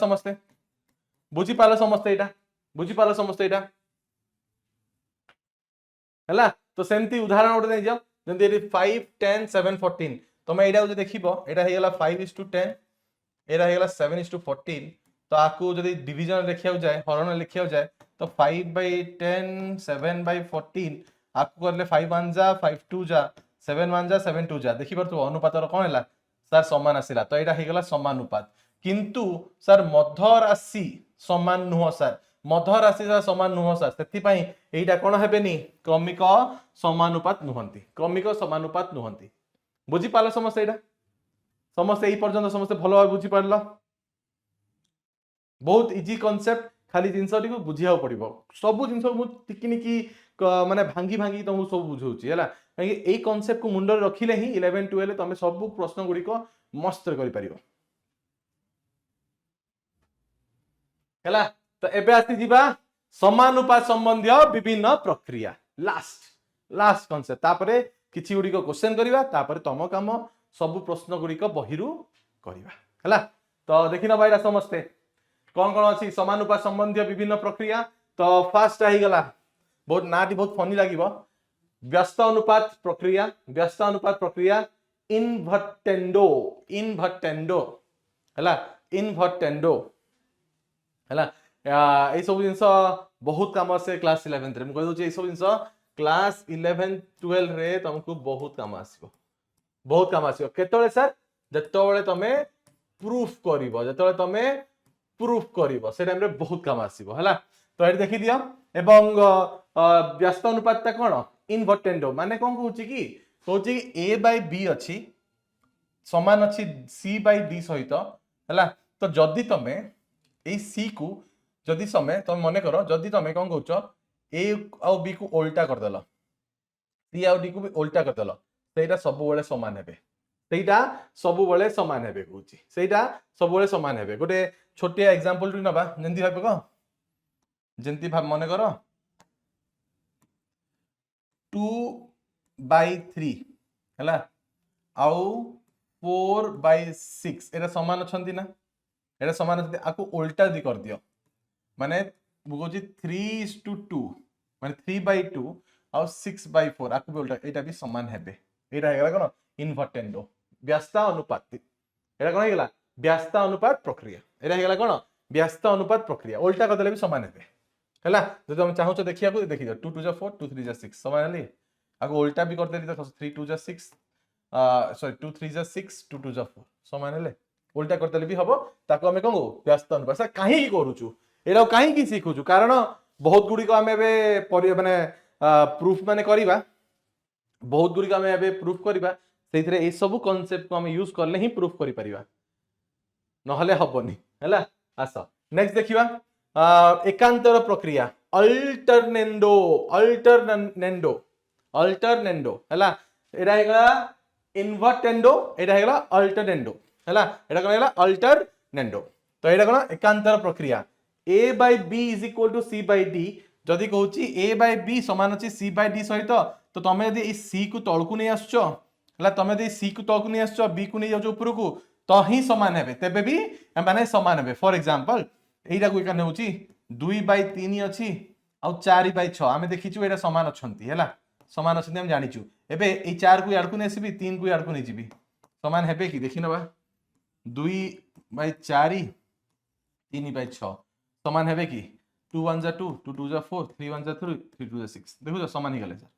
Speaker 1: समस्ते एटा हला तो सेमती उदाहरण गोटे नै जाओ जंती 5 10 7 14 तमे एटा जो देखिबो एटा हे गेला 5:10 एटा हे गेला 7:14 तो आकू जदि डिवीजन लिखिया जाए हरण लिखिया जाए तो 5/10 7/14 आकू करले 5 1 जा 5 2 जा 7 1 जा 7 2 जा देखि परतु अनुपातर कोन हैला सर समान आसिला तो एटा हे गेला समानुपात किंतु सर मध्य राशि समान नुह सर मध्य राशि सर समान नुह सर सेति पई एटा कोन हेबेनी क्रमिक समानुपात नुहंती बुझी पालो समस्या एटा समस्या एई पर्यंत समस्या भलो बुझी पारला बहुत इजी कांसेप्ट खाली जिनसटी को बुझिया पड़िबो सब जिनस मु टिकनिकी माने भांगी तुमको सब बुझौची हैला एई कांसेप्ट को मुंडर रखिले ही 11 12 तमे सब प्रश्न गुडी को मस्त करि परिबो हैला तो एबे आसी जिबा समानुपात संबंधी विभिन्न प्रक्रिया लास्ट कांसेप्ट तापरे किछि गुडी को क्वेश्चन करिवा तापरे तम काम सब प्रश्न गुडी को बहिरु करिवा हैला तो देखिना भाईरा समस्ते कौन कौन अच्छी समानुपात संबंधी विभिन्न प्रक्रिया तो फास्ट आई गला बहुत नाटी बहुत फनी लागिबो व्यस्त अनुपात प्रक्रिया इनवर्टेंडो हैला ए सब जिंस बहुत काम से क्लास 11 रे म कह दउ ए सब जिंस क्लास 11 12 रे तुमको बहुत काम आसीबो केतोले सर जतोले तमे प्रूफ करिवो से टाइम रे बहुत काम आसीबो हैला तो एठी देखि दियो एवं व्यस्त अनुपातटा कोन इनवर्टेंडो माने कोन कहूची कि a बाय b अछि समान अछि c बाय d सहित हैला तो जदी तमे ए c को जदी समय तमे मने करो जदी तमे कोन कहउछ a और b को उल्टा कर देलो c और d को भी उल्टा कर देलो सेटा सब बेले समान हेबे ସେଇଟା ସବୁବେଳେ ସମାନ ହେବେ କହୁଛି ସେଇଟା ସବୁବେଳେ ସମାନ ହେବେ गोटे छोटिया एग्जांपल टी नबा जेंती भाबे को जेंती भाब मने करो 2/3 हैला आउ 4/6 एटा समान अछंती ना एटा समान अछंती आकु उल्टा दी कर दियो माने बुझी 3:2 माने 3/2 आउ 6/4 आकु भी उल्टा एटा भी समान हेबे एटा हेगला कोन इनवर्टेंडो व्यस्ता अनुपात एटा कोन हेगला व्यस्ता अनुपात प्रक्रिया एटा हेगला कोन व्यस्ता अनुपात प्रक्रिया उल्टा करदेले भी समान हेबे हैला जदि हम चाहू देखिया को देखि 2 2 4 2 3 6 समान हेली आगो उल्टा भी कर देली तो 3 2 6 सॉरी 2 3 6 2 2 4 समान हेले उल्टा करदेले भी हबो ताको हमें कहू व्यस्त अनुपात से काहे की करूछु एरा काहे की सिखुछु कारण बहुत गुडी को हमें बे माने प्रूफ माने करबा बहुत गुडी को हमें एबे प्रूफ करबा सेइथरे ए सब कांसेप्ट को हम यूज करले ही प्रूफ करि परिबा नहले हबनी हैला आसा नेक्स्ट देखिबा एकांतर प्रक्रिया अल्टरनेंडो अल्टरनेंडो अल्टरनेंडो हैला एडा हेगला इन्वर्टेंडो एडा हेगला अल्टरनेंडो हैला एडा कोन हेगला अल्टरनेंडो तो एडा कोन एकांतर प्रक्रिया a by b is equal to c by d जदि कहूची a by b समान अछि c by d सहित तो तमे यदि ए c को तळकु नै आछो हैला तमे यदि c को तळकु नै आछो b को नै जाउ ऊपर को तो ही समान हेबे तेबे भी माने समान हेबे फॉर एग्जांपल एइरा को एकाने होची 2/3 अछि आ 4/6 आमे देखिछु एटा समान अछंती हैला समान अछंती हम जानिछु एबे ए 4 को याड को नै आसीबी 3 को याड को नै जिबी समान हेबे कि देखि नबा 2/4 3/6 समान हेबे कि 2 1 जा 2 2 2 जा 4 3 1 जा 3 3 2 जा 6 देखु तो समान ही गले सर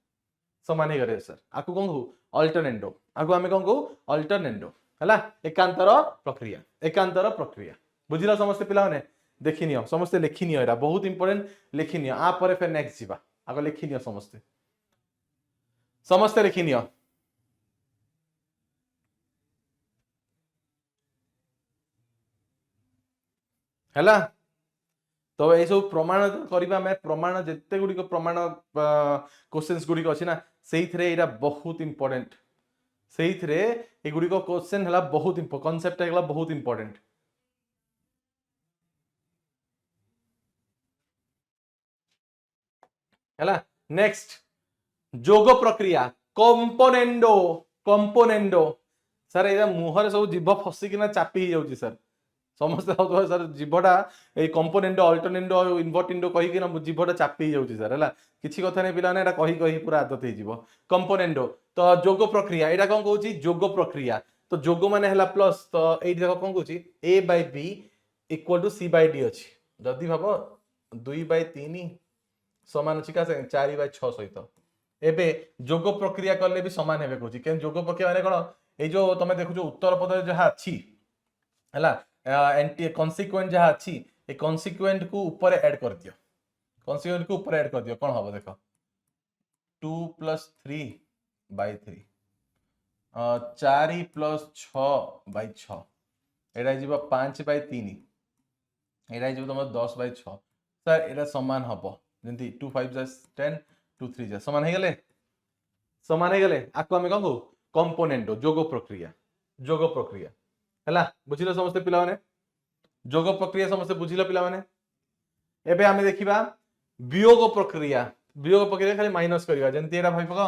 Speaker 1: समान ही गले सर आकु कोन कहू अल्टरनेंडो आकु हमें कोन कहू अल्टरनेंडो हला एकांतर प्रक्रिया बुझिला समस्त पिला माने देखिनियो समस्त लेखिनियो एटा बहुत इंपोर्टेंट लेखिनियो आ परे फिर नेक्स्ट जीवा आगो लेखिनियो समस्त लेखिनियो हला तो ये सब प्रमाण करबा मैं प्रमाण जत्ते गुडी को प्रमाण क्वेश्चंस गुडी को अछि ना सेइथरे एटा बहुत इंपोर्टेंट सेइथरे ए गुडी को क्वेश्चन हला बहुत कांसेप्ट हला बहुत इंपोर्टेंट हला नेक्स्ट जोग प्रक्रिया कंपोनेंडो कंपोनेंडो सर एदा मुहर सब जीभ फसी किना चापी ही जाउची सर समस्त सर जीभटा ए कंपोनेंडो अल्टरनेंडो इन्वर्टेंडो कहि किना जीभटा चापी ही जाउची सर हला किछि कथा नै पिला नै एटा कहि कहि पूरा आदत हे जीव कंपोनेंडो तो जोग प्रक्रिया एटा कोन कहूची जोग प्रक्रिया तो जोग माने हला प्लस तो एठी देखो कोन कहूची a by b equal to c by d अछि जदी भाबो 2/3 समान अछि का 4/6 सहित एबे जोग प्रक्रिया करले भी समान हेबे कहूची के जोग प्रक्रिया माने कोन ए जो तमे देखु जो उत्तर पद जहा अछि हला एंटी कॉन्सिक्वेंट जहा अछि ए कॉन्सिक्वेंट को ऊपर ऐड कर दियो कॉन्सिक्वेंट को ऊपर ऐड कर दियो कोन हबो देखो 2 + 3/3 4 + 6/6 एटा जीव 5/3 एटा जीव तुम 10/6 सर एटा समान हबो जंती 2 5 जा 10 2 3 जा समान हे गेले आको हमें कहू कंपोनेंटो जोग प्रक्रिया हला बुझिलो समस्त पिला माने जोग प्रक्रिया समस्त बुझिलो पिला माने एबे हमें देखिबा वियोग प्रक्रिया खाली माइनस करिवा जंती एटा भाई पका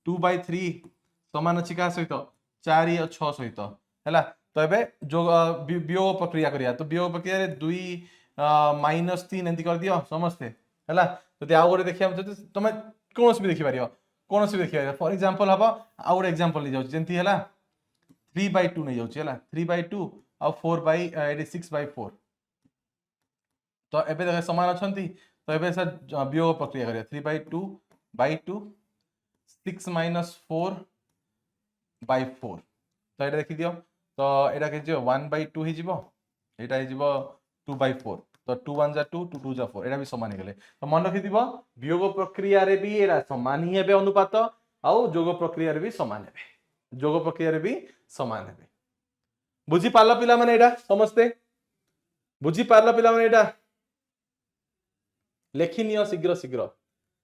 Speaker 1: 2/3 समान अछि का सहित 4 और 6 सहित हैला तो एबे जो वियोग प्रक्रिया करिया तो वियोग प्रक्रिया रे 2 -3 एंती कर दियो समस्ते हैला तो आ गोटे देखिया तमे कोनस भी देखि पारियो फॉर एग्जांपल हबा आ गोटे एग्जांपल ले जाउ जंती हैला 3/2 नै जाउ हैला 3/2 आ 6/4 तो एबे देख समान अछंती तो एबे सर वियोग प्रक्रिया करिया 3/2/2 6 - 4/4 तो एटा देखि दियो तो एटा के जे 1/2 हि जिवो एटा हि जिवो 2/4 तो 2 1 जा 2 2 2 जा 4 एटा भी समान हे गेले तो मन रखि दिबो वियोग प्रक्रिया रे भी एरा समान ही हेबे अनुपात आ जोग प्रक्रिया रे भी समान हेबे बुझी पारला पिला माने एटा समस्ते बुझी पारला पिला माने एटा लेखिनियो शीघ्र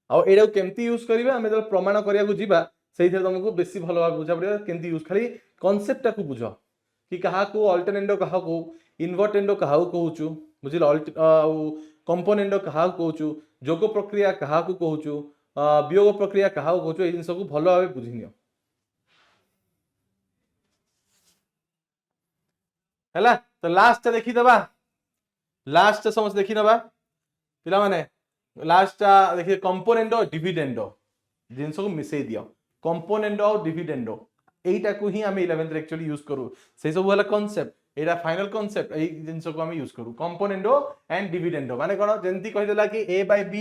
Speaker 1: आ एटा केमती यूज करिबा हमें प्रमाण करिया को जीवा से तुमको बेसी भल भाव बुझा पड़े केमती यूज खाली कॉन्सेप्ट को बुझ कि क्या अल्टरनेटो क्या इनवर्टेंडो क्या कहूँ बुझिल कंपोनेंडो क्या कहूँ जोग प्रक्रिया क्या कहूँ वियोग प्रक्रिया क्या कहूँ ये जिन को भल भाव बुझी नि है तो लास्ट देखीदबा लास्ट समस्त देखी नवा पिला माने लास्ट देखिए कंपोनेंडो डिविडेंडो जिनस को मिसई दियो कंपोनेंडो और डिविडेंडो एटा को ही हम 11th रे एक्चुअली यूज करू से सब वाला कांसेप्ट एटा फाइनल कांसेप्ट ए जिनस को हम यूज करू कंपोनेंडो एंड डिविडेंडो माने कोन जेंती कहि देला कि a by b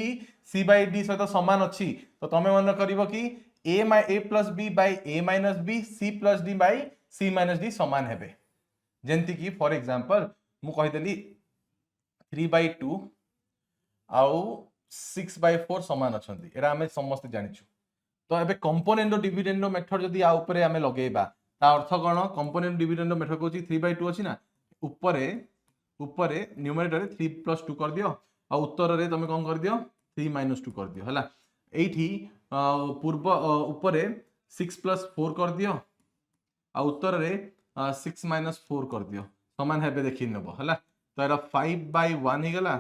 Speaker 1: c by d सहित समान अछि तो तमे मन करिवो कि a plus b by a minus b c plus d by c minus d समान हेबे जेंती कि फॉर एग्जांपल मु कहि देली 3/2 आउ 6/4 समान अच्छा एरा आम समस्त जानिछु तो एबे कंपोनेंडो डिविडेंडो मेथड जदी आ ऊपरे आमे लगेबा ता अर्थ कोन कंपोनेंडो डिविडेंडो मेथड कहूची 3/2 अछि ना ऊपरे ऊपरे न्यूमरेटर 3+2 कर दियो आ उत्तर रे तमे कोन कर दियो 3-2 कर दियो हला एठी पूर्व ऊपरे 6+4 कर दियो आ उत्तर रे 6-4 कर दियो समान हेबे देखि नबो हला तो एरा 5/1 ही गला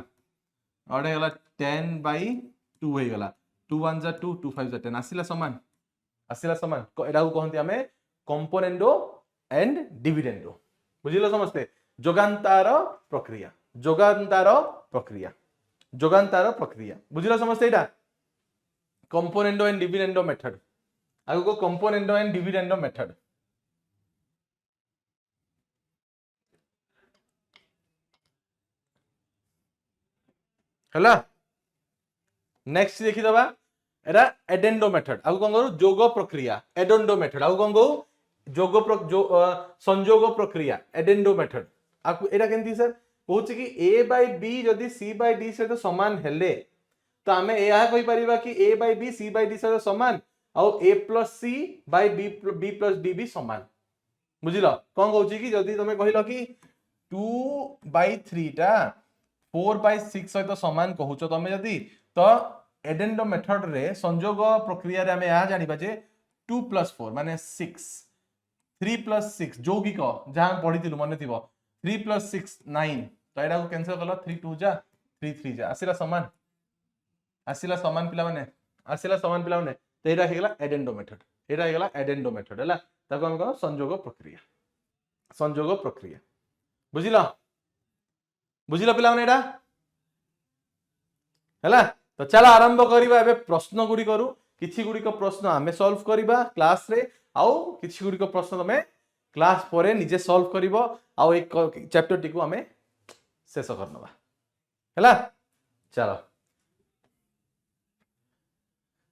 Speaker 1: और गला 10/2 हो गला 2 1 जा 2 2 5 जा 10 आसिला समान एटा को कहंती हमें कंपोनेंडो एंड डिविडेंडो बुझिलो समस्ते जोगांतार प्रक्रिया बुझिलो समस्ते एटा कंपोनेंडो एंड डिविडेंडो मेथड आगो को कंपोनेंडो एंड डिविडेंडो मेथड हला नेक्स्ट देखि दबा एरा एडेंडो मेथड आगो कोन करू जोग प्रक्रिया एडेंडो मेथड आगो कोन कहू संयोग प्रक्रिया एडेंडो मेथड आकु एटा केंती सर कहूछ कि a बाय b जदि c बाय d सहित समान हेले तो आमे एहा कहि परिबा कि a by b c by d सहित समान आ a plus c by b plus d भी समान बुझिलो कोन कहूछ कि जदि तमे कहिलो कि 2/3 टा 4/6 सहित समान कहूछ तमे जदि तो एडेंडो मेथड रे संयोग प्रक्रिया रे आमे या जानिबा जे 2+4 माने 6 3+6 यौगिक जहां पढ़ी मन थी 3+6 9 तो एटा को कैंसिल कल 3 2 जा 3 3 जा आसिला समान पिला माने तो एटा हे गेला एडेंडो मेथड हैला ताको हम कह संयोग प्रक्रिया बुझिला पिला माने एटा हैला तो चला आरंभ करिबा एबे प्रश्न गुडी करू किछि गुडी को प्रश्न आमे सॉल्व करिबा क्लास रे आउ किछि गुडी को प्रश्न तमे क्लास परे निजे सॉल्व करिवो आउ एक चैप्टर टी को हमें शेष करनबा हैला चलो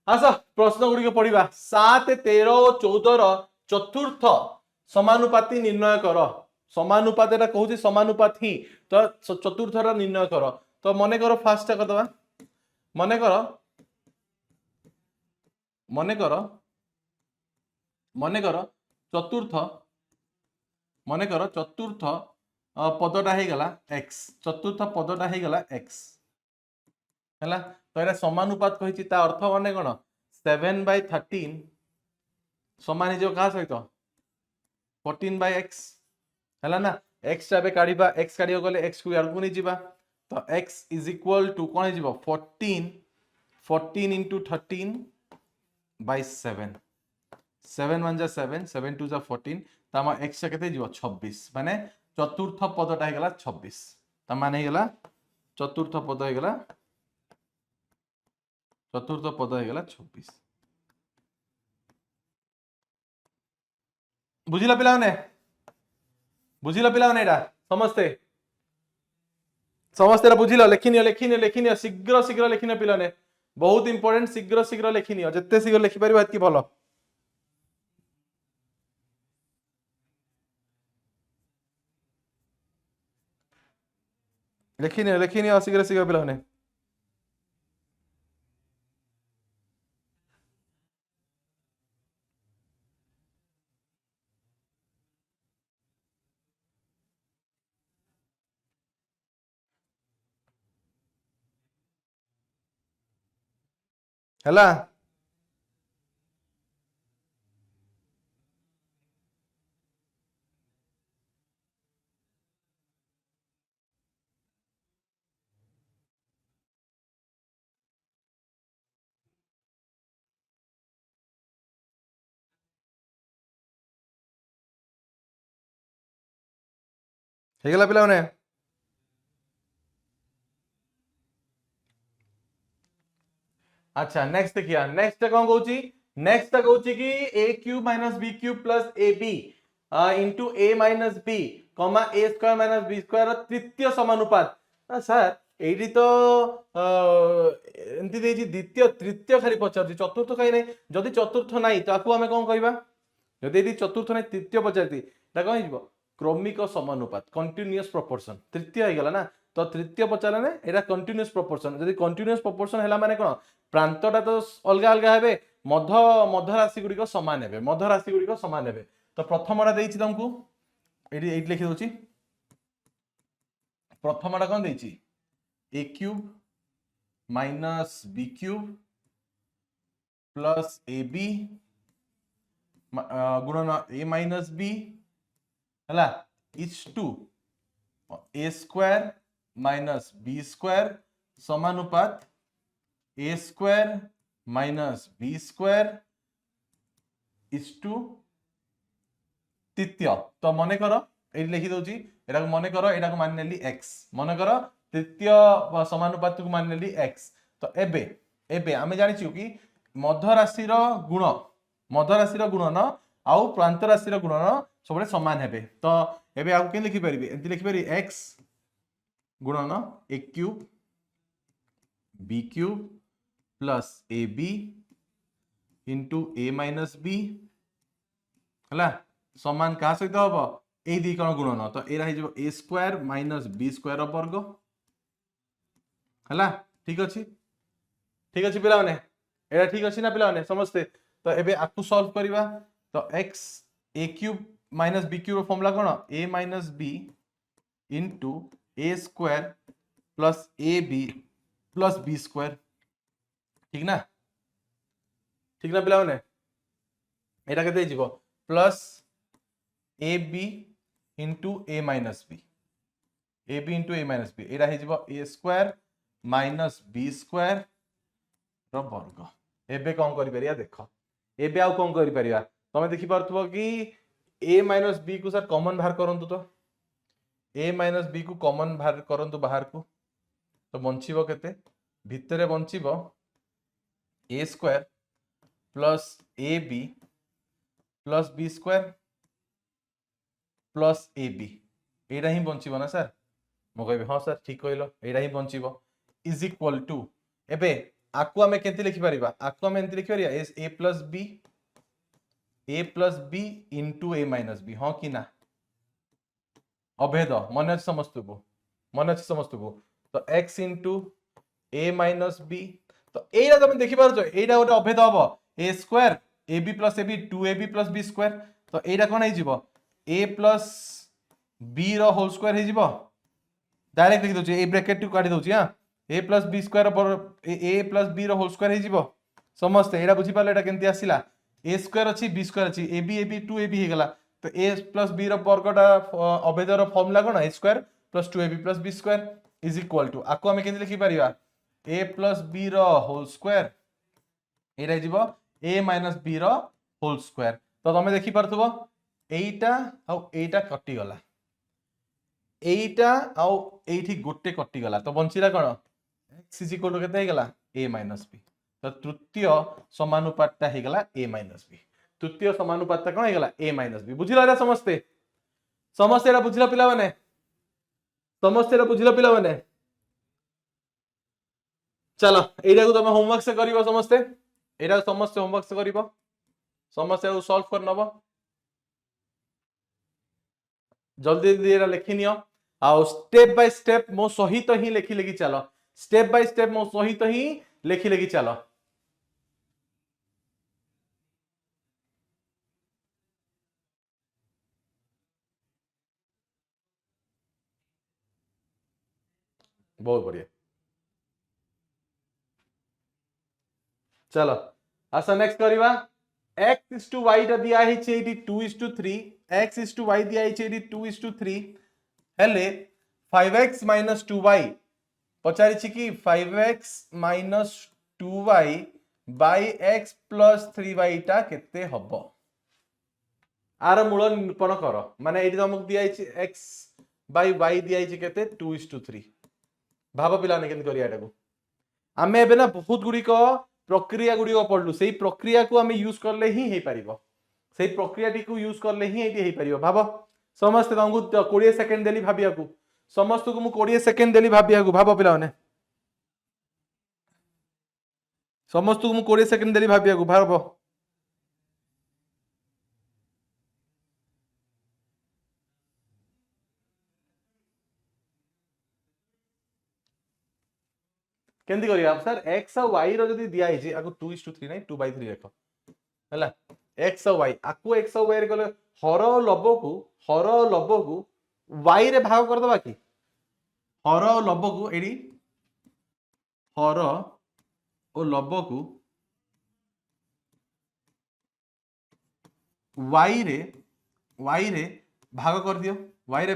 Speaker 1: आसा प्रश्न गुडी को पढिबा 7 13 और 14 रो चतुर्थ समानुपाती निर्णय करो समानुपात एटा कहूची समानुपाती तो चतुर्थ रो निर्णय करो तो मने करो फास्ट करदबा मने करो चतुर्थ पदटा हे गला x चतुर्थ पदटा हे गला x हैला तो एरा समानुपात कहिछि ता अर्थ माने कोन 7/13 समान जो का सहित 14/x हैला ना x बे काढिबा x काढियो गले x को यार गुनी जिबा तो x इज इक्वल टू कोन हे जिवो 14 into 13/7 7 1 जा 7 7 2 जा 14 तामा x केते जिवो 26 माने चतुर्थ पदटा हे गला 26 ता माने हे गला चतुर्थ पद हे गला 26 बुझिला पिला माने एटा समस्ते बुझिल लेखिनियो शीघ्र लेखिनियो पिलाने बहुत इंपोर्टेंट शीघ्र लेखिनियो जिते शीघ्र लिखि पारिबा एतकी भलो लेखिनियो शीघ्र पिलाने हैला ହେଇଗଲା ପିଲାମାନେ। अच्छा नेक्स्ट देखिए, नेक्स्ट कौन कहूची, नेक्स्ट कहूची कि a cube minus b cube plus ab into a minus b कमा a square minus b square तृतीय समानुपात। सर एठी तो एंती देजी द्वितीय तृतीय खाली पचार चतुर्थ कहीं नहीं, जदि चतुर्थ नहीं तो आकु आमे कोन कहबा, जदि एठी चतुर्थ नहीं तृतीय पचारती एटा कोन हिजबो क्रमिक समानुपात कंटीन्यूअस प्रोपोर्शन, तृतीय हो गला ना, तो तृतीय पचारे ने एटा कंटीन्यूअस प्रोपोर्शन, जदि कंटीन्यूअस प्रोपोर्शन हैला माने कोन प्रांतटा तो अलग अलग हेबे, मध्य मध्य राशि गुडी को समान हेबे, मध्य राशि गुडी को समान हेबे। तो प्रथमटा देइछि तुमको एठी एठी लिखि दोछि, प्रथमटा कोन देइछि a cube minus b cube plus ab गुणन a माइनस b हला is to a square minus b square समानुपात a square minus b square is to तृतीय। तो मन कर ये लिखि दोची, एटा को मन कर, एटा को मान नेली x, मन कर तृतीय समानुपात को मान नेली x। तो एबे एबे आमे जानि छु कि मध्य राशि रो गुण, मध्य राशि रो गुणन आउ प्रांत राशि रो गुणन सबले समान हेबे। तो एबे आउ के लिखि परिबे, एंति लिखि परि x गुणन a cube b cube plus ab into a minus b हला समान का सहित हबो ए दी कोन गुणन, तो एरा हे जबो a square minus b square वर्ग हला। ठीक अछि, ठीक अछि पिला माने, एरा ठीक अछि ना पिला माने समझते। तो एबे आकु सॉल्व करिवा, तो x a cube minus b cube formula कोन a minus b into a square plus ab plus b square, ठीक ना, ठीक ना पिला माने। एटा केते जिवो plus ab into a minus b, ab into a minus b एटा हे जिवो a square minus b square रो वर्ग। एबे कोन करि परिया देखो, एबे आउ कोन करि परिया, तमे देखि परथबो कि a माइनस b को सर कॉमन बाहर करंतु, तो a माइनस b को कॉमन बाहर करंतु बाहर को, तो बंचिबो केते भितरे बंचिबो a square plus ab plus b square plus ab एटा ही बंचिबो ना सर, मो कहबे हां सर ठीक कहलो एटा ही बंचिबो इज इक्वल टू। एबे आकु हमें केते लिखि परिबा, आकु हमें एंति लिखि परिया a plus b into a minus b, हां कि ना अभेद मन अछि समस्त को, मन अछि समस्त को। तो x into a minus b, तो एटा तुम देखि पारछो एटा गोटे अभेद हबो a square ab plus ab 2ab plus b square. तो एटा कोन हे जिवो a प्लस b रो होल स्क्वायर हे जिवो, डायरेक्ट लिखि दोछि ए ब्रैकेट टू काटी दोछि हां, a प्लस b स्क्वायर पर a प्लस b रो होल स्क्वायर हे जिवो समस्त। एटा बुझि पाले एटा केंति आसिला, a स्क्वायर अछि b स्क्वायर अछि ab 2ab हे गेला, तो a प्लस b रो वर्गटा अभेद रो फॉर्मूला कोन a square plus 2ab plus b square is equal to आको हमें केंति लिखि परिबा a प्लस b रो होल स्क्वायर एटा जिवो a माइनस b रो होल स्क्वायर। तो तमे देखि परथबो एटा आउ एटा कटि गला, एटा आउ एठी गोटे कटि गला, तो बंचिला कोन x इज इक्वल टू केते हे गेला a माइनस b। तो तृतीय समानुपातटा हे गेला a माइनस b, तृतीय समानुपातटा कोन हे गेला a माइनस b। बुझिला रे समस्ते, समस्ते रा बुझिला पिला माने, समस्ते रा बुझिला पिला माने। चलो एटा को तुम होमवर्क से करिवो समस्ते, एटा समस्ते होमवर्क से करिवो, समस्या को सॉल्व कर नबो, जल्दी जल्दी एटा लिखि नियो आ स्टेप बाय स्टेप मो सहित ही लिखि लिखि चलो, स्टेप बाय स्टेप मो सहित ही लिखि लिखि चलो। बहुत बढ़िया, चलो आसा next करिवा x is to y टा दिया है 2:3, x is to y दिया है 2:3 हेले 5x minus 2y पचारि छि कि 5x minus 2y by x plus 3y टा केते हबो, आर मूल निरूपण कर। माने एठी हमक दिया है x बाय y दिया केते 2:3 भाव पिला ने केन करिया एटाको आमे एबे ना बहुत गुडी को प्रक्रिया गुडी को पढलु सेही प्रक्रिया को आमे यूज करले ही हे परिबो सेही प्रक्रिया टी को यूज करले ही एटी हे परिबो भाव समस्त तंगु 20 सेकंड देली भाबिया को समस्त को मु 20 सेकंड देली भाबिया को भाव पिला ने समस्त को मु 20 सेकंड देली भाबिया को भाव केंदी करिया सर x और y रो जदी दिया हिची आको 2:3 नहीं 2/3 रख हला x और y आको x और y रे गले हर लब को y रे भाग कर दबा की हर और लब को एडी हर और लब को y रे भाग कर दियो y रे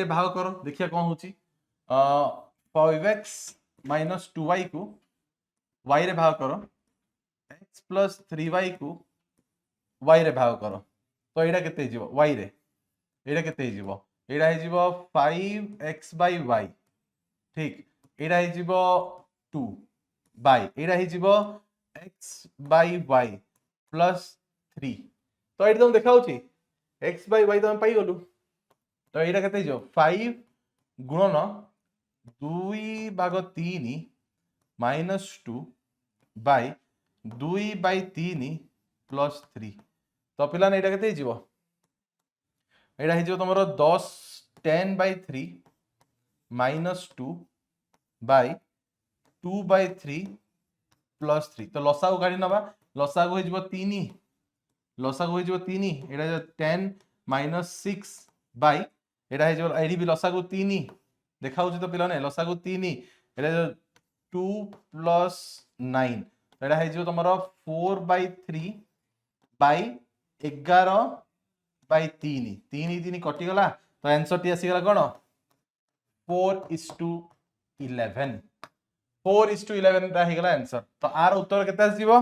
Speaker 1: भाग करो देखिया कौन होची 5x माइनस 2y को y रे भाग करो x प्लस 3y को y रे भाग करो तो एटा केते हिजिवो y रे एटा केते हिजिवो एटा हिजिवो 5x बाय y ठीक एटा हिजिवो 2 bye Etah हिजिवो x by y plus 3 तो एटा तुम देखाउची x बाय y तुम पाई गलु तो एटा केते हिजिवो 5 गुणन 2/3 माइनस 2 बाय 2/3 प्लस 3 तो पिला ने एटा केते हिजिवो एटा हिजिवो तमरो 10/3 माइनस 2 बाय 2/3 प्लस 3 तो लसा को गाड़ी नबा लसा को हिजिवो 3 एटा 10 माइनस 6 बाय एटा हिजिवो एडी भी लसा को 3 देखाउछि तो पिला ने लसा को 3 एटा 2 प्लस 9 एटा हिजिवो तमरो 4/3 बाय 11/3 3 कटि गला तो आंसर टी आसी गला कोन 4:11 4:11 ता हे गला आंसर तो आर उत्तर केते आसीबो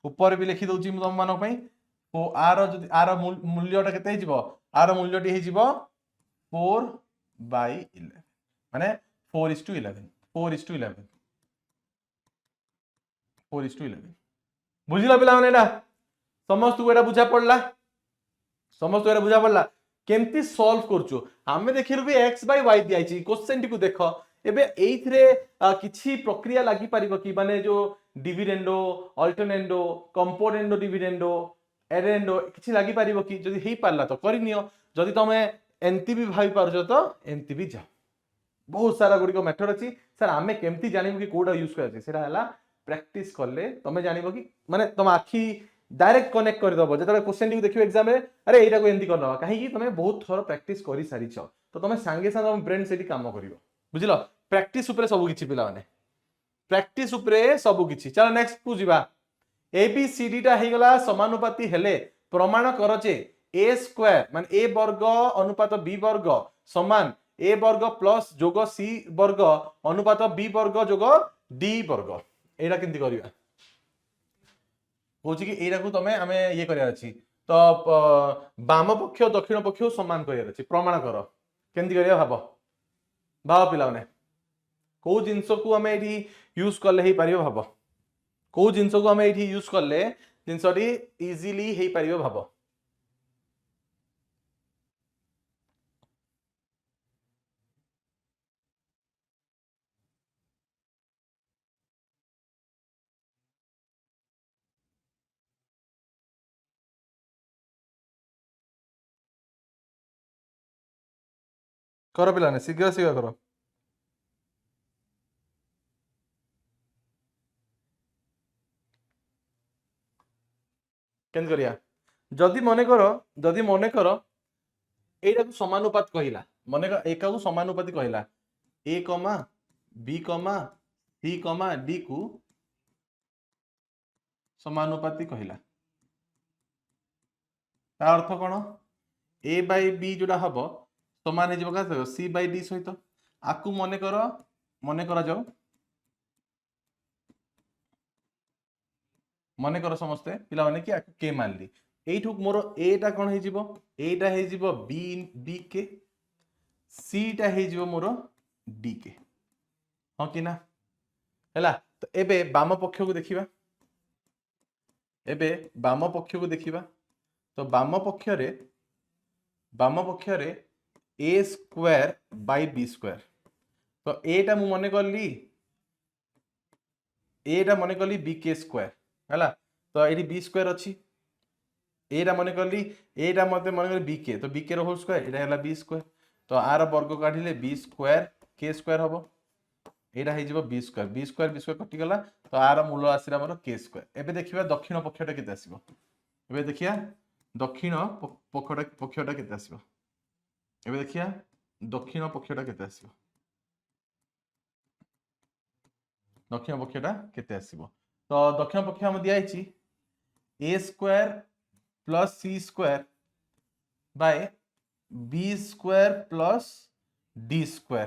Speaker 1: ऊपर भी लिखि दउछि तुम मानक पई तो आर जदि आर मूल्यटा केते हिजिवो आर मूल्यटी हिजिवो 4/11 माने 4:11 बुझिला पिला माने एटा समस्त को एटा बुझा पड़ला केमती सॉल्व करछु हमें देखिरु भी x बाय y दिया छि क्वेश्चन टी को देखो एबे एइथरे किछि प्रक्रिया लागि परिबो कि माने जो डिविडेंडो अल्टरनेंडो कंपोनेंडो डिविडेंडो एरेंडो किछि लागि परिबो कि जदि हेई पारला तो करिनियो जदि तमे एंती भी भाई पारजो तो एंती भी जाओ बहुत सारा गुडी को मेथड अछि सर हमें केमती जानिबो कि कोडा यूज करछि सेटा हला प्रैक्टिस करले तमे जानिबो कि माने तम आखी डायरेक्ट कनेक्ट कर दबो जेतले क्वेश्चन टी देखियो एग्जाम रे अरे एटा को एंती करनवा काहे कि तमे बहुत थोर प्रैक्टिस करि सारी छ तो तमे संगे संग हम ब्रेन सेठी काम करिवो बुझिलो प्रैक्टिस ऊपर सब किछि पिला माने प्रैक्टिस ऊपर सब किछि चलो नेक्स्ट को जीवा एबीसीडी टा हे गला समानुपाती हेले प्रमाण कर जे a स्क्वायर माने a वर्ग अनुपात b वर्ग समान a वर्ग प्लस जोग c वर्ग अनुपात b वर्ग जोग d वर्ग एटा केंती करिवा होची कि एटा को तमे हमें ये करिया अछि तो वाम पक्ष दक्षिण पक्ष समान करिया अछि प्रमाण कर केंती करिया भाव पिला माने को जिंस को हमें एठी यूज करले हे परियो भाव को जिंस को हमें एठी यूज करले जिंसटी इजीली हे परियो भाव करो पिलाने शीघ्र शीघ्र करो केन करिया जदि मने करो एटा को समानुपात कहिला मने कर एका को समानुपाती कहिला a कमा b कमा c कमा d को समानुपाती कहिला ता अर्थ कोन a बाय b जोडा हबो समान हे जबो का c बाय d सहित आकु मने करा जाओ मने करो समस्ते पिला माने कि आकु के मान ली एठू मोर एटा कौन हे जीवो एटा हे जीवो बी बी के सी टा हे जीवो मोर डी के हां कि ना हैला तो एबे बाम पक्ष को देखिबा एबे बाम पक्ष को देखिबा तो बाम पक्ष रे ए स्क्वायर बाय बी स्क्वायर तो एटा मु मने करली एटा मने करली बी के स्क्वायर हैला तो एटी बी स्क्वायर अछि एटा मने करली एटा मते मने करली बी के तो बी के रो होल स्क्वायर एटा हला बी स्क्वायर तो आर वर्ग काढिले बी स्क्वायर के स्क्वायर हबो एटा हे जीवो बी स्क्वायर कटि गला तो आर मूल आसीला हमर के स्क्वायर एबे देखिबा दक्षिण पक्षटा केते आसीबो एबे देखिया दक्षिण पक्षटा केते आसीबो एबे देखिया दक्षिण पक्षटा केते आसीबो दक्षिण पक्षटा केते आसीबो तो दक्षिण पक्ष हम दिया हिची A square plus C square by B square plus D square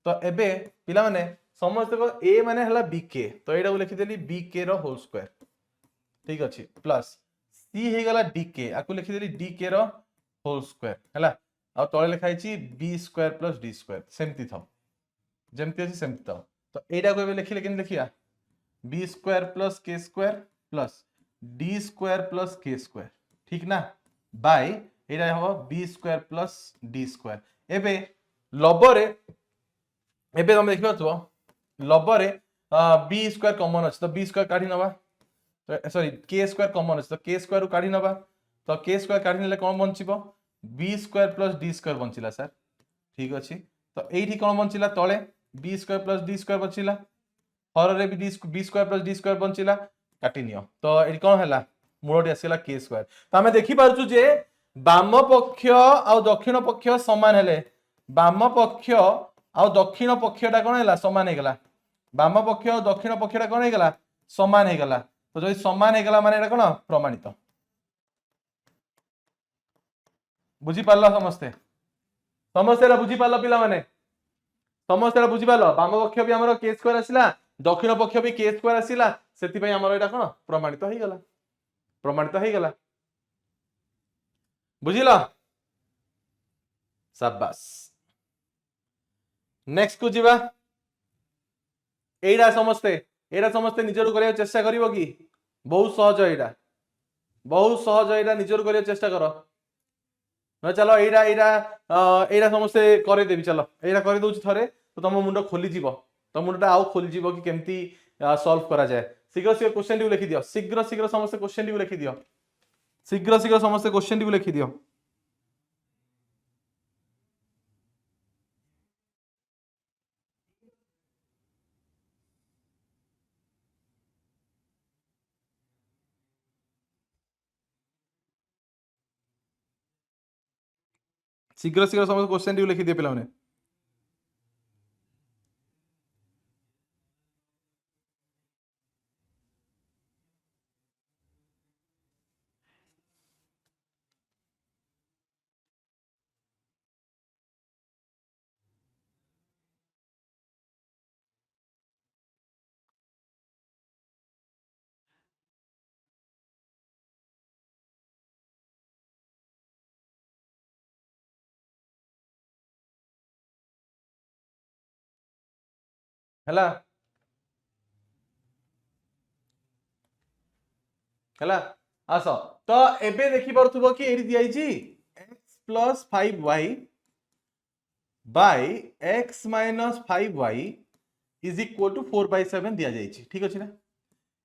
Speaker 1: तो एबे पिला माने समस्त को ए माने हला बी के तो एटा को लिखि देली बी के रो होल स्क्वायर ठीक अछि प्लस सी हे गला डी के आकु लिखि देली डी के रो होल स्क्वायर हला आ तळे लिखा हिची B square plus D square सेमति थाओ जेमति अछि सेमति थाओ तो एटा को एबे लिखिले केन लिखिया b square plus D square plus k square ठीक ना बाय एटा हो b square plus D square एबे लबरे एबे हम देखिबा तो लबरे बी स्क्वायर कॉमन अछि तो बी स्क्वायर काढी नबा सॉरी के स्क्वायर कॉमन अछि तो के स्क्वायर रो काढी नबा तो के स्क्वायर काढी नेले कोन बंचिबो B square plus D square बंचिला सर ठीक अछि तो एठी कोन बंचिला तळे B square plus D square बंचिला हर रे भी B square plus D square बंचिला काटी नियो तो एठी कोन हला मूलटी आसीला के स्क्वायर तो हमें देखि पारछु जे बाम पक्ष आ दक्षिण पक्ष समान हेले बाम पक्ष आ दक्षिण पक्षटा कोन हैला समान हे गेला बाम पक्ष और दक्षिण पक्षटा कोन हे गेला समान हे गेला तो जदि समान हे गेला माने एटा कोन प्रमाणित बुझी पारला समस्ते समस्या बुझी पारला पिला माने समस्या बुझी पारला बाम पक्ष भी हमर के स्क्वायर आसिला दक्षिण पक्ष भी के स्क्वायर आसिला सेति पई हमर एटा कोन प्रमाणित हे गेला बुझिला शाबाश नेक्स्ट को जीवा एडा समस्ते निजर करिया चेष्टा करिवो कि बहुत सहज एडा निजर करिया चेष्टा करो न चलो एडा समस्ते करे देबी चलो एडा करे दोछि थरे तो तुम मुंड खोली जीवो तुम मुंडटा आउ खोली जीवो कि केमती सॉल्व करा जाए शीघ्र क्वेश्चन टी लिखि दियो शीघ्र समस्ते क्वेश्चन टी लिखि दियो शीघ्र समस्ते क्वेश्चन टी लिखि दियो शीघ्र समस्त क्वेश्चन टी लिखि दियो पिला माने हला हला आसो तो एबे देखि परथुबो कि एडी दिया छी x + 5y bye x - 5y = 4/7 दिया जाई छी ठीक अछि ना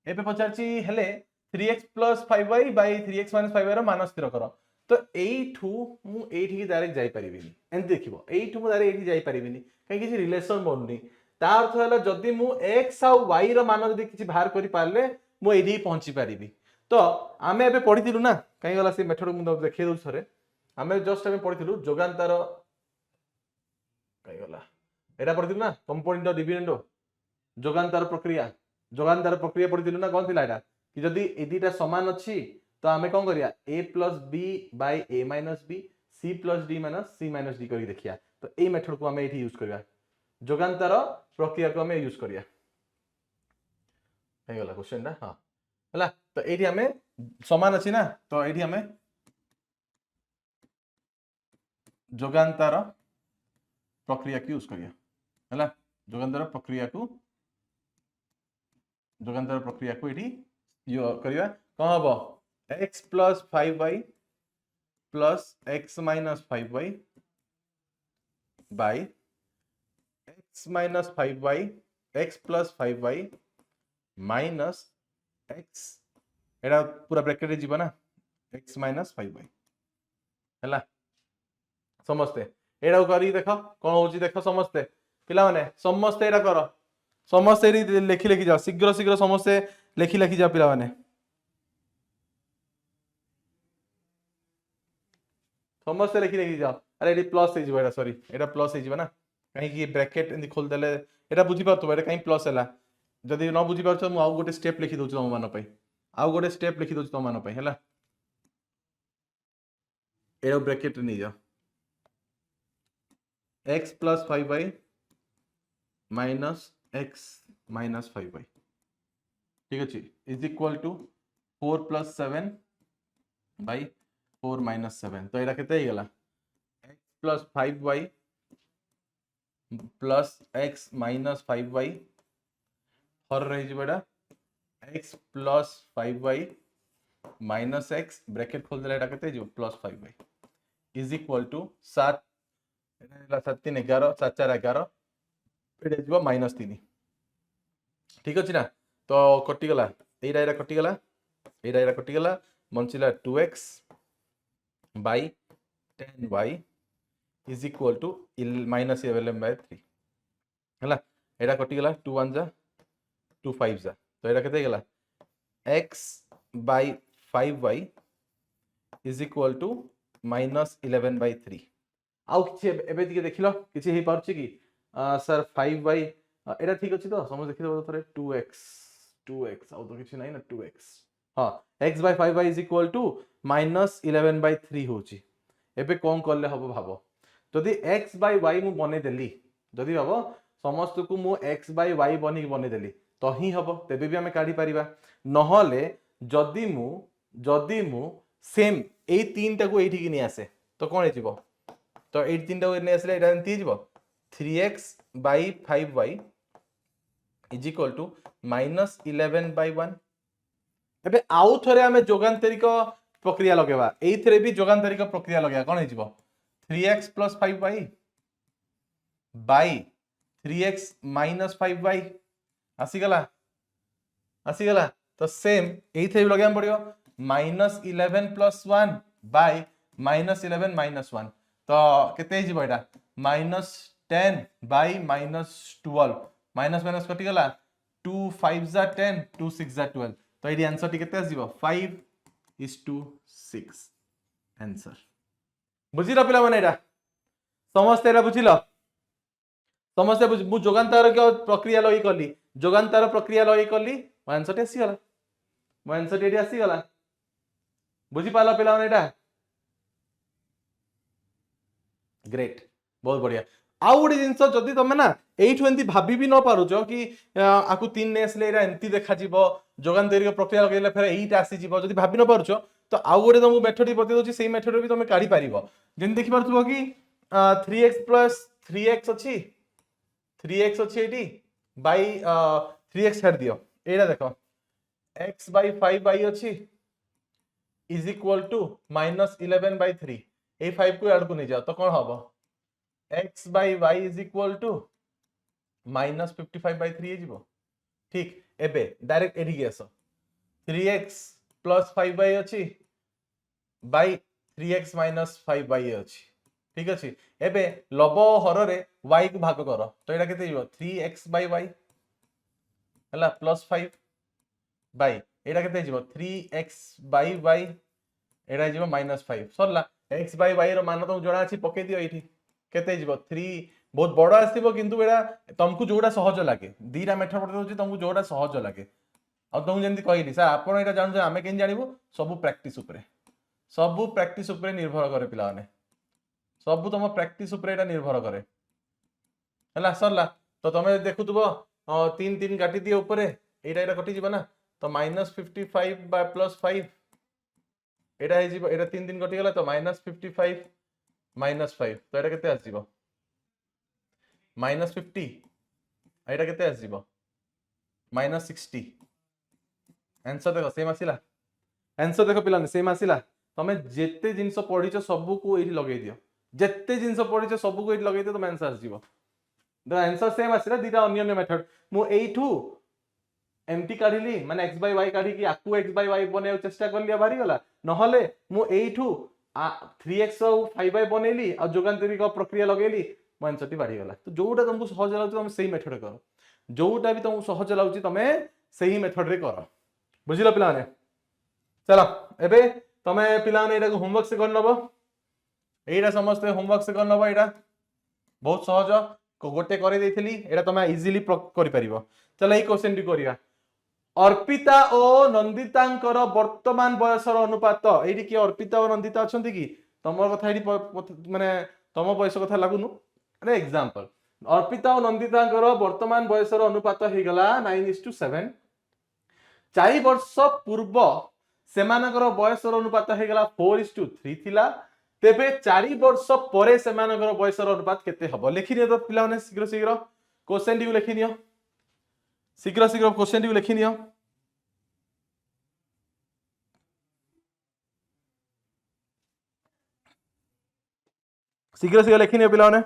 Speaker 1: एबे पचार छी हेले 3x + 5y by 3x - 5y रो मान स्थिर करो तो एठू मु एठी की डायरेक्ट जाई परिबिनी एन देखिबो एठू मु डायरेक्ट एठी जाई परिबिनी काहे कि रिलेशन बननी तार अर्थ हला जदी मु x आ y रो मान जदी किछि बाहर करि पारले मु एठी पहुंची परिबी तो आमे एबे पढितिलु ना काहे गला से मेथड मु देखै दउ थरे आमे जस्ट आमे पढितिलु जोगांतर काहे गला एटा पढितिलु ना कंपोनेंट ऑफ डिविडेंड जोगांतर प्रक्रिया पढितिलु ना कोन थिला एटा कि जदी ए दुटा समान अछि तो आमे कोन करिया a + b / a - b c + d - c - d करि देखिया तो ए मेथड को आमे एठी यूज करिया जोगांतर प्रक्रिया को आमे यूज करिया हे गला क्वेश्चन ना हां है तो ये आम समान अच्छी ना तो ये आम जोगांतर प्रक्रिया को यूज करिया है जोगांतर प्रक्रिया को ये करवा कौन हम x plus 5y plus x minus 5y by x minus 5y x plus 5y minus x एटा पूरा ब्रैकेट जीव ना एक्स माइनस 5y है समस्ते एटा कर देख कौन हो देख समस्ते पिला माने समस्ते एटा कर समस्ते लिखी लिखी जाओ शीघ्र शीघ्र समस्ते लिखी लिखी जाओ पिला माने समस्ते लिखी लिखी जाओ अरे ये प्लस हो सॉरी एटा प्लस हो ना कहीं ब्रैकेट एंड खोलदेले एटा बुझी पारथुबो एटा कहीं प्लस है जदि न बुझी पारछ मु आउ गोटे स्टेप लिखि दउछ तुम मान पई आउ गोटे स्टेप लिखि दउछ तुम मान पई हैला एरो ब्रैकेट नहीं जाओ x plus 5y minus x minus 5y ठीक अच्छे is equal to 4 plus 7 by 4 minus 7 तो यहाँ केते गला x plus 5y plus x minus 5y हर रही बेटा x plus 5y minus x bracket खोल देला केते जो plus 5y is equal to 7 7 3 11 7 4 11 एटा जीव माइनस 3 ठीक अच्छे ना तो कटिगला यही कटिगला यही कटिगला बंचिला 2x by 10y is equal to minus 11 by 3 है यहाँ कटिगला 2 1 जा 2 5 जा तो यहाँ केते गला x by 5y is equal to minus 11 by 3 आउ कि देख लो किसी हो पार्छ कि सर 5y एटा ठीक अच्छे तो समझ देखि दो थरे 2x आउ तो किसी नहीं ना 2x हाँ x by 5y is equal to minus 11 by 3 होची एबे कौन करले हबो भाबो जदि x बाय y मु बने देली जदि भाबो समस्त को मु x बाय y बने देली तो ही हबो तेबे भी हमें काढी परिबा नहले जदि मु सेम ए तीन टा को एठी कि नहीं आसे तो कौन हेजिबो तो ए तीन टा को नहीं आसले एटा एंती हेजिबो 3x by 5y is equal to minus 11 by 1 एबे आउ थरे आमे जोगांतरिक प्रक्रिया लगेबा एइथरे भी जोगांतरिक प्रक्रिया लगेबा कोन हेजिबो 3x plus 5y by 3x minus 5y आसीगला तो सेम एइथरे भी लगेबा पड़ियो minus 11 plus 1 by minus 11 minus 1 तो केते हेजिबो एटा minus 10 by minus 12 minus minus कटि गला 2 5 जा 10 2 6 जा 12 तो ये आंसर टी केते आसीबो 5:6 आंसर बुझिलो पिला माने एटा समस्त एटा बुझिलो समस्त बुझ मु जोगांतर के प्रक्रिया लई करली जोगांतर प्रक्रिया लई करली आंसर टी आसी गला मो आंसर टी आसी गला बुझी पालो पिला माने एटा ग्रेट बहुत बढ़िया आउ गोटे जिनस जदि तुम ना एठू एमती भाभी भी न पारुच कि आपको 3 ने आसले एमती देखा जोगांतरिक प्रक्रिया लगे फिर एटा आसीज जदि भाभी न पारुच तो आउ गोटे तुमको मेथड बता दूसरी से मेथड भी तुम काढ़ी पार जमी देखी पार्थ कि 3x प्लस 3x अच्छी 3x अच्छी ये बै 3x छाड़ दियो एटा देख x बाय 5y अच्छी is equal to minus 11 by 3 ए 5 को याद को नहीं जाओ तो कौन हम x by y is equal to minus 55 by 3 जीवो ठीक एबे डायरेक्ट एठी के आसो 3x प्लस 5y अछि बाय 3x माइनस 5y अछि ठीक अछि एबे लब हर रे y को भाग करो तो एटा केते जीवो 3x बाय y हला प्लस 5 बाय एटा केते जीवो 3x बाय y एटा जीवो minus 5 Sarla x by y रो मान तो जणा अछि पके दियो एठी केते जीवो 3 बहुत बड़ आसीबो किंतु एटा तुमको जोडा सहज लागे दीरा मेथड पड़ दोछि तुमको जोडा सहज लागे आ तुम जेंति कहली सर आपण एटा जानु आमे केन जानिबो सब प्रैक्टिस ऊपर निर्भर करे पिला माने सब तुम प्रैक्टिस ऊपर एटा निर्भर करे हला सरला तो तमे देखुतबो 3 3 काटी दियो ऊपर एटा एटा कटि जीवो ना तो -55 बाय +5 एटा हे जीवो एटा 3 दिन कटि गला तो -55 -5 तो एटा केते आसीबो -50 एटा केते आसीबो -60 आंसर देखो सेम आसीला आंसर देखो पिलाने सेम आसीला तमे जेते जिंस पढिछ सब को एठी लगेइ दियो जेते जिंस पढिछ सब को एठी लगेइ दियो तो आंसर आसीबो द आंसर सेम आसीला दिटा अन्य अन्य मेथड मु एठू एमटी काढिली माने x बाय y काढी कि आकु x बाय y बनेउ चेष्टा करलिया बारी गला नहले मु एठू 3x और 5y बनेली और जोगांतरिक प्रक्रिया लगेली मो आंसर टी बारी गला तो जोटा तुमको सहज लाउछ तुम सेही मेथड करो जोटा भी तुमको सहज लाउछ तमे सेही मेथड रे करो बुझिलो पिला माने चलो एबे तमे पिला माने एटा को होमवर्क से कर नबो एटा समस्त होमवर्क से कर नबो एटा बहुत सहज गोटे करे देथिली एटा तमे इजीली करि परिबो चलो ए क्वेश्चन टी करिया अर्पिता और नंदितांकर वर्तमान बयसर अनुपात एठी कि अर्पिता और नंदिता अछंती कि तमर कथा एठी माने तम बयस कथा लागुनु अरे एग्जांपल अर्पिता और नंदितांकर वर्तमान बयसर अनुपात हे गला 9:7 4 वर्ष पूर्व सेमानकर बयसर अनुपात हे गला 4:3 थिला तेबे 4 वर्ष परे सेमानकर बयसर अनुपात केते हबो लिखि नियो तो पिला माने शीघ्र शीघ्र क्वेश्चन टी लिखि नियो शीघ्र शीघ्र क्वेश्चन टी लिखि नियो शीघ्र शीघ्र लिखि नियो पिला माने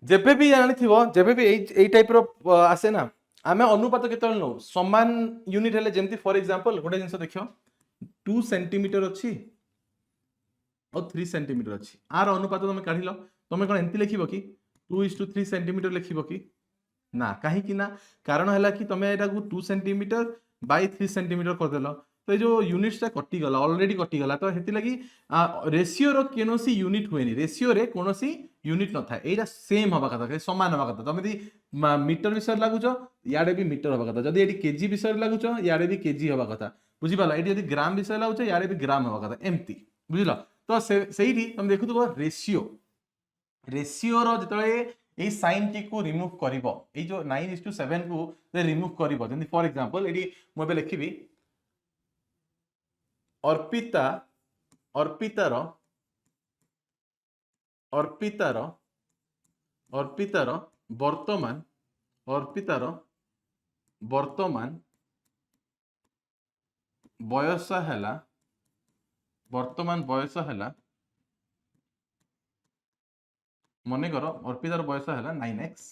Speaker 1: जेबे भी जानिथिबो जेबे भी एई टाइप रो आसे ना आमे अनुपात केतल नो समान यूनिट हेले जेमति फॉर एग्जांपल गोटे जिंस देखियो 2 सेंटीमीटर अछि और 3 सेंटीमीटर अछि आर अनुपात तुम काढिलो तुम कोन एंती लिखिबो कि 2:3 सेंटीमीटर लिखिबो कि ना काहे कि ना कारण हैला कि तुम एटा को 2 सेंटीमीटर बाय 3 सेंटीमीटर कर देलो तो ये जो यूनिट्स ता कटि गला ऑलरेडी कटि गला तो हेति लगी रेशियो रो कोनोसी यूनिट होएनी रेशियो रे कोनोसी यूनिट न था एटा सेम हबा कथा समान हबा कथा तुम यदि मीटर विषय लागुचो याडे भी मीटर हबा कथा जदी एटी केजी विषय लागुचो याडे भी केजी हबा कथा बुझि पाला एटी यदि ग्राम विषय लागुचो याडे भी ग्राम हबा कथा एम्ति बुझिलो तो सेही तुम देखुथबो रेशियो रेशियो रो जतले ए साइन टी को रिमूव करिवो ए जो 9:7 को रिमूव करिवो जंदी फॉर एग्जांपल एटी मोबे लिखिबी अर्पिता अर्पितार अर्पितार अर्पितार वर्तमान अर्पितार वर्तमान बयस हैला वर्तमान बयस हैला मने करो अर्पितार बयस हैला 9x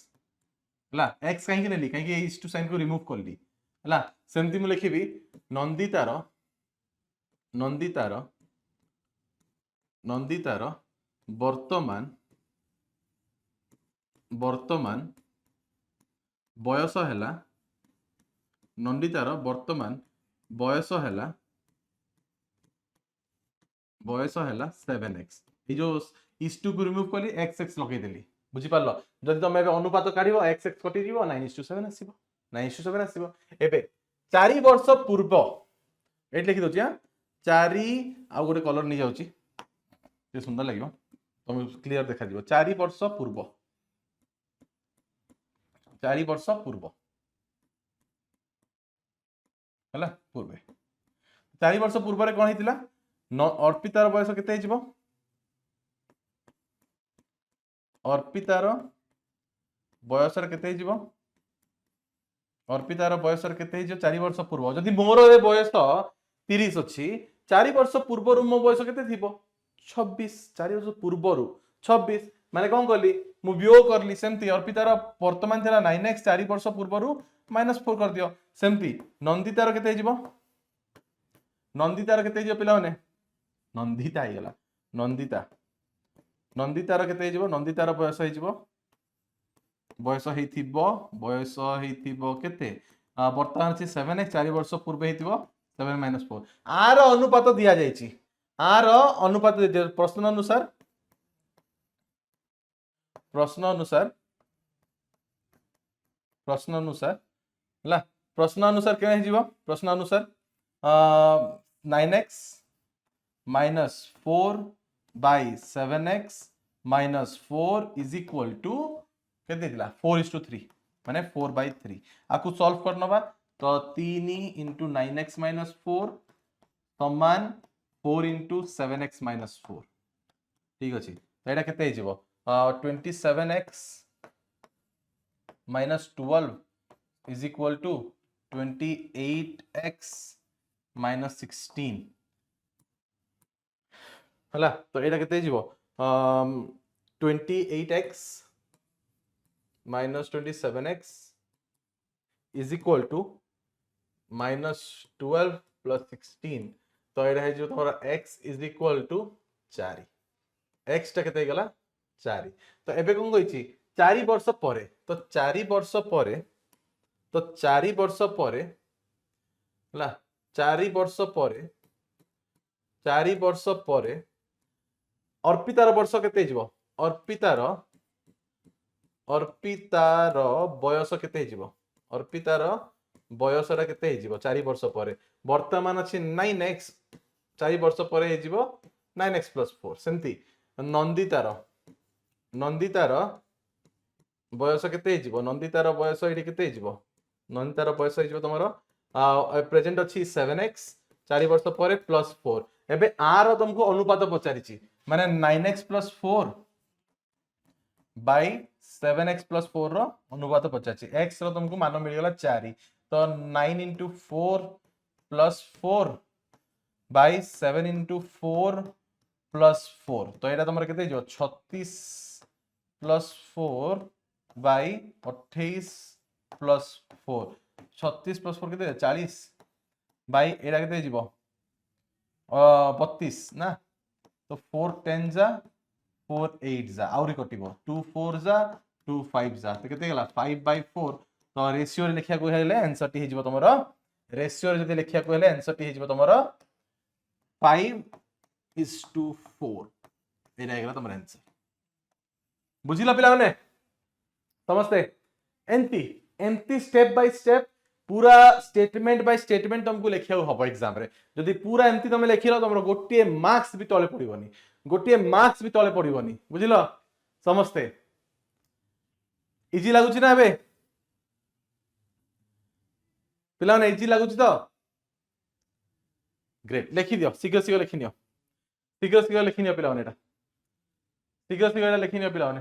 Speaker 1: हला x काहे नेली काहे कि इस टू साइन को रिमूव करली हला सेमति मु लिखिबी नंदितार नंदितार नंदितार वर्तमान वर्तमान बयस हैला नंदितार वर्तमान बयस हैला 7x ये जो इस टू को रिमूव करली x लगे देली बुझी पारलो जदि तुम एबे अनुपात काढिबो x कटि दिबो 9:7 आसीबो 9:7 आसीबो एबे 4 वर्ष पूर्व एट लिखि दोछि 4 आ गोटे कलर नहीं जाउची ये सुंदर লাগিব तुम क्लियर देखा दिबो 4 वर्ष पूर्व 4 वर्ष पूर्व हला पूर्वे 4 वर्ष पूर्व रे कोन हितिला अर्पितार बयस केते हिजिबो अर्पितार बयस रे केते हिजिबो अर्पितार बयस रे केते हिजो 4 वर्ष पूर्व जदि मोर ए बयस 30 अछि 4 वर्ष पूर्व रु मो बयस केते थिबो 26 4 वर्ष पूर्व रु 26 माने कोन करली मु वियोग करली सेमती अर्पितार वर्तमान थिला 9x 4 वर्ष पूर्व रु -4 कर दियो सेमती नंदितार केते हिजिबो नंदितार केते हिजिबो पिला माने नंदिता आइ गला नंदिता नंदितार केते हिजिबो नंदितार बयस हिजिबो बयस हेइथिबो केते वर्तमान अछि 7x 4 वर्ष पूर्व हेइथिबो 7 - 4 आर अनुपात दिया जायछि आर अनुपात प्रश्न अनुसार प्रश्न अनुसार ला प्रश्न अनुसार केने हिजिबो प्रश्न अनुसार 9x minus 4/7x minus 4 is equal to केते दिला 4:3 माने 4/3 आकु सॉल्व करनबा तो 3 into 9x minus 4 समान 4 into 7x minus 4 ठीक अछि तो एटा केते हिजबो 27x minus 12 is equal to 28x minus 16 हला तो एटा केते हिजबो 28x minus 27x is equal to minus 12 plus 16 तो एटा है जो तुम्हारा x is equal to 4 x टा केते गला 4 तो एबे कोन कहिछि 4 वर्ष परे तो 4 वर्ष परे तो 4 वर्ष परे हला 4 वर्ष परे 4 वर्ष परे अर्पितार वर्ष केते हिजबो अर्पितार बयस केते हिजबो अर्पितार बयसटा केते हिजबो 4 वर्ष परे वर्तमान अछि 9x 4 वर्ष परे हिजबो 9x + 4 सेमती नंदितार बयस केते हिजबो नंदितार बयस एठी केते हिजबो नंदितार बयस हिजबो तमरो प्रेजेंट अछि 7x 4 वर्ष परे +4 एबे आर तुमको अनुपात पचारिछि माने 9x + 4 by 7x + 4 रो अनुपात पचाछि x रो तुमको मान मिल गेला 4 तो 9 into 4 + 4 by 7 into 4 + 4 तो एटा तमर केते जो 36 + 4 by 28 + 4 36 + 4 केते 40 by एटा केते जिवो 32 ना तो 4 10 जा 4 8 जा आउरी कटिबो 2 4 जा 2 5 जा तो केते गेला 5/4 तो रेशियो रे लिखिया को हेले आंसर टी हिजबो तमरो रेशियो रे जदी लिखिया को हेले आंसर टी हिजबो तमरो 5:4 एटा गेला तमरो आंसर बुझिला पिला माने समझते एंती एंती स्टेप बाय स्टेप पूरा स्टेटमेंट बाय स्टेटमेंट तुमको लिखिया हबो एग्जाम रे जदी पूरा एंती तुम लिखिलो तमरो गोटे मार्क्स भी तले पड़िबोनी गोटे मार्क्स भी तले पड़िबोनी बुझिलो समझते इजी लागुची ना बे पिला ने इजी लागुची तो ग्रेट लिखि दियो शीघ्र शीघ्र लिखि नियो शीघ्र शीघ्र लिखि नियो पिला एटा शीघ्र शीघ्र लिखि नियो पिला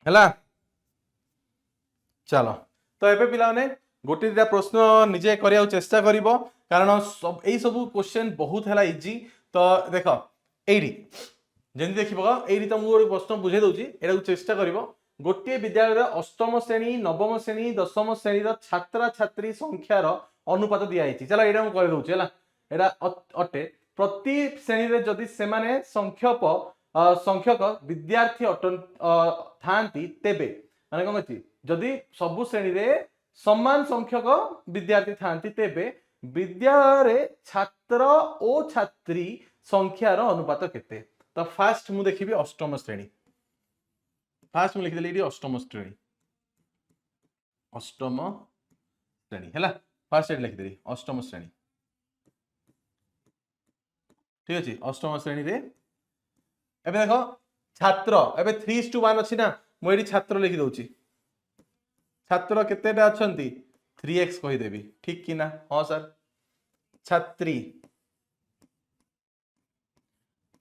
Speaker 1: हैला चलो तो एबे पिला ने गोटे दिटा प्रश्न निजे करिया चेष्टा करिवो कारण सब एई सब क्वेश्चन बहुत हैला इजी तो देखो एडी जेंति देखिबो एडी तुमको एक प्रश्न बुझे दउची एटा को चेष्टा करिवो गोटे विद्यालय रे अष्टम श्रेणी नवम श्रेणी दशम श्रेणी रो छात्र छात्री संख्या रो अनुपात दिया आइछि चलो एटा हम करि दउची हैला एटा अटे प्रति श्रेणी रे जदि से माने संख्यक विद्यार्थी थांती तेबे माने कोन अछि जदि सबु श्रेणी रे समान संख्यक विद्यार्थी थांती तेबे विद्यालय रे छात्र ओ छात्री संख्या रो अनुपात केते तो फास्ट मु देखिबी अष्टम श्रेणी फास्ट मु लिखि देली एडी अष्टम श्रेणी हैला फास्ट एडी लिखि देली अष्टम श्रेणी ठीक अछि अष्टम श्रेणी रे एबे देखो छात्र एबे 3:1 अछि ना मु एडी छात्र लिखि दउची छात्र केतेटा अछंती 3x कहि देबी ठीक कि ना हां सर छात्री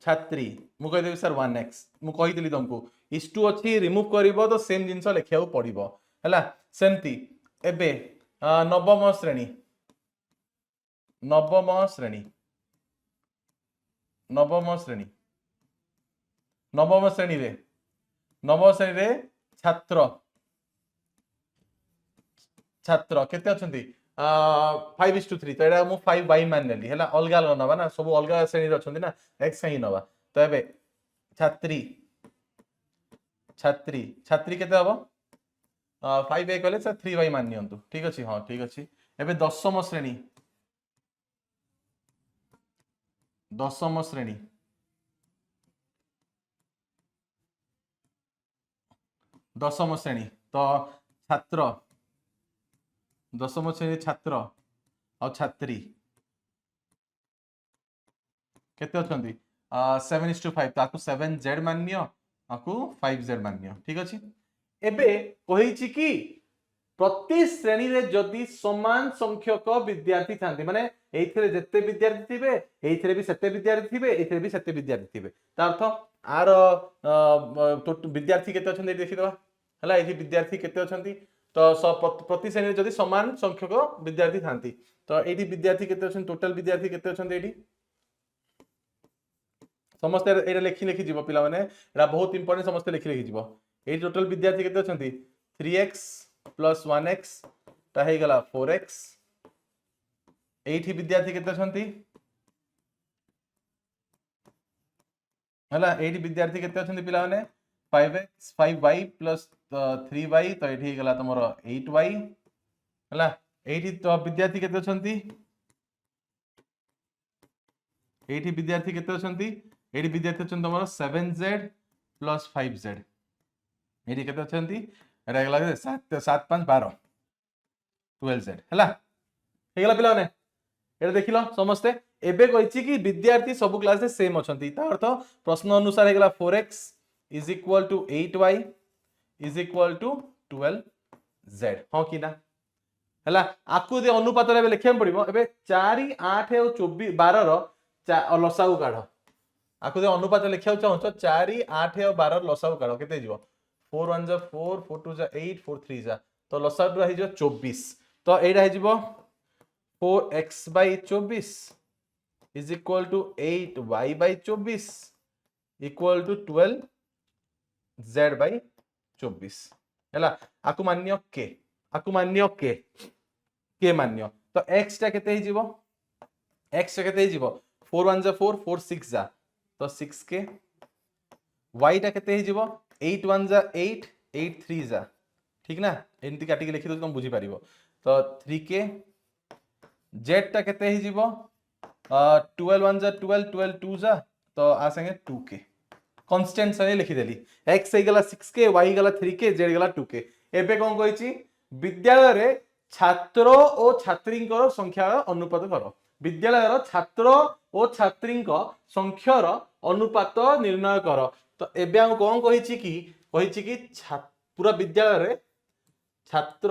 Speaker 1: छात्री मु कहि देबी सर 1x मु कहि दिली तुमको इस2 अछि रिमूव करिवो तो सेम जिंस लिखिया पड़िबो हैला सेमती एबे नवम श्रेणी नवम श्रेणी नवम श्रेणी नवम श्रेणी रे छात्र छात्र केते अछंती 5:3 तो एटा मु 5y मान नेली हैला अलगा अलगा नबा ना सब अलगा श्रेणी रे अछंती ना x ही नबा तो एबे छात्री छात्री छात्री केते हबो 5a कहले से 3y मान नियंतु ठीक अछि हां ठीक अछि एबे दशम श्रेणी दशम श्रेणी दशम श्रेणी तो छात्र दशम श्रेणी छात्र और छात्री केते अछंती 7:5 ताकू 7z मानियो आकू 5z मानियो ठीक अछि एबे कहिछि कि प्रति श्रेणी रे जदि समान संख्यक विद्यार्थी थांती माने एइथिरे जत्ते विद्यार्थी थिबे एइथिरे भी सेते विद्यार्थी थिबे एइथिरे भी सेते विद्यार्थी थिबे ता अर्थ आर विद्यार्थी केते अछंती देखिदवा हला एथि विद्यार्थी केते अछंती तो प्रति श्रेणी जदि समान संख्यक विद्यार्थी थांती तो एठी विद्यार्थी केते अछंती टोटल विद्यार्थी केते अछंती एठी समस्त एटा लेखि लेखि जीवो पिला माने एटा बहुत इंपोर्टेंट समस्त लेखि लेखि जीवो एठी टोटल विद्यार्थी केते अछंती 3x plus 1x ता हे गला 4x एठी विद्यार्थी केते अछंती हला एठी विद्यार्थी केते अछंती पिला माने 5x 5y plus 3y तो एठी गला तमरो 8y हला एठी तो विद्यार्थी केते अछंती एठी विद्यार्थी केते अछंती एठी विद्यार्थी अछंती तमरो 7z plus 5z एठी केते अछंती एटा गला 7 7 5 12 12z हला हे गला पिला माने एटा देखिलो समस्ते एबे कहिछि कि विद्यार्थी सब क्लास रे सेम अछंती ता अर्थ प्रश्न अनुसार हे गला 4x is equal to 8y is equal to 12z हां कि ना हला आकु दे अनुपात रे लिखिया पड़िबो एबे 4 8 और 24 12 रो लसाउ काढ आकु दे अनुपात लिखिया चाहछो 4 8 और 12 रो लसाउ काढ केते जीवो 4 1 जा 4 4 2 जा 8 4 3 जा तो लसाउ रो हे जो 24 तो एडा हे जीवो 4x by 24 is equal to 8y by 24 equal to 12z by 24 हैला आकु मान्य के मान्य तो x टा केते हे जीवो x टा केते हे जीवो 4 1 जा 4 4 6 जा तो 6 के y टा केते हे जीवो 8 1 जा 8 8 3 जा ठीक ना एंती काटी के लिखि दो तुम बुझी पारिबो तो 3 के z टा केते हे जीवो 12 1 जा 12 12 2 जा तो आ संगे 2 के कांस्टेंट सने लिखि देली x हे गला 6 के y गला 3 के z गला 2 के एबे कोन कहिछि विद्यालय रे छात्र और छात्रींकर संख्या अनुपात करो विद्यालय रो छात्र और छात्रींक संख्यार अनुपात निर्णय करो तो एबे हम कोन कहिछि कि पूरा विद्यालय रे छात्र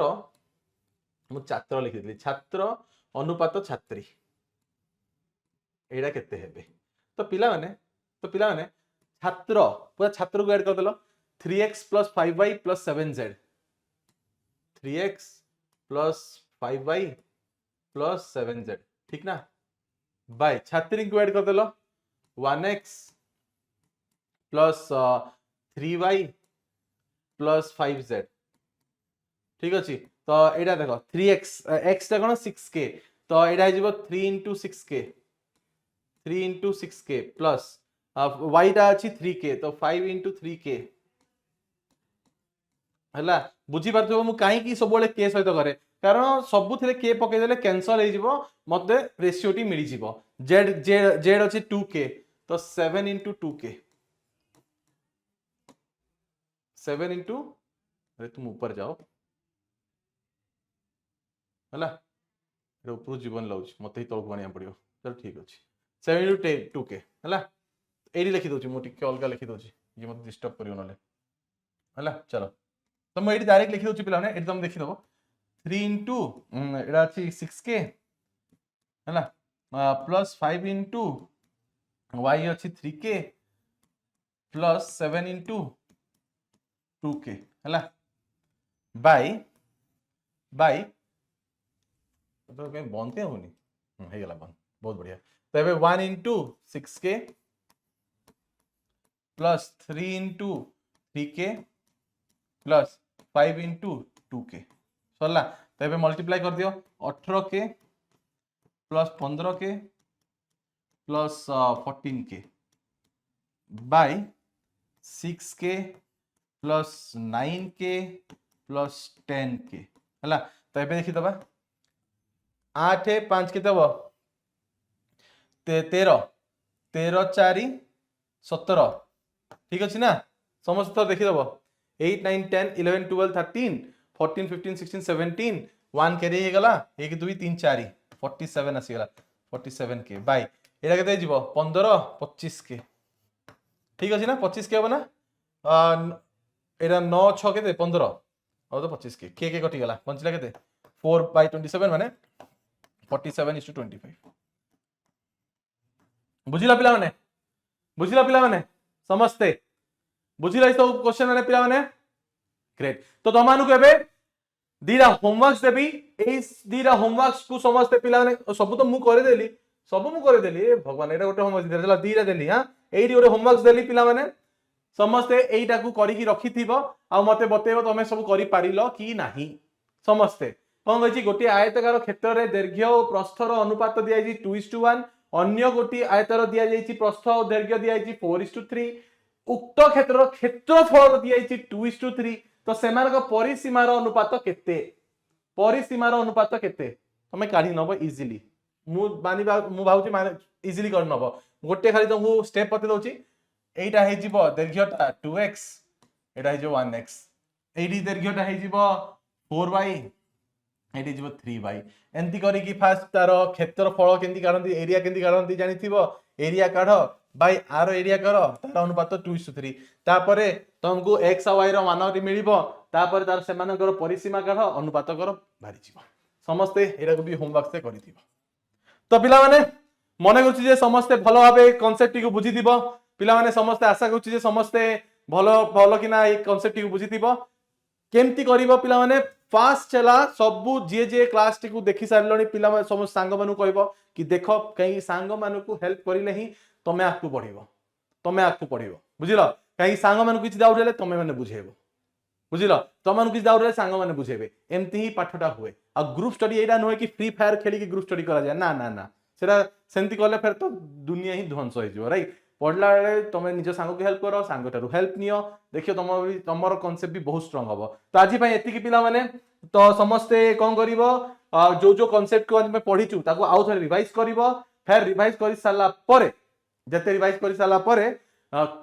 Speaker 1: मु छात्र लिखि देली छात्र अनुपात छात्री एडा केते हेबे तो पिला माने छात्र पूरा छात्र को ऐड कर देलो 3x plus 5y plus 7z 3x plus 5y plus 7z ठीक ना बाय छात्री को ऐड कर देलो 1x plus 3y plus 5z ठीक अछि तो एडा देखो 3x x टा कोन 6k तो एडा जीवो 3 into 6k 3 into 6k plus y टा अछि 3k तो 5 into 3k हला बुझी पारथबो मु काहे की सब बेले k सहित करे कारण सबु थिले k पके देले कैंसल हे जीवो मते रेशियो टी मिली जीवो z अछि 2k तो 7 into 2k 7 into अरे तुम ऊपर जाओ हला रे ऊपर जीवन लाउछ मते ही तळक बानिया पड़ियो चल ठीक अछि 7 into 2k हला एडी लिखि दोची मु टिके अलगा लिखि दोची ये मते डिस्टर्ब करियो नले हला चलो तो मैं एडी डायरेक्ट लिखि दोची पिला ने एडी तुम देखि दबो 3 into एडा अछि 6k हला प्लस 5 into y अछि 3k प्लस 7 into 2k हला बाय तो कहीं बनते होनी हे गला बन बहुत बढ़िया तो एबे 1 into 6k plus 3 into 3k plus 5 into 2k सरला तो ये मल्टीप्लाई कर दियो 18k plus 15k plus 14k by 6k plus 9k plus 10k है। तो ये देखीदबा 8 5 के 13 13 4 17 ठीक अच्छे ना समस्त देखीदब 8 9 10 11 12 13 14 15 16 17 1 कैरी हो गला 1 2 3 4 47 आसीगला 47 के बाय एटा केते जीवो 15 25 के ठीक अच्छे ना 25 के हम ना एटा 9 6 केते 15 और तो 25 के कटि गला बंचला केते 4 बाय 27 माने 47:25 बुझिला पिला माने बुझिला पिला माने समस्ते बुझिला सब क्वेश्चन माने पिला माने ग्रेट तो तमानु केबे दीरा होमवर्क्स देबी एई दीरा होमवर्क्स को समस्ते पिला माने सब तो मु करे देली सब मु करे देली भगवान एटा गोटे होमवर्क देला दीरा देली हां एई गोटे होमवर्क्स देली पिला माने समस्ते एईटा को करी की रखिथिबो आ मते बतेबो तमे सब करि पारिलो कि नाही समस्ते कौन कही गोटे आयतकार क्षेत्र में दैर्घ्य और प्रस्थर अनुपात दिखाई 2:1 अन्य गोटे आयतर दि प्रस्थ और दैर्घ्य दिखाई 4:3 उक्त क्षेत्र क्षेत्रफल दिखाई 2:3 तो सेमान परिसीमार अनुपात केते परिसीमार अनुपात केते तमे काढी नबो इजीली मु भावुची माने इजीली कर नबो गोटे खाली तुमको स्टेप बते दउची एटा हे जिवो दैर्घ्यटा 2x एटा हे जो 1x एडी दैर्घ्यटा हे जिवो 4y एटी जीव 3 एमती करी फास्ट तार क्षेत्रफल केंती काढंती एरिया केंती काढंती जानिथिबो एरिया काढ बाय आर एरिया कर तार अनुपात 2:3 तापरे तुमको x और y रो मान मिलिबो तापरे तार सेमानकर परिसीमा काढ अनुपात कर भारी जीव समस्ते एटा को भी होमवर्क से करिथिबो तो पिला माने मने करछि जे समस्ते भलो भाबे कांसेप्ट को बुझिथिबो पिला माने समस्ते आशा करछि जे समस्ते भलो भलो किना ए कांसेप्ट को बुझिथिबो केमती करिवो पिला माने फास्ट चला सबु जे क्लास टी को देखि सारलणी पिला समस्त सांग मानु कहबो कि देखो कहीं सांग मानु को हेल्प करिले ही तमे आकु पढिबो बुझिलो कहीं सांग मानु किछ डाउट हेले तमे माने बुझेबो बुझिलो तमन किछ डाउट हेले सांग माने बुझेबे एमती ही पाठटा हुए आ ग्रुप स्टडी एटा नय कि फ्री फायर खेली कि ग्रुप स्टडी करा जाय ना ना ना सेटा सेंती करले फेर तो दुनिया ही ध्वंस हो जिवो राइट पढ़ला बेले तुम निज सांग को हेल्प कर सांगटारू हेल्प नियो देखियो तुम कॉन्सेप्ट भी बहुत स्ट्रांग हम तो आज एतिकी पिला माने तो समस्ते कौन करिवो जो जो कॉन्सेप्ट को आज पढ़ीचु ताको आउ थरे रिवाइज करिवो फिर रिवाइज कर सारा परे जते रिवाइज कर सारा परे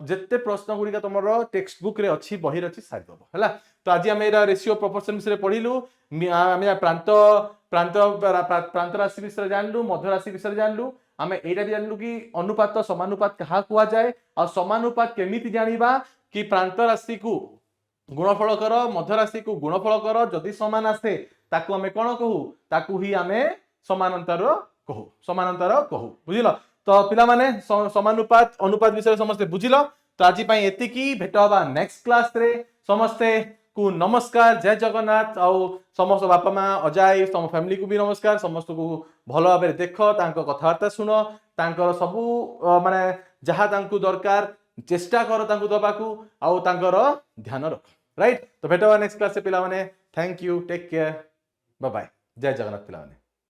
Speaker 1: जते प्रश्न गुड़िका तुमर टेक्स्ट बुक रे अच्छी बही अच्छी सारी दबो हैला तो आज आम एरा रेशियो प्रोपोर्शन विषय पढ़िलु आम प्रांत प्रांत प्रांत राशि विषय जानलु मध्य राशि विषय जानलु आम एटा भी जानलु कि अनुपात समानुपात कहा कुआ जाए और समानुपात केमिति जानिबा कि प्रांत राशि को गुणफल कर मध्य राशि को गुणफल कर जदि समान आसे ताकू आमे कोन कहू ताकू ही आमे समानांतर कहू बुझिलो तो पिला माने समानुपात अनुपात विषय समस्ते बुझिलो तो आज पई एतिकी भेट हबा नेक्स्ट क्लास रे समस्ते को नमस्कार जय जगन्नाथ आउ समस्त बापा माँ अजाई सम फैमिली को भी नमस्कार समस्त को भल भाव देख कथबार्ता शुण तांकर सबू माने जहाँ तांकु दरकार चेष्टा कर तांकु दबाकू आउ तांकर ध्यान रख राइट तो भेट नेक्स्ट क्लास से पिला माने thank you take care bye bye जय जगन्नाथ पिला माने।